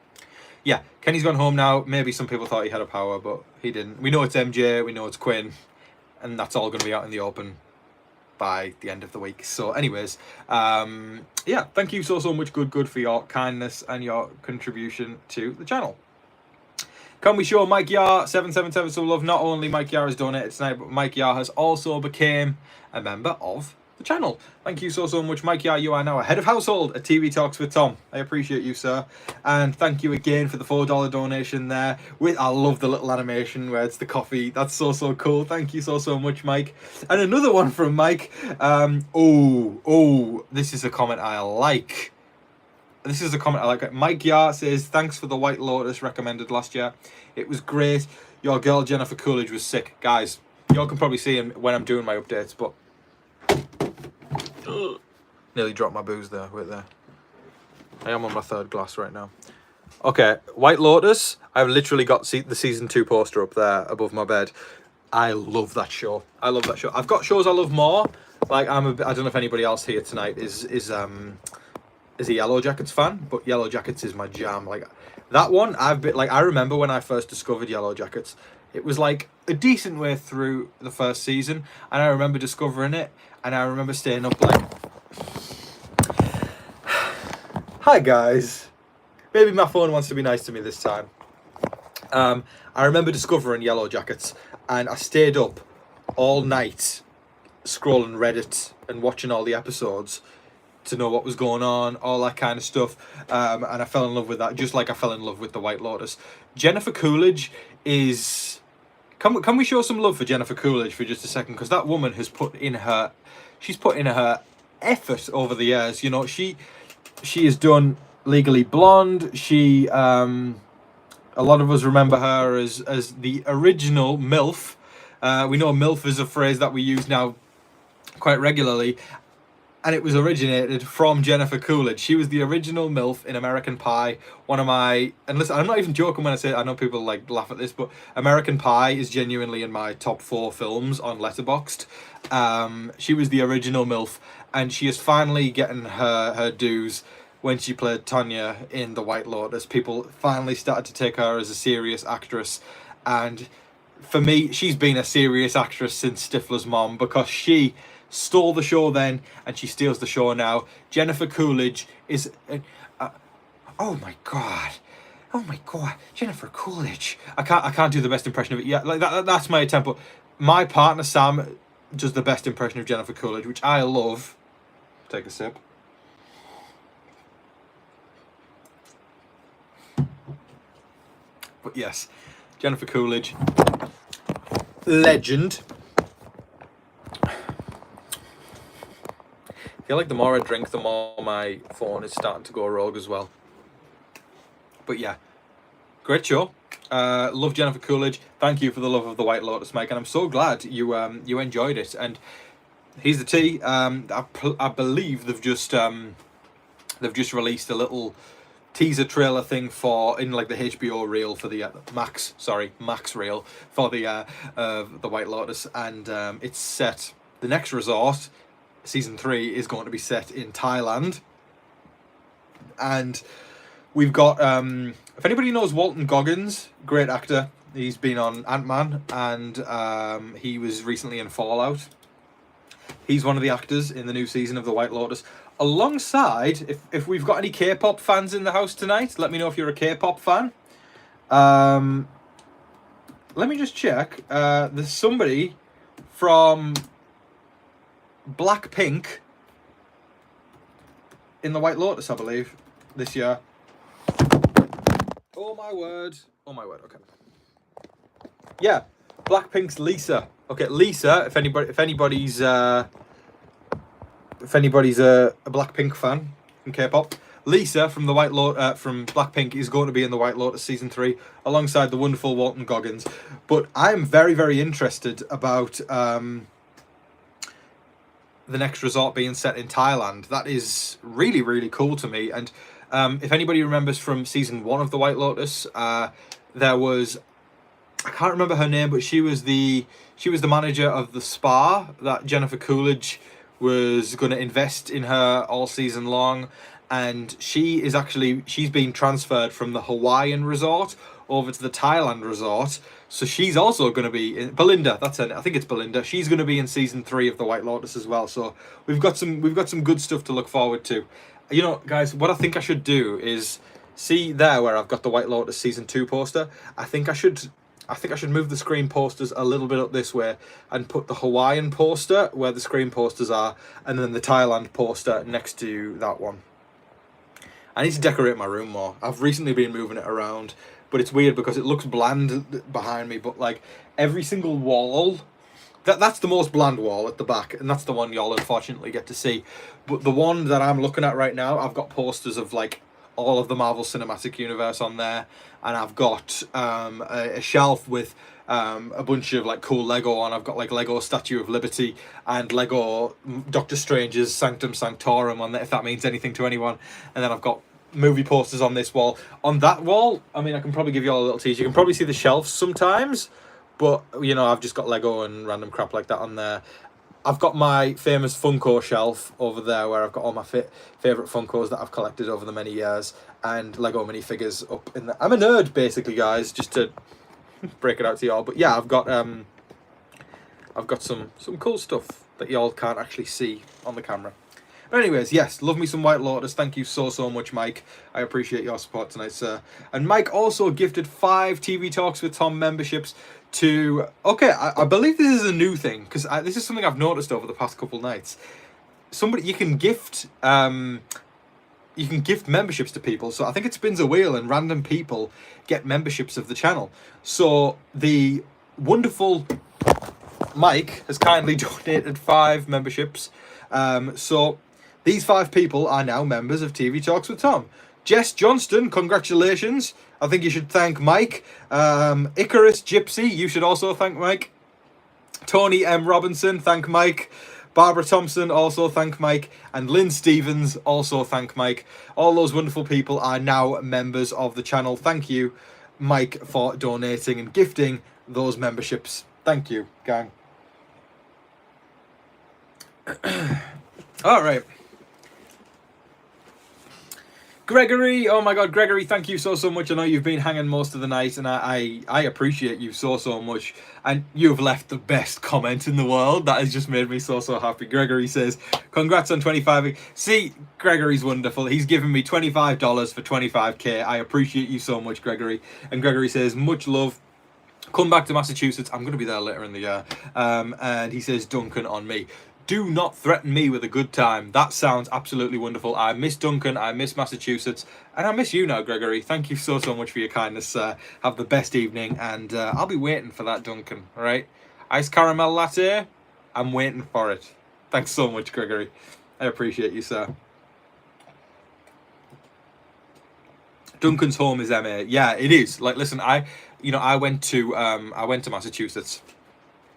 S1: yeah, Kenny's gone home now. Maybe some people thought he had a power, but he didn't. We know it's MJ, we know it's Quinn, and that's all going to be out in the open by the end of the week. So anyways, yeah, thank you so much, good for your kindness and your contribution to the channel. Can we show Mike Yar 777 some love? Not only Mike Yar has donated tonight, but Mike Yar has also became a member of the channel. Thank you so much, Mike Yar. You are now a head of household at TV Talks with Tom. I appreciate you, sir. And thank you again for the $4 donation there. I love the little animation where it's the coffee. That's so cool. Thank you so much, Mike. And another one from Mike. This is a comment I like. Mike Yar says, thanks for the White Lotus recommended last year. It was great. Your girl Jennifer Coolidge was sick. Guys, y'all can probably see him when I'm doing my updates, but... Nearly dropped my booze there. Wait there. I am on my third glass right now. Okay, White Lotus. I've literally got the season 2 poster up there above my bed. I love that show. I've got shows I love more. Like, I don't know if anybody else here tonight is a Yellow Jackets fan, but Yellow Jackets is my jam. Like, that one, I remember when I first discovered Yellow Jackets, it was like a decent way through the first season, and I remember discovering it, and I remember staying up like, hi guys, maybe my phone wants to be nice to me this time. I remember discovering Yellow Jackets, and I stayed up all night scrolling Reddit and watching all the episodes to know what was going on, all that kind of stuff, and I fell in love with that, just like I fell in love with the White Lotus. Jennifer Coolidge is... Can we show some love for Jennifer Coolidge for just a second? Because that woman has put in her effort over the years. You know, she has done Legally Blonde. She, a lot of us remember her as the original MILF. We know MILF is a phrase that we use now quite regularly. and it was originated from Jennifer Coolidge. She was the original MILF in American Pie. One of my, and listen, I'm not even joking when I say it. I know people like laugh at this, but American Pie is genuinely in my top 4 films on Letterboxd. She was the original MILF, and she is finally getting her dues when she played Tanya in The White Lotus. People finally started to take her as a serious actress, and for me, she's been a serious actress since Stifler's mom, because she stole the show then, and she steals the show now. Jennifer Coolidge is... oh my god. Oh my god. Jennifer Coolidge. I can't do the best impression of it yet. Like that's my attempt, but my partner Sam does the best impression of Jennifer Coolidge, which I love. Take a sip. But yes, Jennifer Coolidge, legend. I feel like the more I drink, the more my phone is starting to go rogue as well. But yeah, great show. Love Jennifer Coolidge. Thank you for the love of The White Lotus, Mike, and I'm so glad you enjoyed it. And here's the tea. I believe they've just released a little teaser trailer thing for in like the HBO reel for the Max reel for the White Lotus, and it's set. The next resort, season 3, is going to be set in Thailand, and we've got if anybody knows Walton Goggins, great actor. He's been on Ant-Man, and he was recently in Fallout. He's one of the actors in the new season of The White Lotus. Alongside, if we've got any K-pop fans in the house tonight, let me know if you're a K-pop fan. Let me just check. There's somebody from Blackpink in The White Lotus, I believe, this year. Oh my word. Oh my word, okay. Yeah, Blackpink's Lisa. Okay, Lisa, if anybody's a Blackpink fan from K-pop, Lisa from from Blackpink is going to be in The White Lotus season 3 alongside the wonderful Walton Goggins. But I'm very, very interested about the next resort being set in Thailand. That is really, really cool to me. And if anybody remembers from season 1 of The White Lotus, there was, I can't remember her name, but she was the manager of the spa that Jennifer Coolidge was going to invest in her all season long, and she's been transferred from the Hawaiian resort over to the Thailand resort. So she's also going to be in Belinda. That's her. I think it's Belinda. She's going to be in season 3 of The White Lotus as well. So we've got some good stuff to look forward to. You know, guys, what I think I should do is see there where I've got the White Lotus season 2 poster. I think I should move the screen posters a little bit up this way and put the Hawaiian poster where the screen posters are, and then the Thailand poster next to that one. I need to decorate my room more. I've recently been moving it around, but it's weird because it looks bland behind me, but like every single wall, that's the most bland wall at the back, and that's the one y'all unfortunately get to see. But the one that I'm looking at right now, I've got posters of like all of the Marvel Cinematic Universe on there, and I've got a shelf with a bunch of like cool Lego on. I've got like Lego Statue of Liberty and Lego Doctor Strange's Sanctum Sanctorum on there, if that means anything to anyone. And then I've got movie posters on this wall. On that wall, I mean, I can probably give you all a little tease. You can probably see the shelves sometimes, but you know, I've just got Lego and random crap like that on there. I've got my famous Funko shelf over there where I've got all my favourite Funkos that I've collected over the many years, and Lego minifigures up in there. I'm a nerd, basically, guys, just to break it out to y'all. But yeah, I've got some cool stuff that y'all can't actually see on the camera. But anyways, yes, love me some White Lotus. Thank you so much, Mike. I appreciate your support tonight, sir. And Mike also gifted 5 TV Talks with Tom memberships to... Okay, I believe this is a new thing, because this is something I've noticed over the past couple nights. You can gift memberships to people. So I think it spins a wheel and random people get memberships of the channel. So the wonderful Mike has kindly donated 5 memberships. So these 5 people are now members of TV Talks with Tom. Jess Johnston, congratulations. I think you should thank Mike. Icarus Gypsy, you should also thank Mike. Tony M. Robinson, thank Mike. Barbara Thompson, also thank Mike. And Lynn Stevens, also thank Mike. All those wonderful people are now members of the channel. Thank you, Mike, for donating and gifting those memberships. Thank you, gang. All right. Gregory, oh my god, Gregory, thank you so much. I know you've been hanging most of the night, and I appreciate you so much. And you've left the best comment in the world. That has just made me so happy. Gregory says, congrats on 25. See, Gregory's wonderful. He's given me $25 for 25k. I appreciate you so much, Gregory. And Gregory says, much love. Come back to Massachusetts. I'm going to be there later in the year. And he says, Duncan on me. Do not threaten me with a good time. That sounds absolutely wonderful. I miss Duncan. I miss Massachusetts. And I miss you now, Gregory. Thank you so much for your kindness. Have the best evening. And I'll be waiting for that, Duncan. All right? Ice caramel latte. I'm waiting for it. Thanks so much, Gregory. I appreciate you, sir. Duncan's home is MA. Yeah, it is. Like, listen, I went to Massachusetts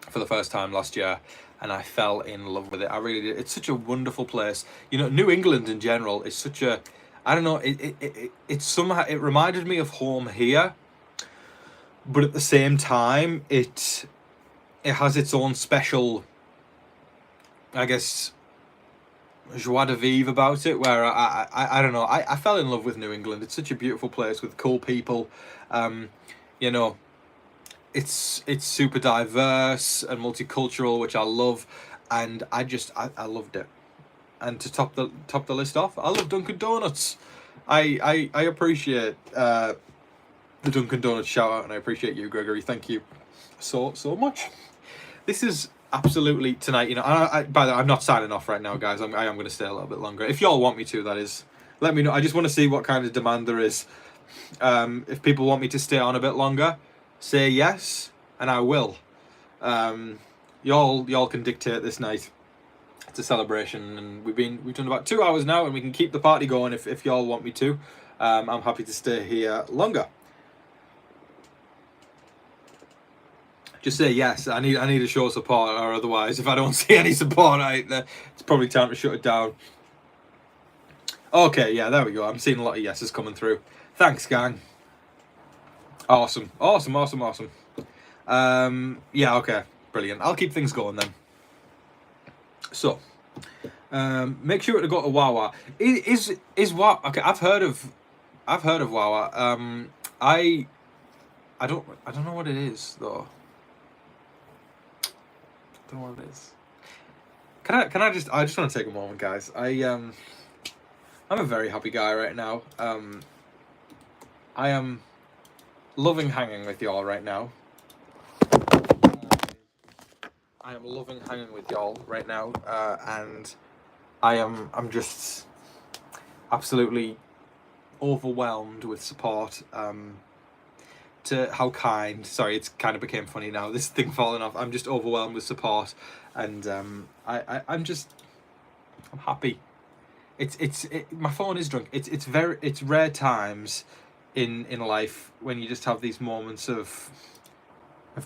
S1: for the first time last year. And I fell in love with it. I really did. It's such a wonderful place. You know, New England in general is such a, I don't know, it somehow, it reminded me of home here. But at the same time, it has its own special, I guess, joie de vivre about it, where I don't know, I fell in love with New England. It's such a beautiful place with cool people. You know, it's super diverse and multicultural, which I love, and I loved it. And to top the list off, I love Dunkin' Donuts. I appreciate the Dunkin' Donuts shout out, and I appreciate you, Gregory. Thank you so much. This is absolutely tonight. You know, by the way, I'm not signing off right now, guys. I am going to stay a little bit longer if y'all want me to. That is, let me know. I just want to see what kind of demand there is. If people want me to stay on a bit longer, say yes, and I will. Y'all can dictate this night. It's a celebration, and we've done about 2 hours now, and we can keep the party going if y'all want me to. I'm happy to stay here longer. Just say yes. I need to show support, or otherwise, if I don't see any support, it's probably time to shut it down. Okay, yeah, there we go. I'm seeing a lot of yeses coming through. Thanks, gang. Awesome. Yeah, okay, brilliant. I'll keep things going then. So, make sure to go to Wawa. Is Wawa okay? I've heard of Wawa. I don't know what it is though. I don't know what it is. I just want to take a moment, guys. I'm a very happy guy right now. I am loving hanging with y'all right now. I am loving hanging with y'all right now, and I'm just absolutely overwhelmed with support. To how kind. Sorry, it's kind of became funny now. This thing falling off. I'm just overwhelmed with support, and I'm happy. My phone is drunk. It's rare times in life when you just have these moments of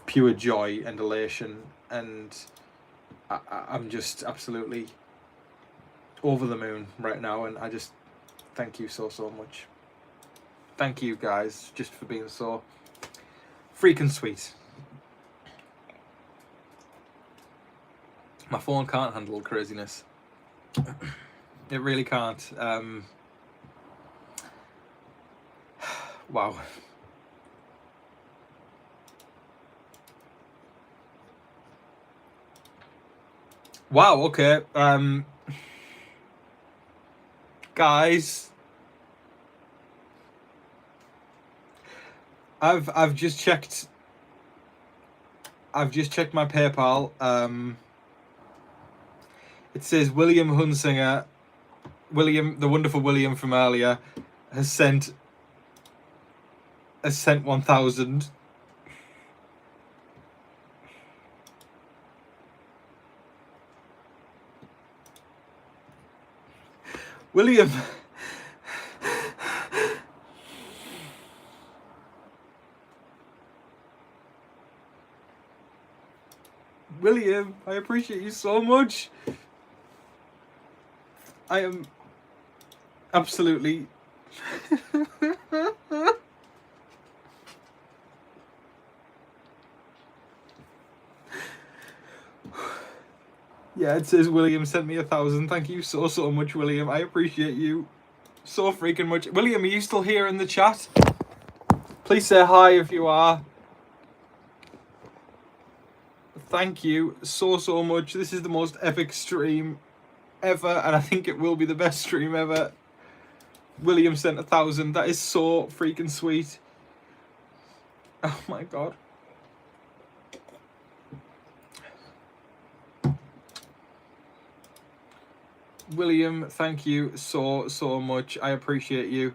S1: pure joy and elation, and I'm just absolutely over the moon right now, and I just thank you so much. Thank you guys just for being so freaking sweet. My phone can't handle craziness. It really can't. Wow. Wow, okay. Guys, I've just checked my PayPal. It says William Hunsinger, the wonderful William from earlier, has sent 1,000. William. William, I appreciate you so much. I am absolutely... Yeah, it says William sent me 1,000. Thank you so much, William. I appreciate you so freaking much. William, are you still here in the chat? Please say hi if you are. Thank you so much. This is the most epic stream ever, and I think it will be the best stream ever. William sent 1,000. That is so freaking sweet. Oh my god. William, thank you so much. I appreciate you.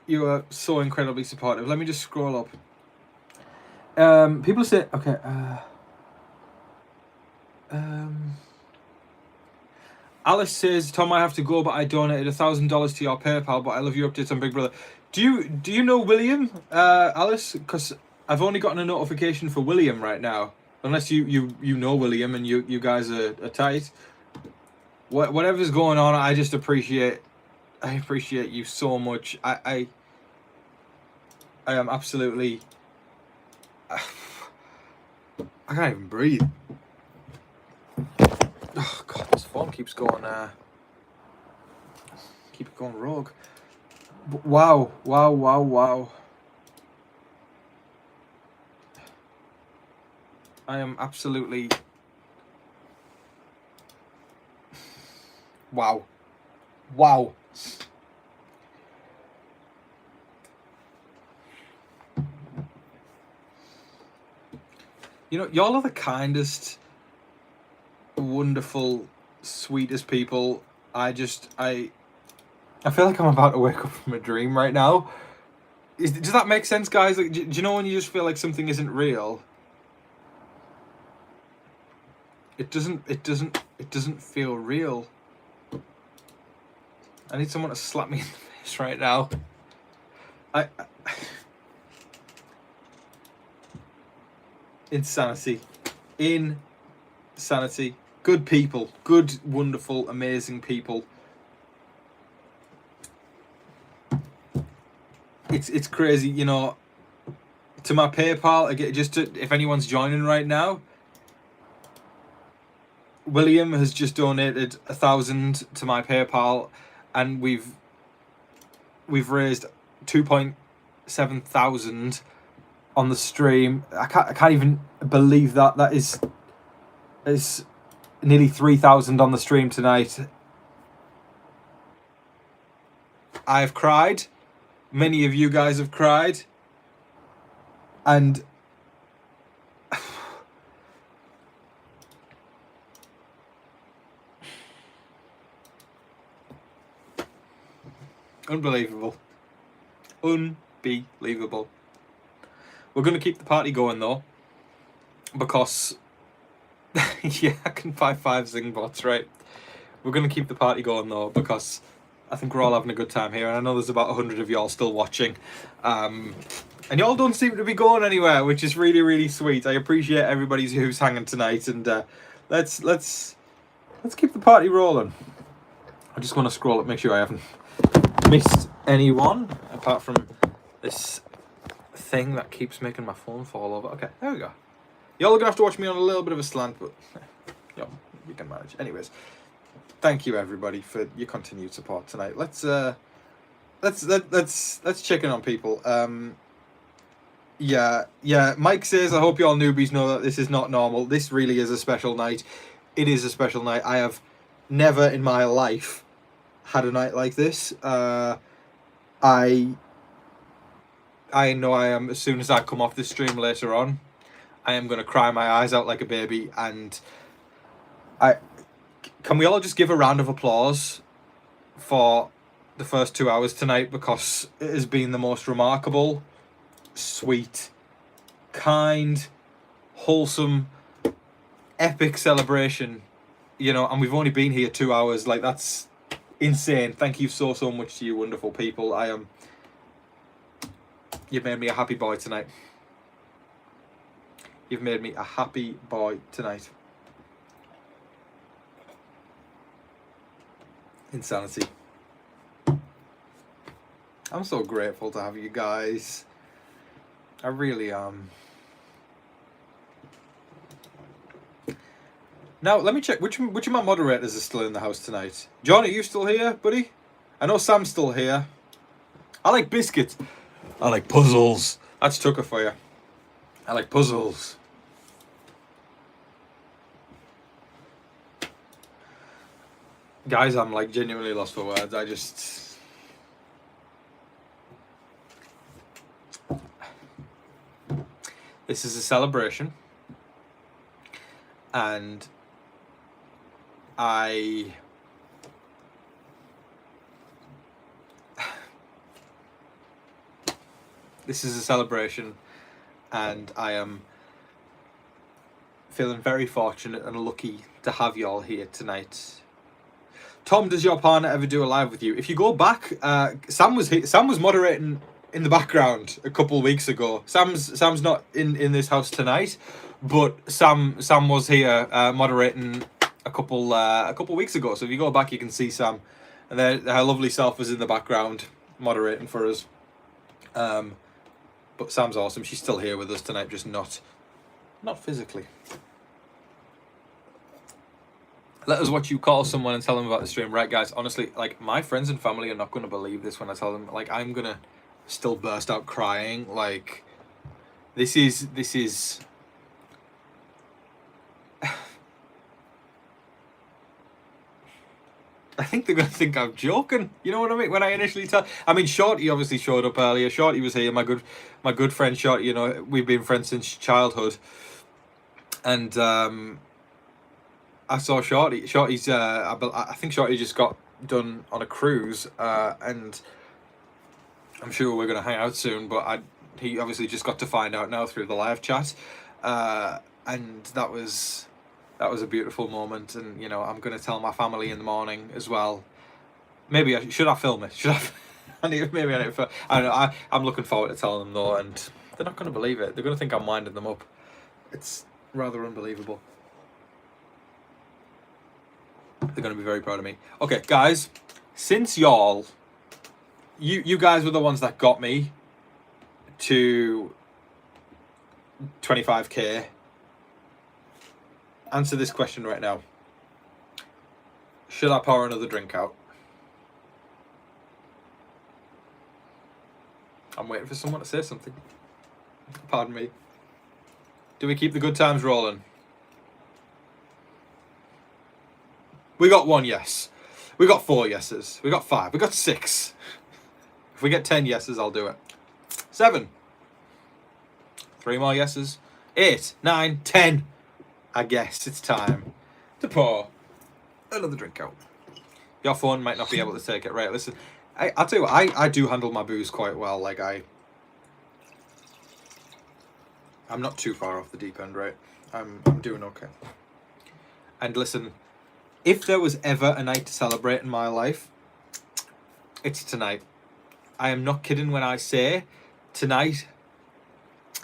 S1: You are so incredibly supportive. Let me just scroll up. People say, okay. Alice says, Tom, I have to go, but I donated $1,000 to your PayPal, but I love your updates on Big Brother. Do you know William, Alice? Because I've only gotten a notification for William right now. Unless you know William and you guys are tight. Whatever's going on, I just appreciate you so much. I am absolutely... I can't even breathe. Oh god, this phone keeps going rogue. Wow. I am absolutely... Wow. You know, y'all are the kindest, wonderful, sweetest people. I feel like I'm about to wake up from a dream right now. Does that make sense, guys? Like, do you know when you just feel like something isn't real? It doesn't feel real. I need someone to slap me in the face right now. Insanity. Good people. Good, wonderful, amazing people. It's crazy, you know. To my PayPal, again, if anyone's joining right now, William has just donated 1,000 to my PayPal, and we've raised 2.7 thousand on the stream. I can't even believe that. That is nearly 3,000 on the stream tonight. I've cried. Many of you guys have cried. And unbelievable. Unbelievable. We're going to keep the party going though, because yeah, I can buy 5 zing bots, right? We're going to keep the party going though, because I think we're all having a good time here, and I know there's about 100 of y'all still watching, and y'all don't seem to be going anywhere, which is really sweet. I appreciate everybody who's hanging tonight, and let's keep the party rolling. I just want to scroll up, make sure I haven't missed anyone apart from this thing that keeps making my phone fall over. Okay, there we go. Y'all are gonna have to watch me on a little bit of a slant, but yeah, we can manage. Anyways, thank you everybody for your continued support tonight. Let's check in on people. Yeah. Mike says, I hope y'all newbies know that this is not normal. This really is a special night. It is a special night. I have never in my life had a night like this. I know I am, as soon as I come off this stream later on, I am going to cry my eyes out like a baby, and can we all just give a round of applause for the first 2 hours tonight, because it has been the most remarkable, sweet, kind, wholesome, epic celebration, you know, and we've only been here 2 hours. Like, that's insane. Thank you so much to you wonderful people. You've made me a happy boy tonight. You've made me a happy boy tonight. Insanity. I'm so grateful to have you guys. I really am. Now, let me check. Which of my moderators are still in the house tonight? John, are you still here, buddy? I know Sam's still here. I like biscuits. I like puzzles. That's Tucker for you. I like puzzles. Guys, I'm like genuinely lost for words. I just... This is a celebration. And this is a celebration, and I am feeling very fortunate and lucky to have you all here tonight. Tom, does your partner ever do a live with you? If you go back, Sam was moderating in the background a couple of weeks ago. Sam's not in this house tonight, but Sam was here moderating a couple weeks ago. So if you go back, you can see Sam, and her lovely self was in the background moderating for us. But Sam's awesome. She's still here with us tonight, just not physically. Let us watch you call someone and tell them about the stream. Right, guys, honestly, like, my friends and family are not going to believe this when I tell them. Like, I'm going to still burst out crying. Like, this is I think they're going to think I'm joking. You know what I mean? When I initially I mean, Shorty obviously showed up earlier. Shorty was here. My good friend Shorty, you know, we've been friends since childhood. And I saw Shorty. Shorty's I think Shorty just got done on a cruise, and I'm sure we're going to hang out soon, but he obviously just got to find out now through the live chat. And that was a beautiful moment, and you know, I'm going to tell my family in the morning as well. Maybe should I film it? Should I? I don't know. I'm looking forward to telling them though, and they're not going to believe it. They're going to think I'm winding them up. It's rather unbelievable. They're going to be very proud of me. Okay, guys, since you guys were the ones that got me to 25k. Answer this question right now. Should I pour another drink out? I'm waiting for someone to say something. Pardon me. Do we keep the good times rolling? We got 1 yes. We got 4 yeses. We got 5. We got 6. If we get 10 yeses, I'll do it. 7. 3 more yeses. 8, 9, 10. I guess it's time to pour another drink out. Your phone might not be able to take it. Right, listen. I'll tell you what, I do handle my booze quite well. Like, I'm not too far off the deep end, right? I'm doing okay. And listen, if there was ever a night to celebrate in my life, it's tonight. I am not kidding when I say tonight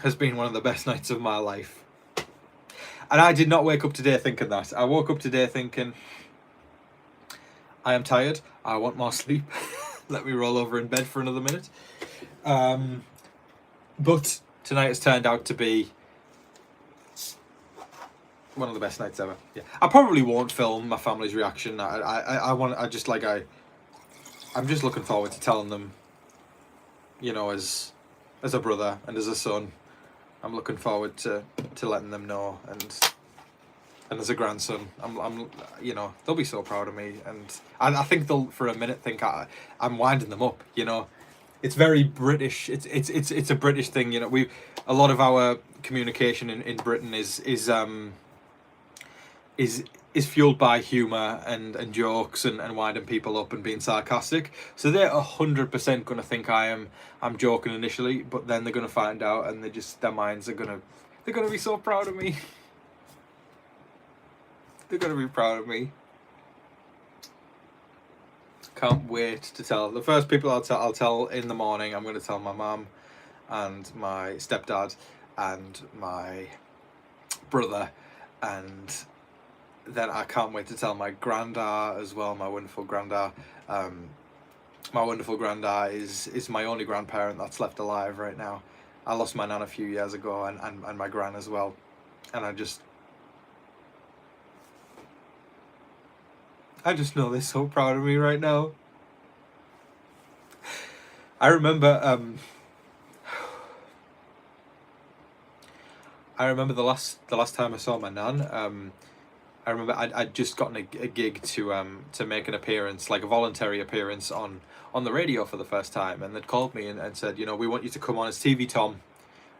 S1: has been one of the best nights of my life. And I did not wake up today thinking that. I woke up today thinking, I am tired. I want more sleep. Let me roll over in bed for another minute. But tonight has turned out to be one of the best nights ever. Yeah, I probably won't film my family's reaction. I'm just looking forward to telling them, you know, as a brother and as a son. I'm looking forward to letting them know, and as a grandson, I'm you know, they'll be so proud of me, and I think they'll for a minute think I'm winding them up. You know, it's very British. It's a British thing. You know, a lot of our communication in Britain is fueled by humour and jokes and winding people up and being sarcastic. So they're 100% going to think I'm joking initially, but then they're going to find out, and their minds are they're going to be so proud of me. They're going to be proud of me. Can't wait to tell. The first people I'll tell in the morning, I'm going to tell my mum and my stepdad and my brother and then I can't wait to tell my granddad as well, my wonderful granddad. My wonderful granddad is my only grandparent that's left alive right now. I lost my nan a few years ago, and my gran as well. And I just know they're so proud of me right now. I remember the last time I saw my nan. I remember I'd just gotten a gig to make an appearance, like a voluntary appearance on the radio for the first time, and they'd called me and said, you know, we want you to come on as TV Tom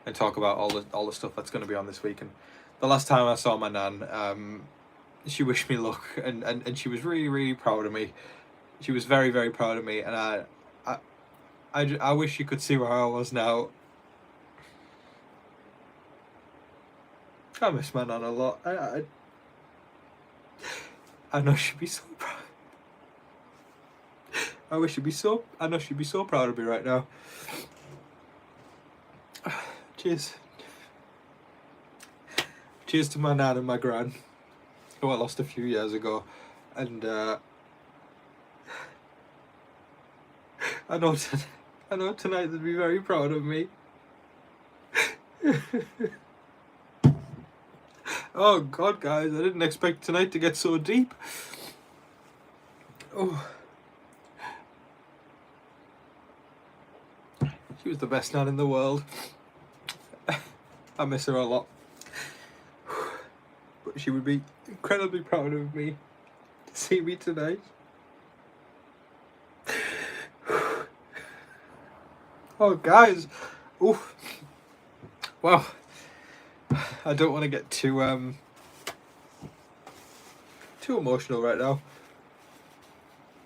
S1: and talk about all the stuff that's going to be on this week. And the last time I saw my nan, she wished me luck, and she was really, really proud of me. She was very, very proud of me, and I wish you could see where I was now. I miss my nan a lot. I know she'd be so proud. I know she'd be so proud of me right now. Cheers. Cheers to my nan and my gran, who I lost a few years ago. And I know tonight they'd be very proud of me. Oh God, guys, I didn't expect tonight to get so deep. Oh. She was the best nan in the world. I miss her a lot. But she would be incredibly proud of me to see me tonight. Oh, guys. Oof. Wow. I don't want to get too emotional right now.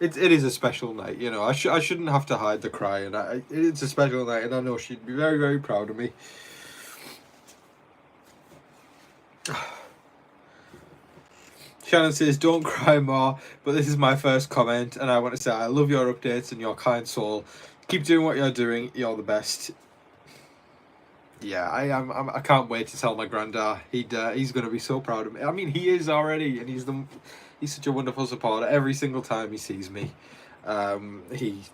S1: It is a special night, you know. I shouldn't have to hide the cry, and it's a special night, and I know she'd be very, very proud of me. Shannon says, "Don't cry more," but this is my first comment, and I want to say I love your updates and your kind soul. Keep doing what you're doing. You're the best. Yeah, I can't wait to tell my granddad. He's gonna be so proud of me. I mean, he is already, and he's such a wonderful supporter. Every single time he sees me, he's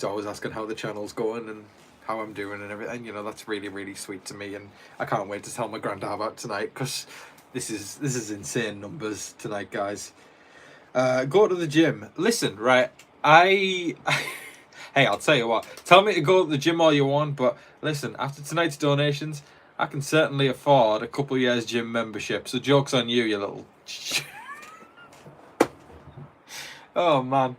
S1: always asking how the channel's going and how I'm doing and everything. You know, that's really, really sweet to me, and I can't wait to tell my granddad about tonight, because this is insane numbers tonight, guys. Go to the gym. Listen, right? Hey, I'll tell you what. Tell me to go to the gym all you want, but listen, after tonight's donations, I can certainly afford a couple of years gym membership. So joke's on you, you little... Oh, man.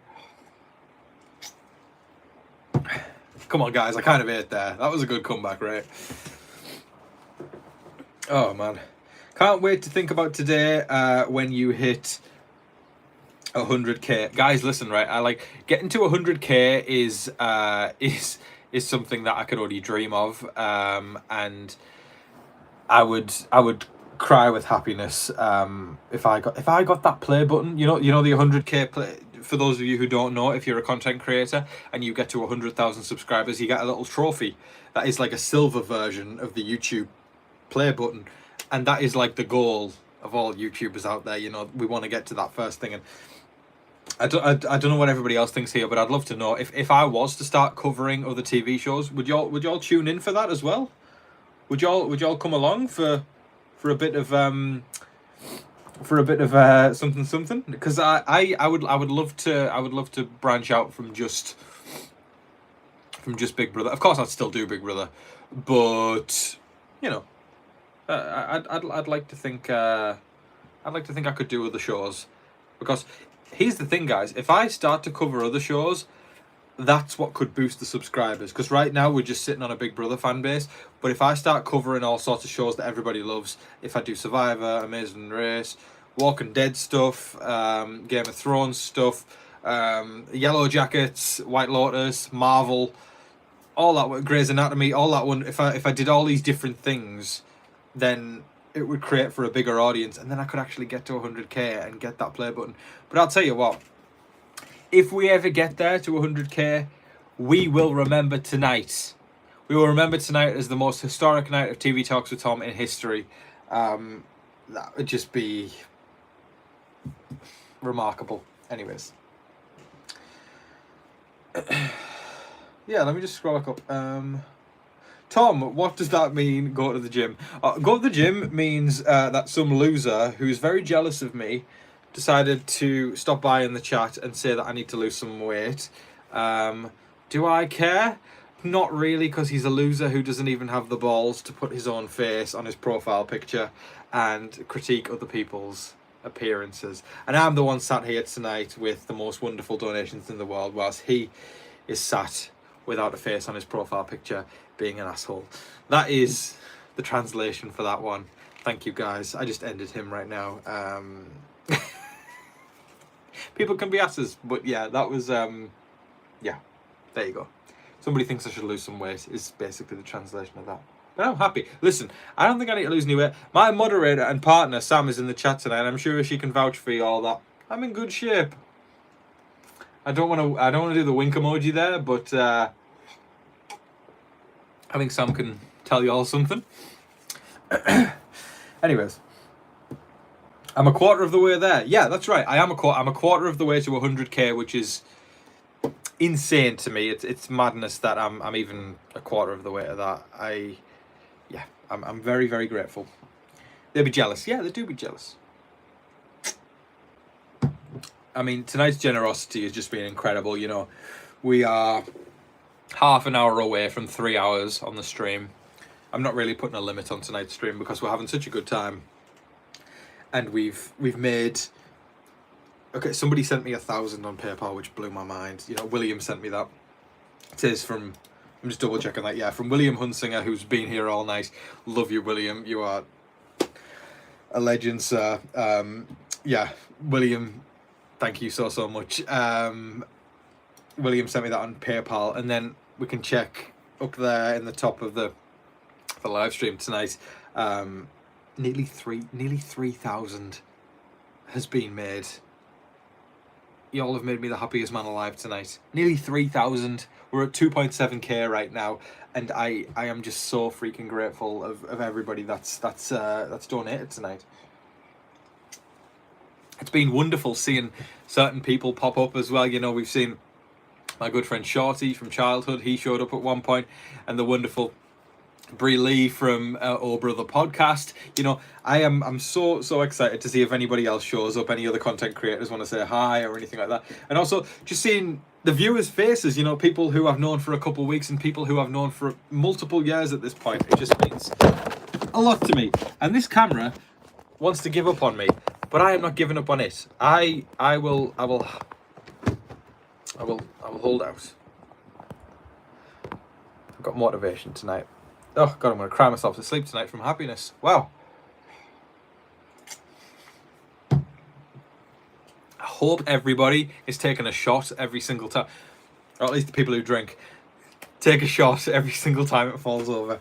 S1: Come on, guys. I kind of ate there. That was a good comeback, right? Oh, man. Can't wait to think about today when you hit 100k. Guys, listen, right? I like getting to 100k is something that I could only dream of, and I would cry with happiness if I got that play button. You know the 100k play. For those of you who don't know, if you're a content creator and you get to 100,000 subscribers, you get a little trophy that is like a silver version of the YouTube play button, and that is like the goal of all YouTubers out there. You know, we want to get to that first thing, and I don't know what everybody else thinks here, but I'd love to know if I was to start covering other TV shows, would y'all tune in for that as well? Would y'all come along for a bit of something? Because I would love to branch out from just Big Brother. Of course, I'd still do Big Brother, but you know, I'd like to think I could do other shows, because here's the thing, guys. If I start to cover other shows, that's what could boost the subscribers. Because right now we're just sitting on a Big Brother fan base. But if I start covering all sorts of shows that everybody loves, if I do Survivor, Amazing Race, Walking Dead stuff, Game of Thrones stuff, Yellow Jackets, White Lotus, Marvel, all that, Grey's Anatomy, all that one. If I did all these different things, then it would create for a bigger audience, and then I could actually get to 100k and get that play button. But I'll tell you what, if we ever get there to 100k, we will remember tonight. We will remember tonight as the most historic night of TV Talks with Tom in history. That would just be remarkable. Anyways. Yeah, let me just scroll back up. Tom, what does that mean, go to the gym? Go to the gym means that some loser who's very jealous of me decided to stop by in the chat and say that I need to lose some weight. Do I care? Not really, because he's a loser who doesn't even have the balls to put his own face on his profile picture and critique other people's appearances. And I'm the one sat here tonight with the most wonderful donations in the world, whilst he is sat without a face on his profile picture being an asshole. That is the translation for that one. Thank you, guys. I just ended him right now. People can be asses, but yeah, that was yeah, there you go. Somebody thinks I should lose some weight is basically the translation of that. But I'm happy. Listen, I don't think I need to lose any weight. My moderator and partner Sam is in the chat tonight, and I'm sure she can vouch for you all that I'm in good shape. I don't want to do the wink emoji there, but I think Sam can tell you all something. Anyways, I'm a quarter of the way there. Yeah, that's right. I'm a quarter of the way to 100k, which is insane to me. It's madness that I'm even a quarter of the way to that. I'm very, very grateful. They'll be jealous. Yeah, they do be jealous. I mean, tonight's generosity has just been incredible. You know, we are half an hour away from 3 hours on the stream. I'm not really putting a limit on tonight's stream because we're having such a good time. And we've made... Okay, somebody sent me 1,000 on PayPal, which blew my mind. You know, William sent me that. It says from... I'm just double checking that. Yeah, from William Hunsinger, who's been here all night. Love you, William. You are a legend, sir. Yeah, William... Thank you so much. William sent me that on PayPal, and then we can check up there in the top of the live stream tonight. Nearly 3,000 has been made. You all have made me the happiest man alive tonight. Nearly 3,000. We're at 2.7k right now, and I am just so freaking grateful of everybody that's donated tonight. It's been wonderful seeing certain people pop up as well. You know, we've seen my good friend Shorty from childhood. He showed up at one point, and the wonderful Brie Lee from Oh Brother podcast. You know, I'm so excited to see if anybody else shows up. Any other content creators want to say hi or anything like that. And also just seeing the viewers' faces. You know, people who I've known for a couple of weeks and people who I've known for multiple years at this point. It just means a lot to me. And this camera wants to give up on me. But I am not giving up on it. I will hold out. I've got motivation tonight. Oh God, I'm going to cry myself to sleep tonight from happiness. Wow. I hope everybody is taking a shot every single time, or at least the people who drink take a shot every single time it falls over.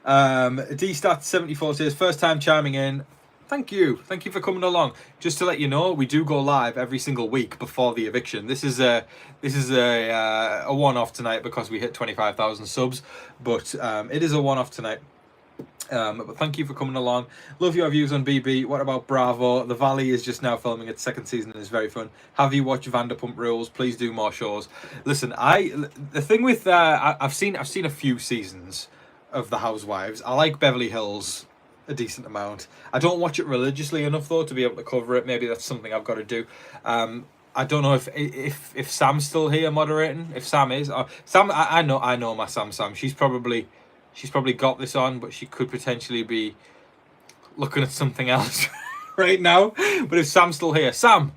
S1: DStat74 says first time chiming in. Thank you for coming along. Just to let you know, we do go live every single week before the eviction. This is a one-off tonight because we hit 25,000 subs, but it is a one-off tonight. But thank you for coming along. Love your views on BB. What about Bravo? The Valley is just now filming its second season and is very fun. Have you watched Vanderpump Rules? Please do more shows. Listen, the thing with I've seen a few seasons of The Housewives. I like Beverly Hills a decent amount. I don't watch it religiously enough though to be able to cover it. Maybe that's something I've got to do. I don't know if Sam's still here moderating. If Sam is, Sam, I know my Sam. She's probably got this on, but she could potentially be looking at something else right now. But if Sam's still here, Sam,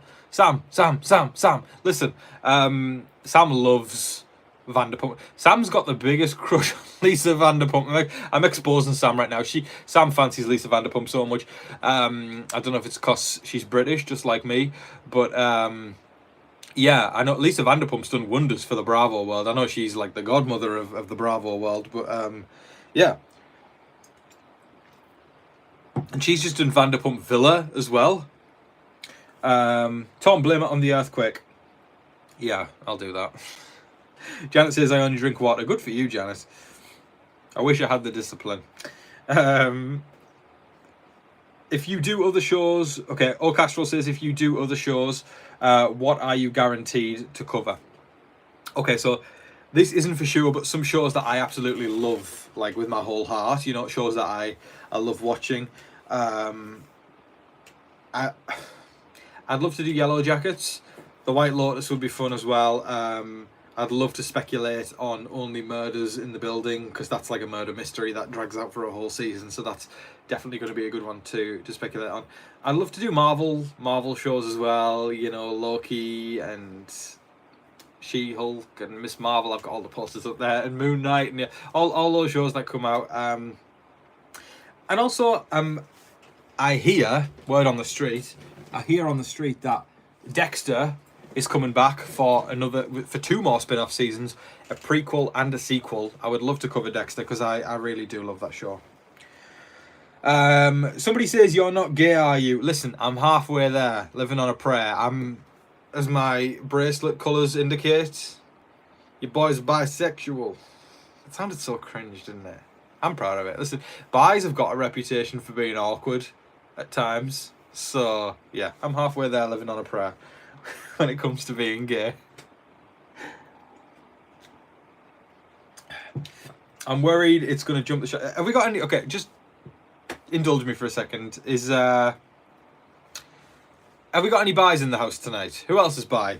S1: listen. Sam loves Vanderpump. Sam's got the biggest crush on Lisa Vanderpump. I'm exposing Sam right now. Sam fancies Lisa Vanderpump so much. I don't know if it's because she's British, just like me, but yeah, I know Lisa Vanderpump's done wonders for the Bravo world. I know she's like the godmother of the Bravo world, but yeah. And she's just done Vanderpump Villa as well. Tom, blame it on the earthquake. Yeah, I'll do that. Janet says, I only drink water. Good for you, Janet. I wish I had the discipline. if you do other shows, okay, O Castro says, if you do other shows, what are you guaranteed to cover? Okay, so this isn't for sure, but some shows that I absolutely love, like with my whole heart, you know, shows that I love watching. I'd love to do Yellow Jackets. The White Lotus would be fun as well. I'd love to speculate on Only Murders in the Building, because that's like a murder mystery that drags out for a whole season, so that's definitely going to be a good one to speculate on. I'd love to do Marvel shows as well, you know, Loki and She-Hulk and Miss Marvel. I've got all the posters up there, and Moon Knight, and yeah, all those shows that come out. And also, I hear on the street that Dexter is coming back for two more spin-off seasons, a prequel and a sequel. I would love to cover Dexter because I really do love that show. Somebody says, you're not gay, are you? Listen, I'm halfway there, living on a prayer. As my bracelet colours indicate, your boy's bisexual. It sounded so cringe, didn't it? I'm proud of it. Listen, bis have got a reputation for being awkward at times. So, yeah, I'm halfway there, living on a prayer when it comes to being gay. I'm worried it's going to jump the shot. Have we got any... Okay, just indulge me for a second. Have we got any bis in the house tonight? Who else is bi?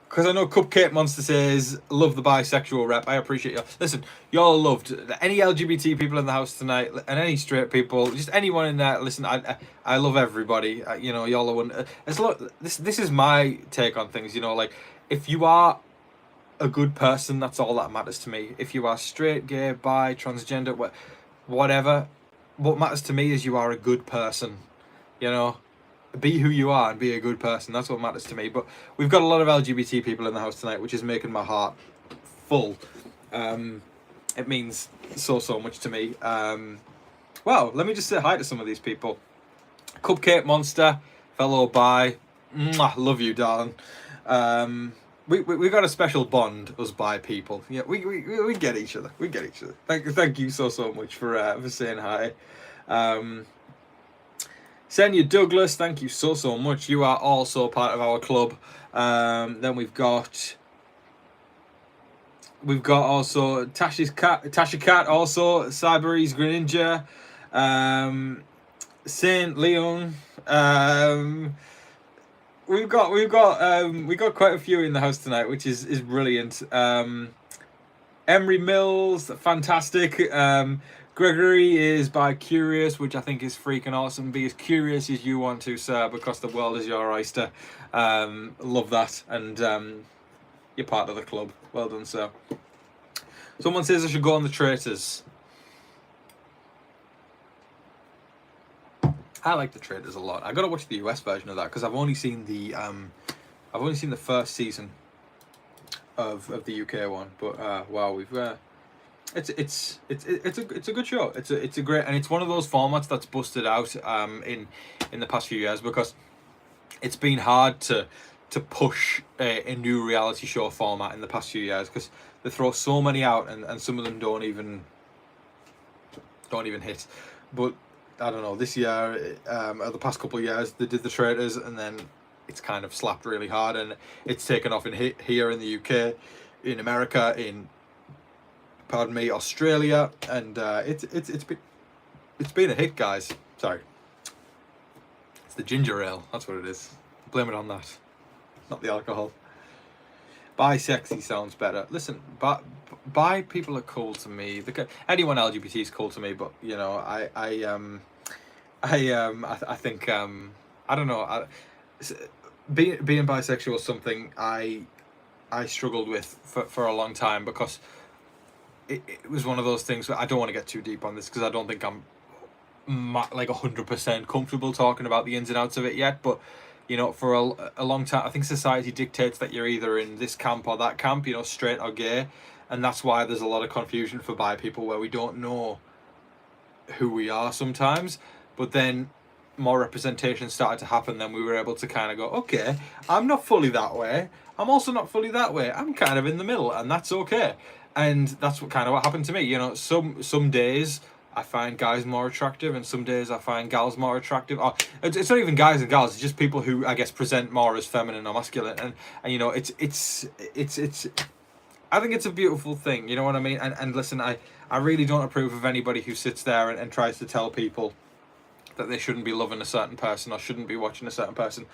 S1: Because I know Cupcake Monster says, love the bisexual rep. I appreciate you. Listen, y'all loved. Any LGBT people in the house tonight, and any straight people, just anyone in there, listen, I love everybody. You know, y'all are one. This is my take on things, you know, like, if you are a good person, that's all that matters to me. If you are straight, gay, bi, transgender, whatever, what matters to me is you are a good person, you know? Be who you are and be a good person. That's what matters to me. But we've got a lot of LGBT people in the house tonight, which is making my heart full. It means so much to me. Well, let me just say hi to some of these people. Cupcake Monster, fellow bi. Mwah, love you, darling. We got a special bond, us bi people. Yeah, we get each other. We get each other. Thank you so much for saying hi. Senya Douglas, thank you so much. You are also part of our club. Then we've got also Tasha Cat, also Cybery's Greninja, Saint Leon. We've got quite a few in the house tonight, which is brilliant. Emery Mills, fantastic. Gregory is by Curious, which I think is freaking awesome. Be as curious as you want to, sir, because the world is your oyster. Love that, and you're part of the club. Well done, sir. Someone says I should go on the Traitors. I like the Traitors a lot. I gotta watch the US version of that because I've only seen the first season of the UK one. But wow, we've. It's a good show. It's a great, and it's one of those formats that's busted out in the past few years because it's been hard to push a new reality show format in the past few years because they throw so many out and some of them don't even hit. But I don't know, this year or the past couple of years they did the Traitors, and then it's kind of slapped really hard, and it's taken off here in the UK, in America, in Australia, and it's been a hit, guys. Sorry, it's the ginger ale. That's what it is. Blame it on that, not the alcohol. Bisexy sounds better. Listen, bi people are cool to me. Anyone LGBT is cool to me, but you know, I think I don't know. Being bisexual is something I struggled with for a long time because it was one of those things where I don't want to get too deep on this because I don't think I'm like 100% comfortable talking about the ins and outs of it yet. But you know, for a long time, I think society dictates that you're either in this camp or that camp, you know, straight or gay, and that's why there's a lot of confusion for bi people where we don't know who we are sometimes. But then more representation started to happen, then we were able to kind of go, okay, I'm not fully that way, I'm also not fully that way, I'm kind of in the middle, and that's okay. And that's what happened to me. You know, some days I find guys more attractive, and some days I find gals more attractive. Or it's not even guys and gals; it's just people who I guess present more as feminine or masculine. And you know, it's. I think it's a beautiful thing. You know what I mean? And listen, I really don't approve of anybody who sits there and tries to tell people that they shouldn't be loving a certain person or shouldn't be watching a certain person.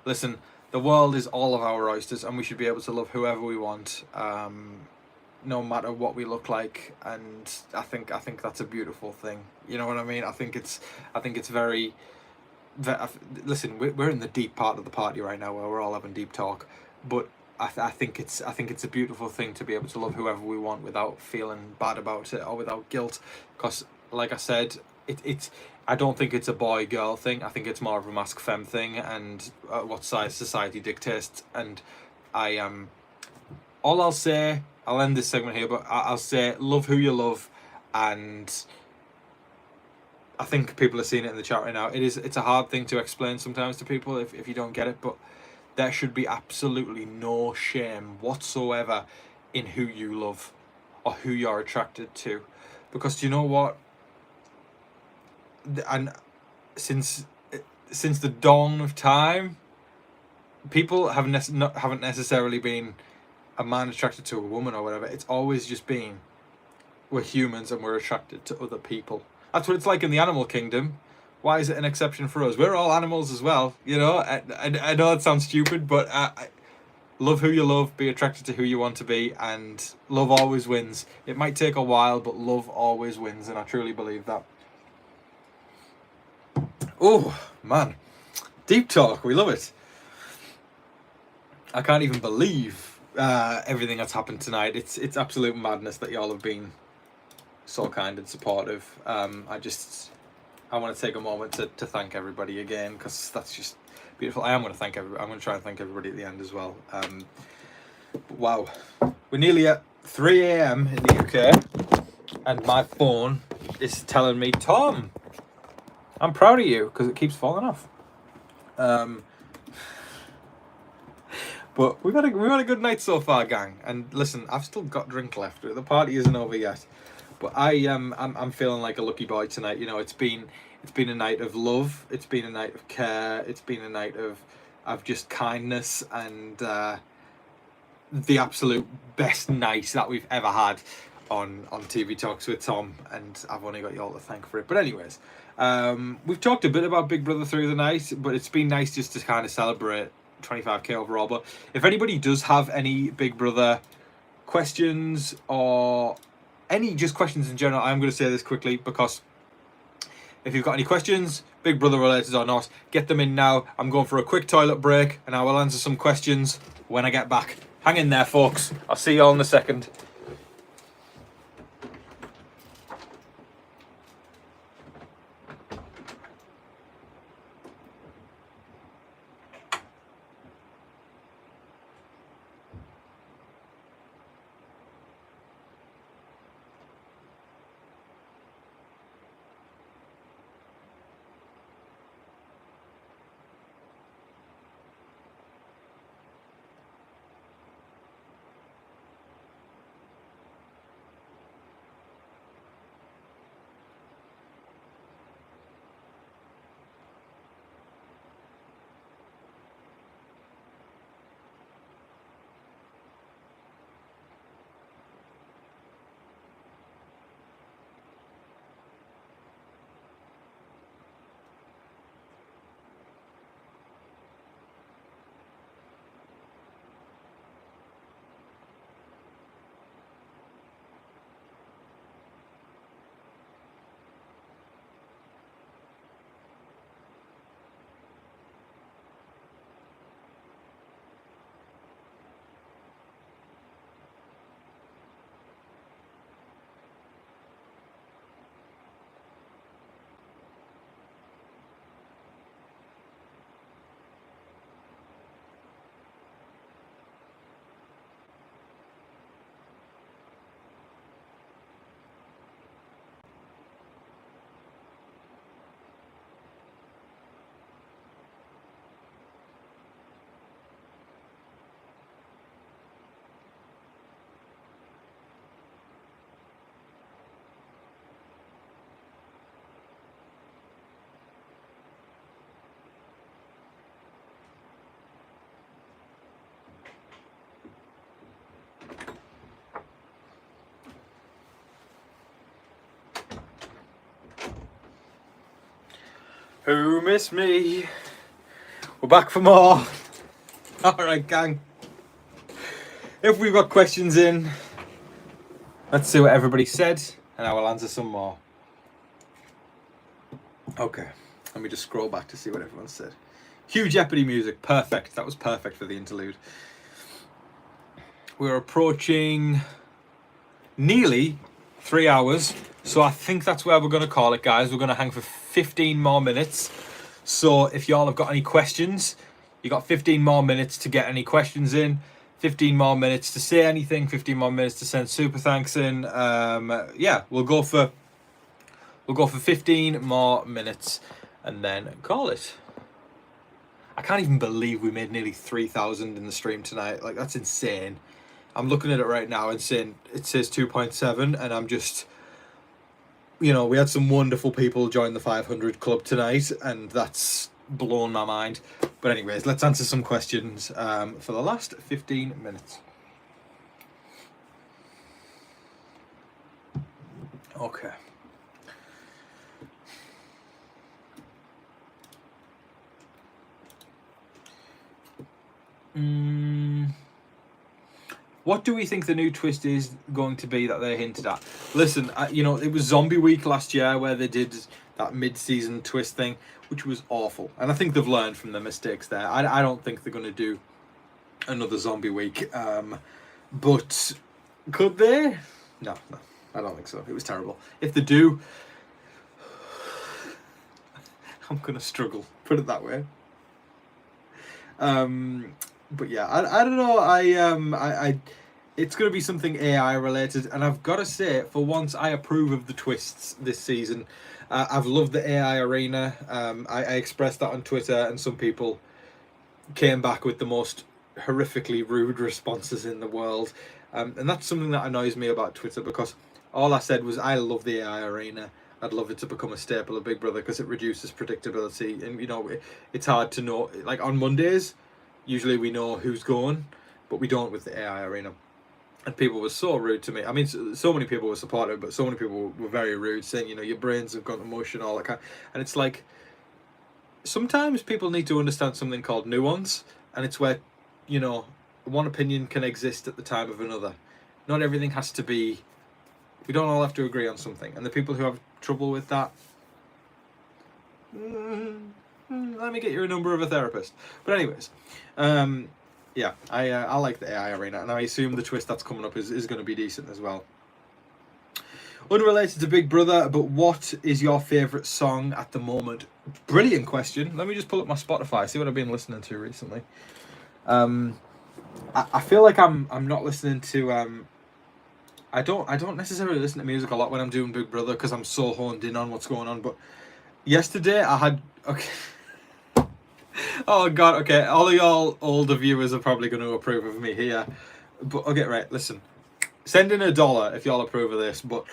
S1: Listen, the world is all of our oysters, and we should be able to love whoever we want. No matter what we look like, and I think that's a beautiful thing. You know what I mean? I think it's very. Listen, we're in the deep part of the party right now, where we're all having deep talk, but I think it's a beautiful thing to be able to love whoever we want without feeling bad about it or without guilt. Because, like I said, it's I don't think it's a boy girl thing. I think it's more of a masc femme thing, and what size society dictates. And I all I'll say, I'll end this segment here, but I'll say love who you love, and I think people are seeing it in the chat right now. It's a hard thing to explain sometimes to people if you don't get it, but there should be absolutely no shame whatsoever in who you love or who you're attracted to, because do you know what? And since the dawn of time, people haven't necessarily been a man attracted to a woman or whatever. It's always just been, we're humans and we're attracted to other people. That's what it's like in the animal kingdom. Why is it an exception for us? We're all animals as well, you know. I know it sounds stupid, but love who you love, be attracted to who you want to be, and love always wins. It might take a while, but love always wins, and I truly believe that. Oh man, deep talk, we love it. I can't even believe everything that's happened tonight. It's absolute madness that y'all have been so kind and supportive. I want to take a moment to thank everybody again, because that's just beautiful. I am going to thank everybody. I'm going to try and thank everybody at the end as well. Wow, we're nearly at 3 a.m. in the UK, and my phone is telling me, Tom, I'm proud of you, because it keeps falling off. But we've had a good night so far, gang. And listen, I've still got drink left. The party isn't over yet, but I'm feeling like a lucky boy tonight. You know, it's been a night of love. It's been a night of care. It's been a night of just kindness, and the absolute best night that we've ever had on TV Talks with Tom. And I've only got you all to thank for it. But anyways, we've talked a bit about Big Brother through the night, but it's been nice just to kind of celebrate 25k overall. But if anybody does have any Big Brother questions or any just questions in general, I'm going to say this quickly, because if you've got any questions, Big Brother related or not, get them in now. I'm going for a quick toilet break, and I will answer some questions when I get back. Hang in there, folks. I'll see you all in a second. Who missed me? We're back for more. Alright, gang. If we've got questions in, let's see what everybody said, and I will answer some more. Okay, let me just scroll back to see what everyone said. Hugh Jeopardy music, perfect. That was perfect for the interlude. We're approaching nearly 3 hours, so I think that's where we're going to call it, guys. We're going to hang for 15 more minutes. So if y'all have got any questions, you got 15 more minutes to get any questions in, 15 more minutes to say anything, 15 more minutes to send super thanks in. Yeah, we'll go for 15 more minutes and then call it. I can't even believe we made nearly 3,000 in the stream tonight. Like, that's insane. I'm looking at it right now and saying it says 2.7, and I'm just, you know, we had some wonderful people join the 500 club tonight, and that's blown my mind. But anyways, let's answer some questions for the last 15 minutes. Okay. What do we think the new twist is going to be that they hinted at? Listen, you know, it was Zombie Week last year where they did that mid-season twist thing, which was awful. And I think they've learned from their mistakes there. I don't think they're going to do another Zombie Week. But could they? No, I don't think so. It was terrible. If they do, I'm going to struggle. Put it that way. But yeah, I don't know. It's going to be something AI related, and I've got to say, for once, I approve of the twists this season. I've loved the AI arena. I expressed that on Twitter, and some people came back with the most horrifically rude responses in the world. And that's something that annoys me about Twitter, because all I said was I love the AI arena. I'd love it to become a staple of Big Brother because it reduces predictability, and you know, it's hard to know. Like on Mondays, usually we know who's going, but we don't with the AI arena. And people were so rude to me. I mean, so many people were supportive, but so many people were very rude, saying, you know, your brains have gone to mush and all that kind. And it's like, sometimes people need to understand something called nuance, and it's where, you know, one opinion can exist at the time of another. Not everything has to be. We don't all have to agree on something, and the people who have trouble with that, let me get you a number of a therapist. But anyways, yeah, I like the AI arena, and I assume the twist that's coming up is going to be decent as well. Unrelated to Big Brother, but what is your favourite song at the moment? Brilliant question. Let me just pull up my Spotify, see what I've been listening to recently. I feel like I'm not listening to I don't necessarily listen to music a lot when I'm doing Big Brother because I'm so honed in on what's going on. But yesterday I had oh god, okay, all of y'all older viewers are probably going to approve of me here. But okay, right, listen. Send in $1 if y'all approve of this. But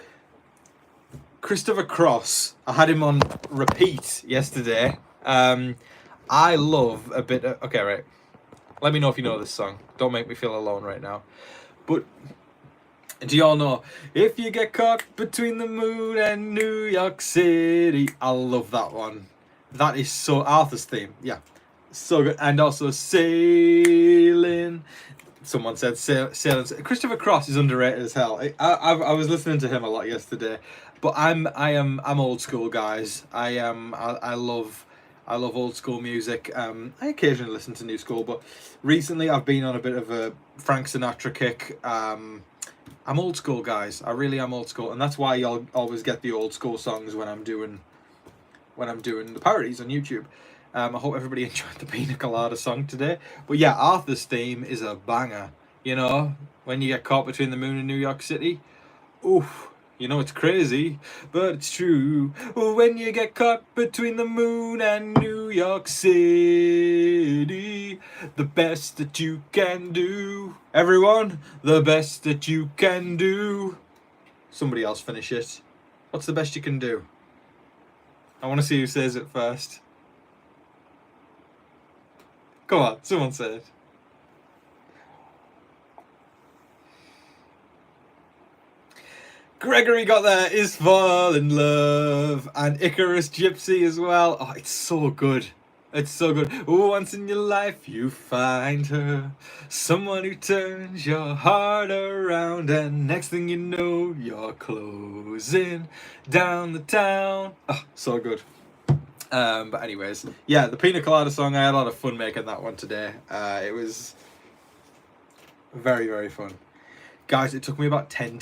S1: Christopher Cross, I had him on repeat yesterday. I love a bit of, okay, right. Let me know if you know this song. Don't make me feel alone right now. But do y'all know, if you get caught between the moon and New York City? I love that one. That is so, Arthur's theme, yeah, so good. And also Sailing. Someone said Sailing. Christopher Cross is underrated as hell. I was listening to him a lot yesterday, but I'm old school, guys. I love old school music. I occasionally listen to new school, but recently I've been on a bit of a Frank Sinatra kick. I'm old school, guys. I really am old school, and that's why y'all always get the old school songs when I'm doing the parodies on YouTube. I hope everybody enjoyed the Pina Colada song today. But yeah, Arthur's theme is a banger. You know, when you get caught between the moon and New York City, oof. You know, it's crazy, but it's true. When you get caught between the moon and New York City, the best that you can do. Everyone, the best that you can do. Somebody else finish it. What's the best you can do? I want to see who says it first. Come on, someone say it. Gregory got there, Is Fall in Love, and Icarus Gypsy as well. Oh, it's so good. It's so good. Once in your life you find her, someone who turns your heart around, and next thing you know, you're closing down the town. Oh, so good. But anyways, yeah, the Pina Colada song, I had a lot of fun making that one today. It was very, very fun. Guys, it took me about 10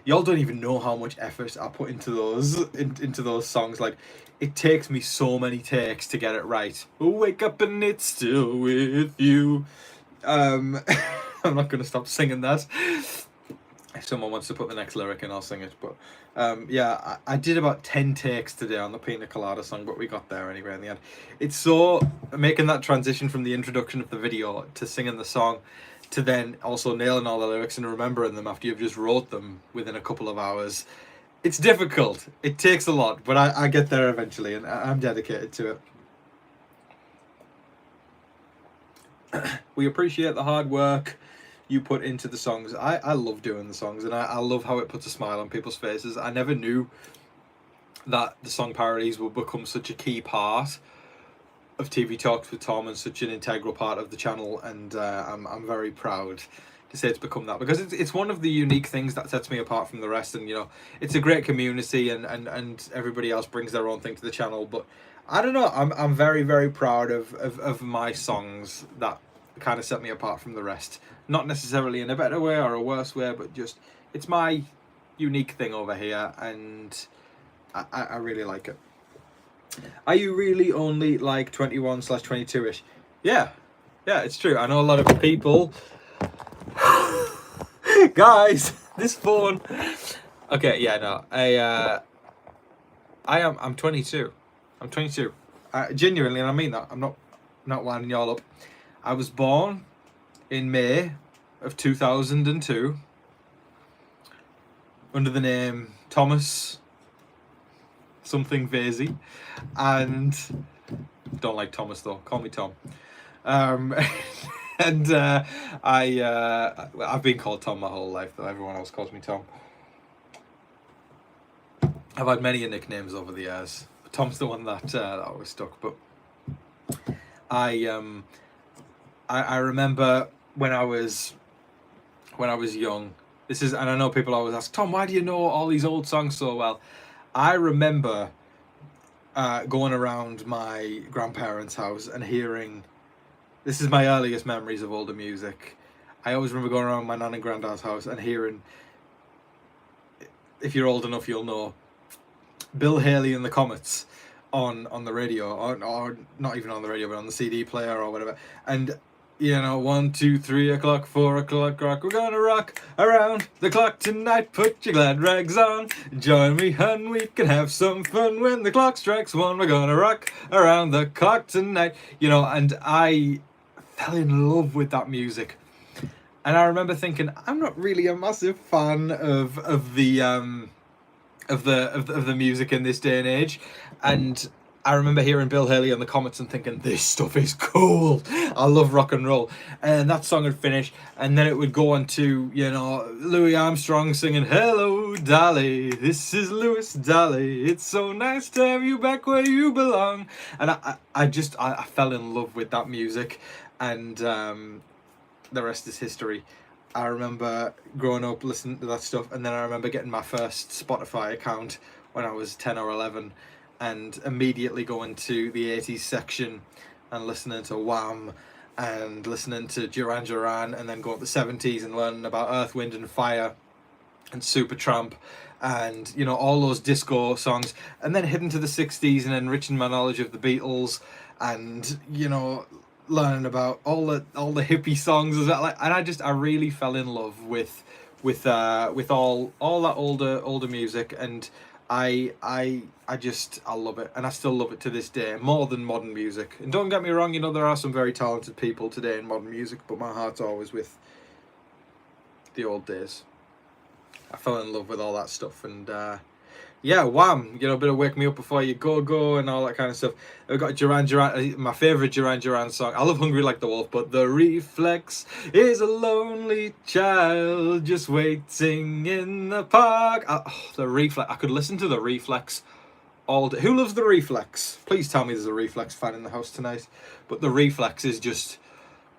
S1: y'all don't even know how much effort I put into those songs. Like, it takes me so many takes to get it right. Wake up and it's still with you. I'm not gonna stop singing that. If someone wants to put the next lyric in, I'll sing it. But yeah, I did about 10 takes today on the Pina Colada song, but we got there anyway in the end. It's so making that transition from the introduction of the video to singing the song to then also nailing all the lyrics and remembering them after you've just wrote them within a couple of hours. It's difficult. It takes a lot, but I get there eventually, and I'm dedicated to it. We appreciate the hard work you put into the songs. I love doing the songs, and I love how it puts a smile on people's faces. I never knew that the song parodies would become such a key part of TV Talks with Tom and such an integral part of the channel, and I'm very proud to say it's become that, because it's one of the unique things that sets me apart from the rest. And you know, it's a great community, and everybody else brings their own thing to the channel, but I don't know, I'm very, very proud of my songs that kind of set me apart from the rest. Not necessarily in a better way or a worse way, but just it's my unique thing over here, and I really like it. Are you really only like 21/22ish? Yeah, it's true. I know a lot of people. Guys, this phone. Okay, yeah, no, I'm 22. I'm 22. Genuinely, and I mean that. I'm not winding y'all up. I was born in May of 2002 under the name Thomas something Vasey, and don't like Thomas though. Call me Tom. And I've been called Tom my whole life though. Everyone else calls me Tom. I've had many nicknames over the years, but Tom's the one that always stuck. But I remember when I was young. This is, and I know people always ask, Tom, why do you know all these old songs so well? I remember going around my grandparents' house and hearing. This is my earliest memories of older music. I always remember going around my nan and granddad's house and hearing, if you're old enough you'll know, Bill Haley and the Comets on the radio, or not even on the radio, but on the CD player or whatever. And you know, 1, 2, 3 o'clock, 4 o'clock, rock. We're gonna rock around the clock tonight. Put your glad rags on. Join me, hun. We can have some fun when the clock strikes 1. We're gonna rock around the clock tonight. You know, and I fell in love with that music. And I remember thinking, I'm not really a massive fan of the music in this day and age. And I remember hearing Bill Haley on the Comets and thinking, this stuff is cool. I love rock and roll. And that song would finish, and then it would go on to, you know, Louis Armstrong singing, hello, Dolly, this is Louis Dolly. It's so nice to have you back where you belong. And I fell in love with that music, and the rest is history. I remember growing up listening to that stuff, and then I remember getting my first Spotify account when I was 10 or 11, and immediately going to the 80s section and listening to Wham and listening to Duran Duran, and then going to the 70s and learning about Earth, Wind and Fire and Supertramp and, you know, all those disco songs, and then heading to the 60s and enriching my knowledge of the Beatles and, you know, learning about all the hippie songs as well. And I really fell in love with all that older music, and I love it, and I still love it to this day, more than modern music. And don't get me wrong, you know, there are some very talented people today in modern music, but my heart's always with the old days. I fell in love with all that stuff, and Yeah, Wham, you know, a bit of Wake Me Up Before You Go and all that kind of stuff. We've got Duran, my favourite Duran song. I love Hungry Like the Wolf, but the reflex is a lonely child just waiting in the park. The reflex, I could listen to the reflex all day. Who loves the reflex? Please tell me there's a reflex fan in the house tonight. But the reflex is just,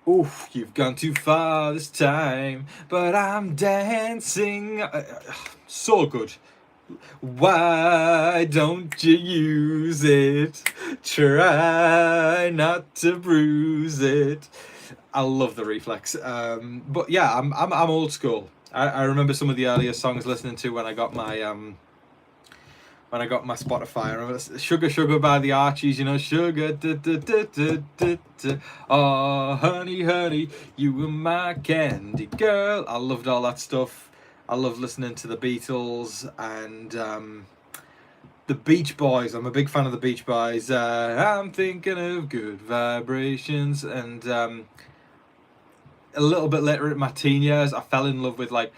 S1: oof, you've gone too far this time, but I'm dancing. So good. Why don't you use it? Try not to bruise it. I love the reflex. But yeah, I'm old school. I remember some of the earlier songs listening to when I got my Spotify. I remember Sugar Sugar by the Archies, you know, sugar da, da, da, da, da, da. Oh honey honey, you were my candy girl. I loved all that stuff. I love listening to the Beatles and the Beach Boys. I'm a big fan of the Beach Boys. I'm thinking of good vibrations. And a little bit later in my teen years, I fell in love with like,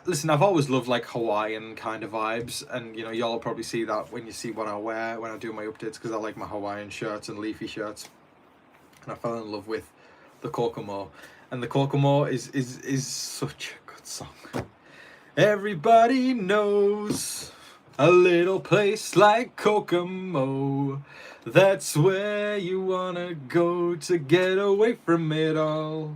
S1: listen, I've always loved like Hawaiian kind of vibes, and you know, y'all probably see that when you see what I wear when I do my updates, because I like my Hawaiian shirts and leafy shirts. And I fell in love with the Kokomo, and the Kokomo is such a good song. Everybody knows a little place like Kokomo. That's where you wanna go to get away from it all.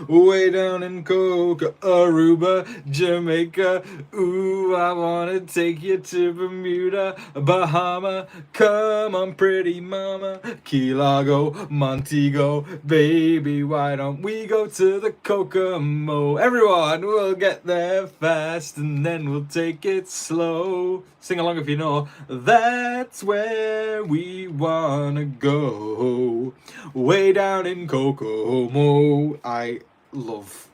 S1: Way down in Coca, Aruba, Jamaica. Ooh, I wanna take you to Bermuda, Bahama. Come on, pretty mama. Key Largo, Montego. Baby, why don't we go to the Kokomo? Everyone, we'll get there fast and then we'll take it slow. Sing along if you know. That's where we wanna go. Way down in Kokomo. I love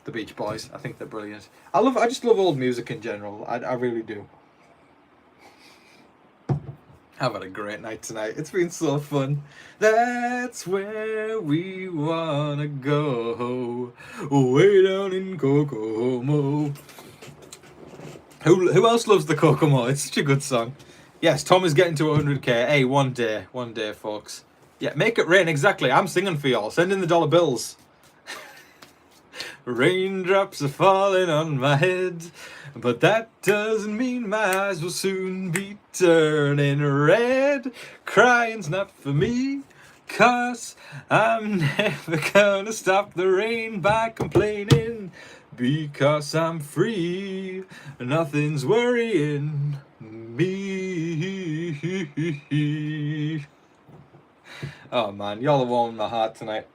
S1: the Beach Boys. I think they're brilliant. I just love old music in general. I really do. I've had a great night tonight. It's been so fun. That's where we wanna go. Way down in Kokomo. Who else loves the Kokomo? It's such a good song. Yes, Tom is getting to 100k. Hey, one day, folks. Yeah, make it rain. Exactly. I'm singing for y'all. Send in the dollar bills. Raindrops are falling on my head, but that doesn't mean my eyes will soon be turning red. Crying's not for me, 'cause I'm never gonna stop the rain by complaining, because I'm free, nothing's worrying me. Oh man, y'all are warming my heart tonight.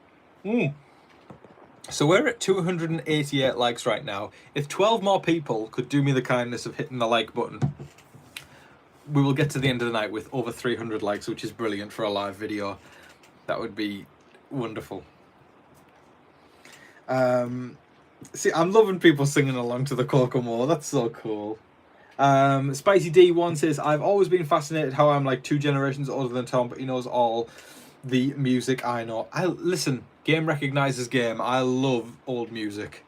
S1: So we're at 288 likes right now. If 12 more people could do me the kindness of hitting the like button, we will get to the end of the night with over 300 likes, which is brilliant for a live video. That would be wonderful. See, I'm loving people singing along to the Kokomo. That's so cool. Spicy D1 says, I've always been fascinated how I'm like 2 generations older than Tom, but he knows all the music I know. Listen, game recognizes game. I love old music.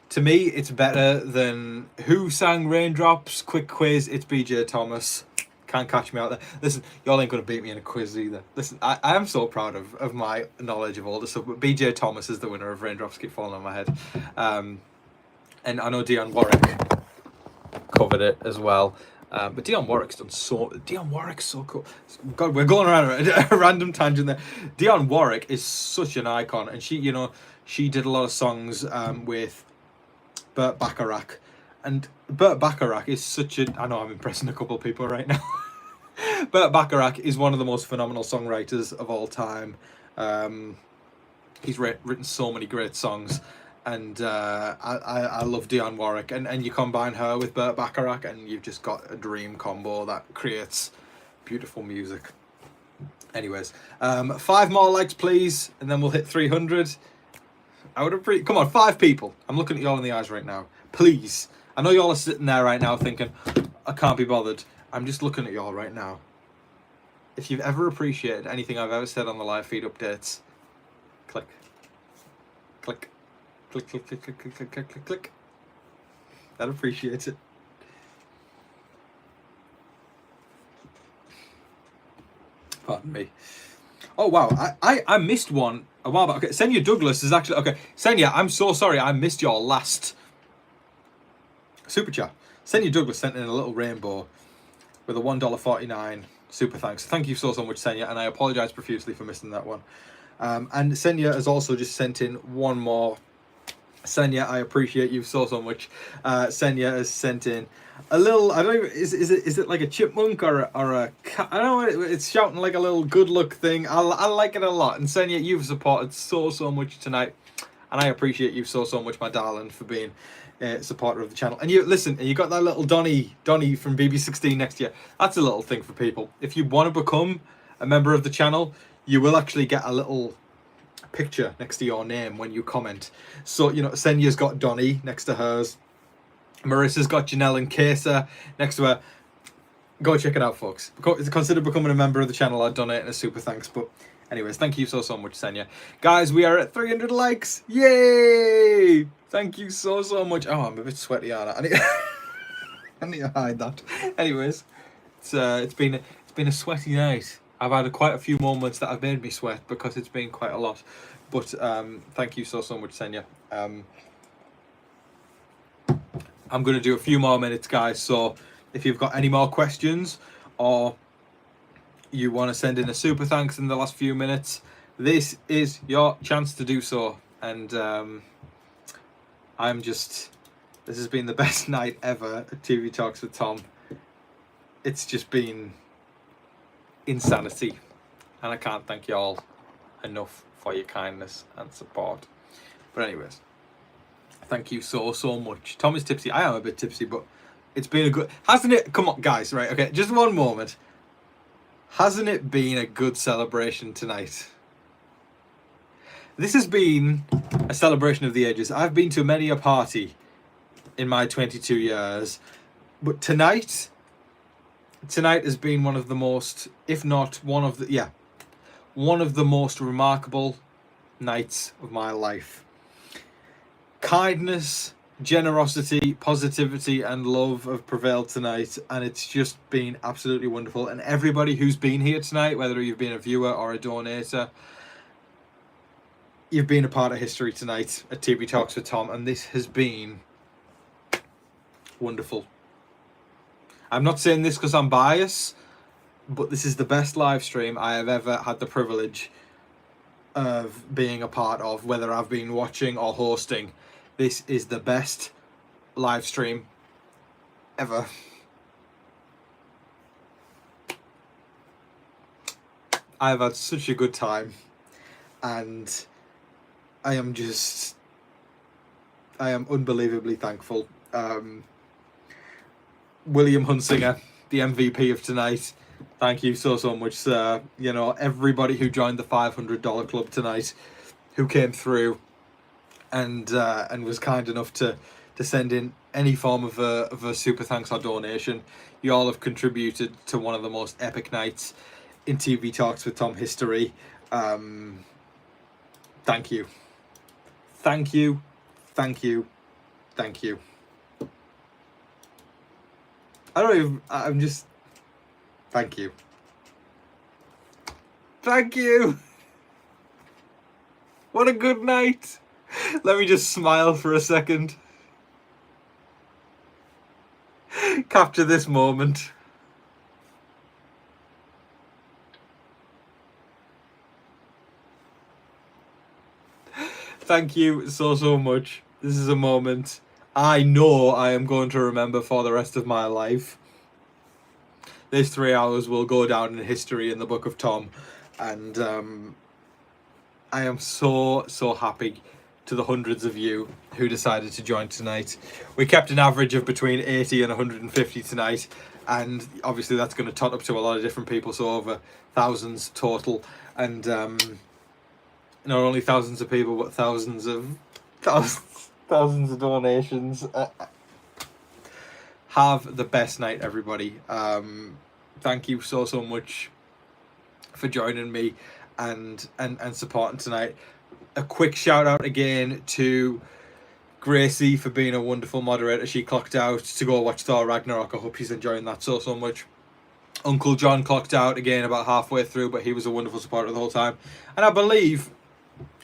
S1: To me, it's better than who sang Raindrops, quick quiz. It's BJ Thomas. Can't catch me out there. Listen, y'all ain't gonna beat me in a quiz either. Listen, I am so proud of my knowledge of all this stuff, but BJ Thomas is the winner of Raindrops Keep Falling on My Head. And I know Dionne Warwick covered it as well. But Dionne Warwick's so cool. God, we're going around a random tangent there. Dionne Warwick is such an icon, and she did a lot of songs with Burt Bacharach, and Burt Bacharach is such a. I know I'm impressing a couple of people right now. Burt Bacharach is one of the most phenomenal songwriters of all time. He's written so many great songs. And I love Dionne Warwick, and you combine her with Burt Bacharach and you've just got a dream combo that creates beautiful music. Anyways, 5 more likes please, and then we'll hit 300. I would appreciate, come on, 5 people. I'm looking at y'all in the eyes right now. Please. I know y'all are sitting there right now thinking, I can't be bothered. I'm just looking at y'all right now. If you've ever appreciated anything I've ever said on the live feed updates, click. Click. Click, click, click, click, click, click, click, click, click. I'd appreciate it. Pardon me. Oh wow, I missed one a while back. Okay, Senya Douglas is actually okay. Senya, I'm so sorry, I missed your last super chat. Senya Douglas sent in a little rainbow with a $1.49 super thanks. Thank you so much, Senya, and I apologise profusely for missing that one. And Senya has also just sent in one more. Senya, I appreciate you so much. Senya has sent in a little. I don't even. Is it like a chipmunk or a cat? I don't know. It's shouting like a little good luck thing. I like it a lot. And Senya, you've supported so much tonight, and I appreciate you so much, my darling, for being a supporter of the channel. And you listen, and you got that little Donny from BB16 next to you. That's a little thing for people. If you want to become a member of the channel, you will actually get a little picture next to your name when you comment. So, you know, Senya's got Donny next to hers. Marissa's got Janelle and Kesa next to her. Go check it out, folks. Consider becoming a member of the channel. I'd donate a super thanks. But anyways, thank you so much, Senya. Guys, we are at 300 likes. Yay! Thank you so much. Oh, I'm a bit sweaty, aren't I? I need to hide that. Anyways, it's been a sweaty night. I've had quite a few moments that have made me sweat because it's been quite a lot. But thank you so much, Senya. I'm going to do a few more minutes, guys. So if you've got any more questions or you want to send in a super thanks in the last few minutes, this is your chance to do so. And this has been the best night ever at TV Talks with Tom. It's just been insanity, and I can't thank you all enough for your kindness and support. But anyways, thank you so much. Tom is tipsy. I am a bit tipsy, but it's been a good, hasn't it? Come on, guys, right? Okay, just one moment. Hasn't it been a good celebration tonight? This has been a celebration of the ages. I've been to many a party in my 22 years, but tonight has been one of the most, if not one of the most remarkable nights of my life. Kindness, generosity, positivity, and love have prevailed tonight, and it's just been absolutely wonderful. And everybody who's been here tonight, whether you've been a viewer or a donator, you've been a part of history tonight at TV Talks with Tom, and this has been wonderful. I'm not saying this because I'm biased, but this is the best live stream I have ever had the privilege of being a part of, whether I've been watching or hosting. This is the best live stream ever. I've had such a good time, and I am unbelievably thankful. William Hunsinger, the MVP of tonight, thank you so much, sir. You know, everybody who joined the $500 club tonight, who came through and was kind enough to send in any form of a super thanks or donation. You all have contributed to one of the most epic nights in TV Talks with Tom history. Thank you. Thank you. Thank you. Thank you. Thank you. Thank you. What a good night. Let me just smile for a second. Capture this moment. Thank you so much. This is a moment I know I am going to remember for the rest of my life. This 3 hours will go down in history in the Book of Tom, and I am so happy to the hundreds of you who decided to join tonight. We kept an average of between 80 and 150 tonight, and obviously that's going to tot up to a lot of different people, so over thousands total. And not only thousands of people, but thousands of donations. Have the best night, everybody. Thank you so much for joining me and supporting tonight. A quick shout out again to Gracie for being a wonderful moderator. She clocked out to go watch Thor Ragnarok. I hope she's enjoying that so much. Uncle John clocked out again about halfway through, but he was a wonderful supporter the whole time. And I believe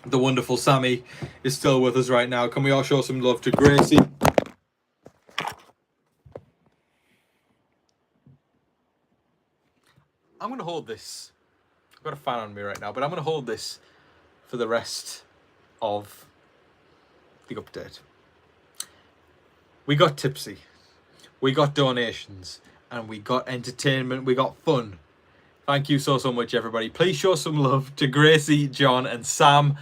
S1: the wonderful Sammy is still with us right now. Can we all show some love to Gracie? I'm going to hold this. I've got a fan on me right now, but I'm going to hold this for the rest of the update. We got tipsy. We got donations. And we got entertainment. We got fun. Thank you so much, everybody. Please show some love to Gracie, John, and Sam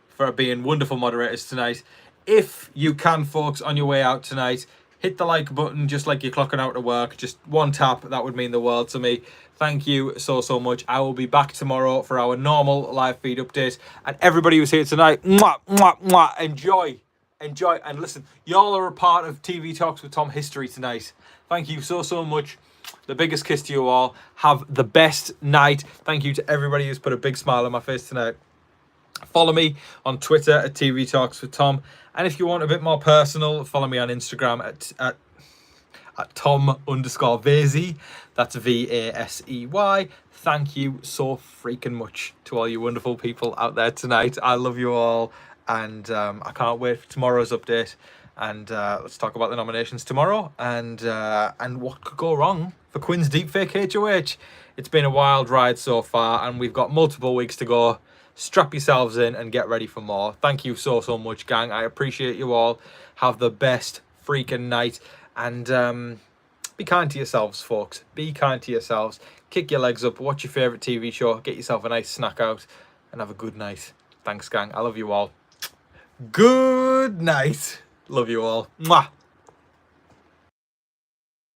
S1: for being wonderful moderators tonight. If you can, folks, on your way out tonight, hit the like button just like you're clocking out to work. Just one tap, that would mean the world to me. Thank you so much. I will be back tomorrow for our normal live feed update. And everybody who's here tonight, mwah, mwah, mwah, enjoy. Enjoy. And listen, y'all are a part of TV Talks with Tom history tonight. Thank you so much. The biggest kiss to you all. Have the best night. Thank you to everybody who's put a big smile on my face tonight. Follow me on Twitter at TV Talks with Tom. And if you want a bit more personal, follow me on Instagram at Tom_Vasey. That's Vasey. Thank you so freaking much to all you wonderful people out there tonight. I love you all. And I can't wait for tomorrow's update. And let's talk about the nominations tomorrow and what could go wrong for Quinn's deep fake HOH. It's been a wild ride so far, and we've got multiple weeks to go. Strap yourselves in and get ready for more. Thank you so much, gang. I appreciate you all. Have the best freaking night, and be kind to yourselves, folks. Be kind to yourselves. Kick your legs up. Watch your favourite TV show. Get yourself a nice snack out, and have a good night. Thanks, gang. I love you all. Good night. Love you all. Mwah.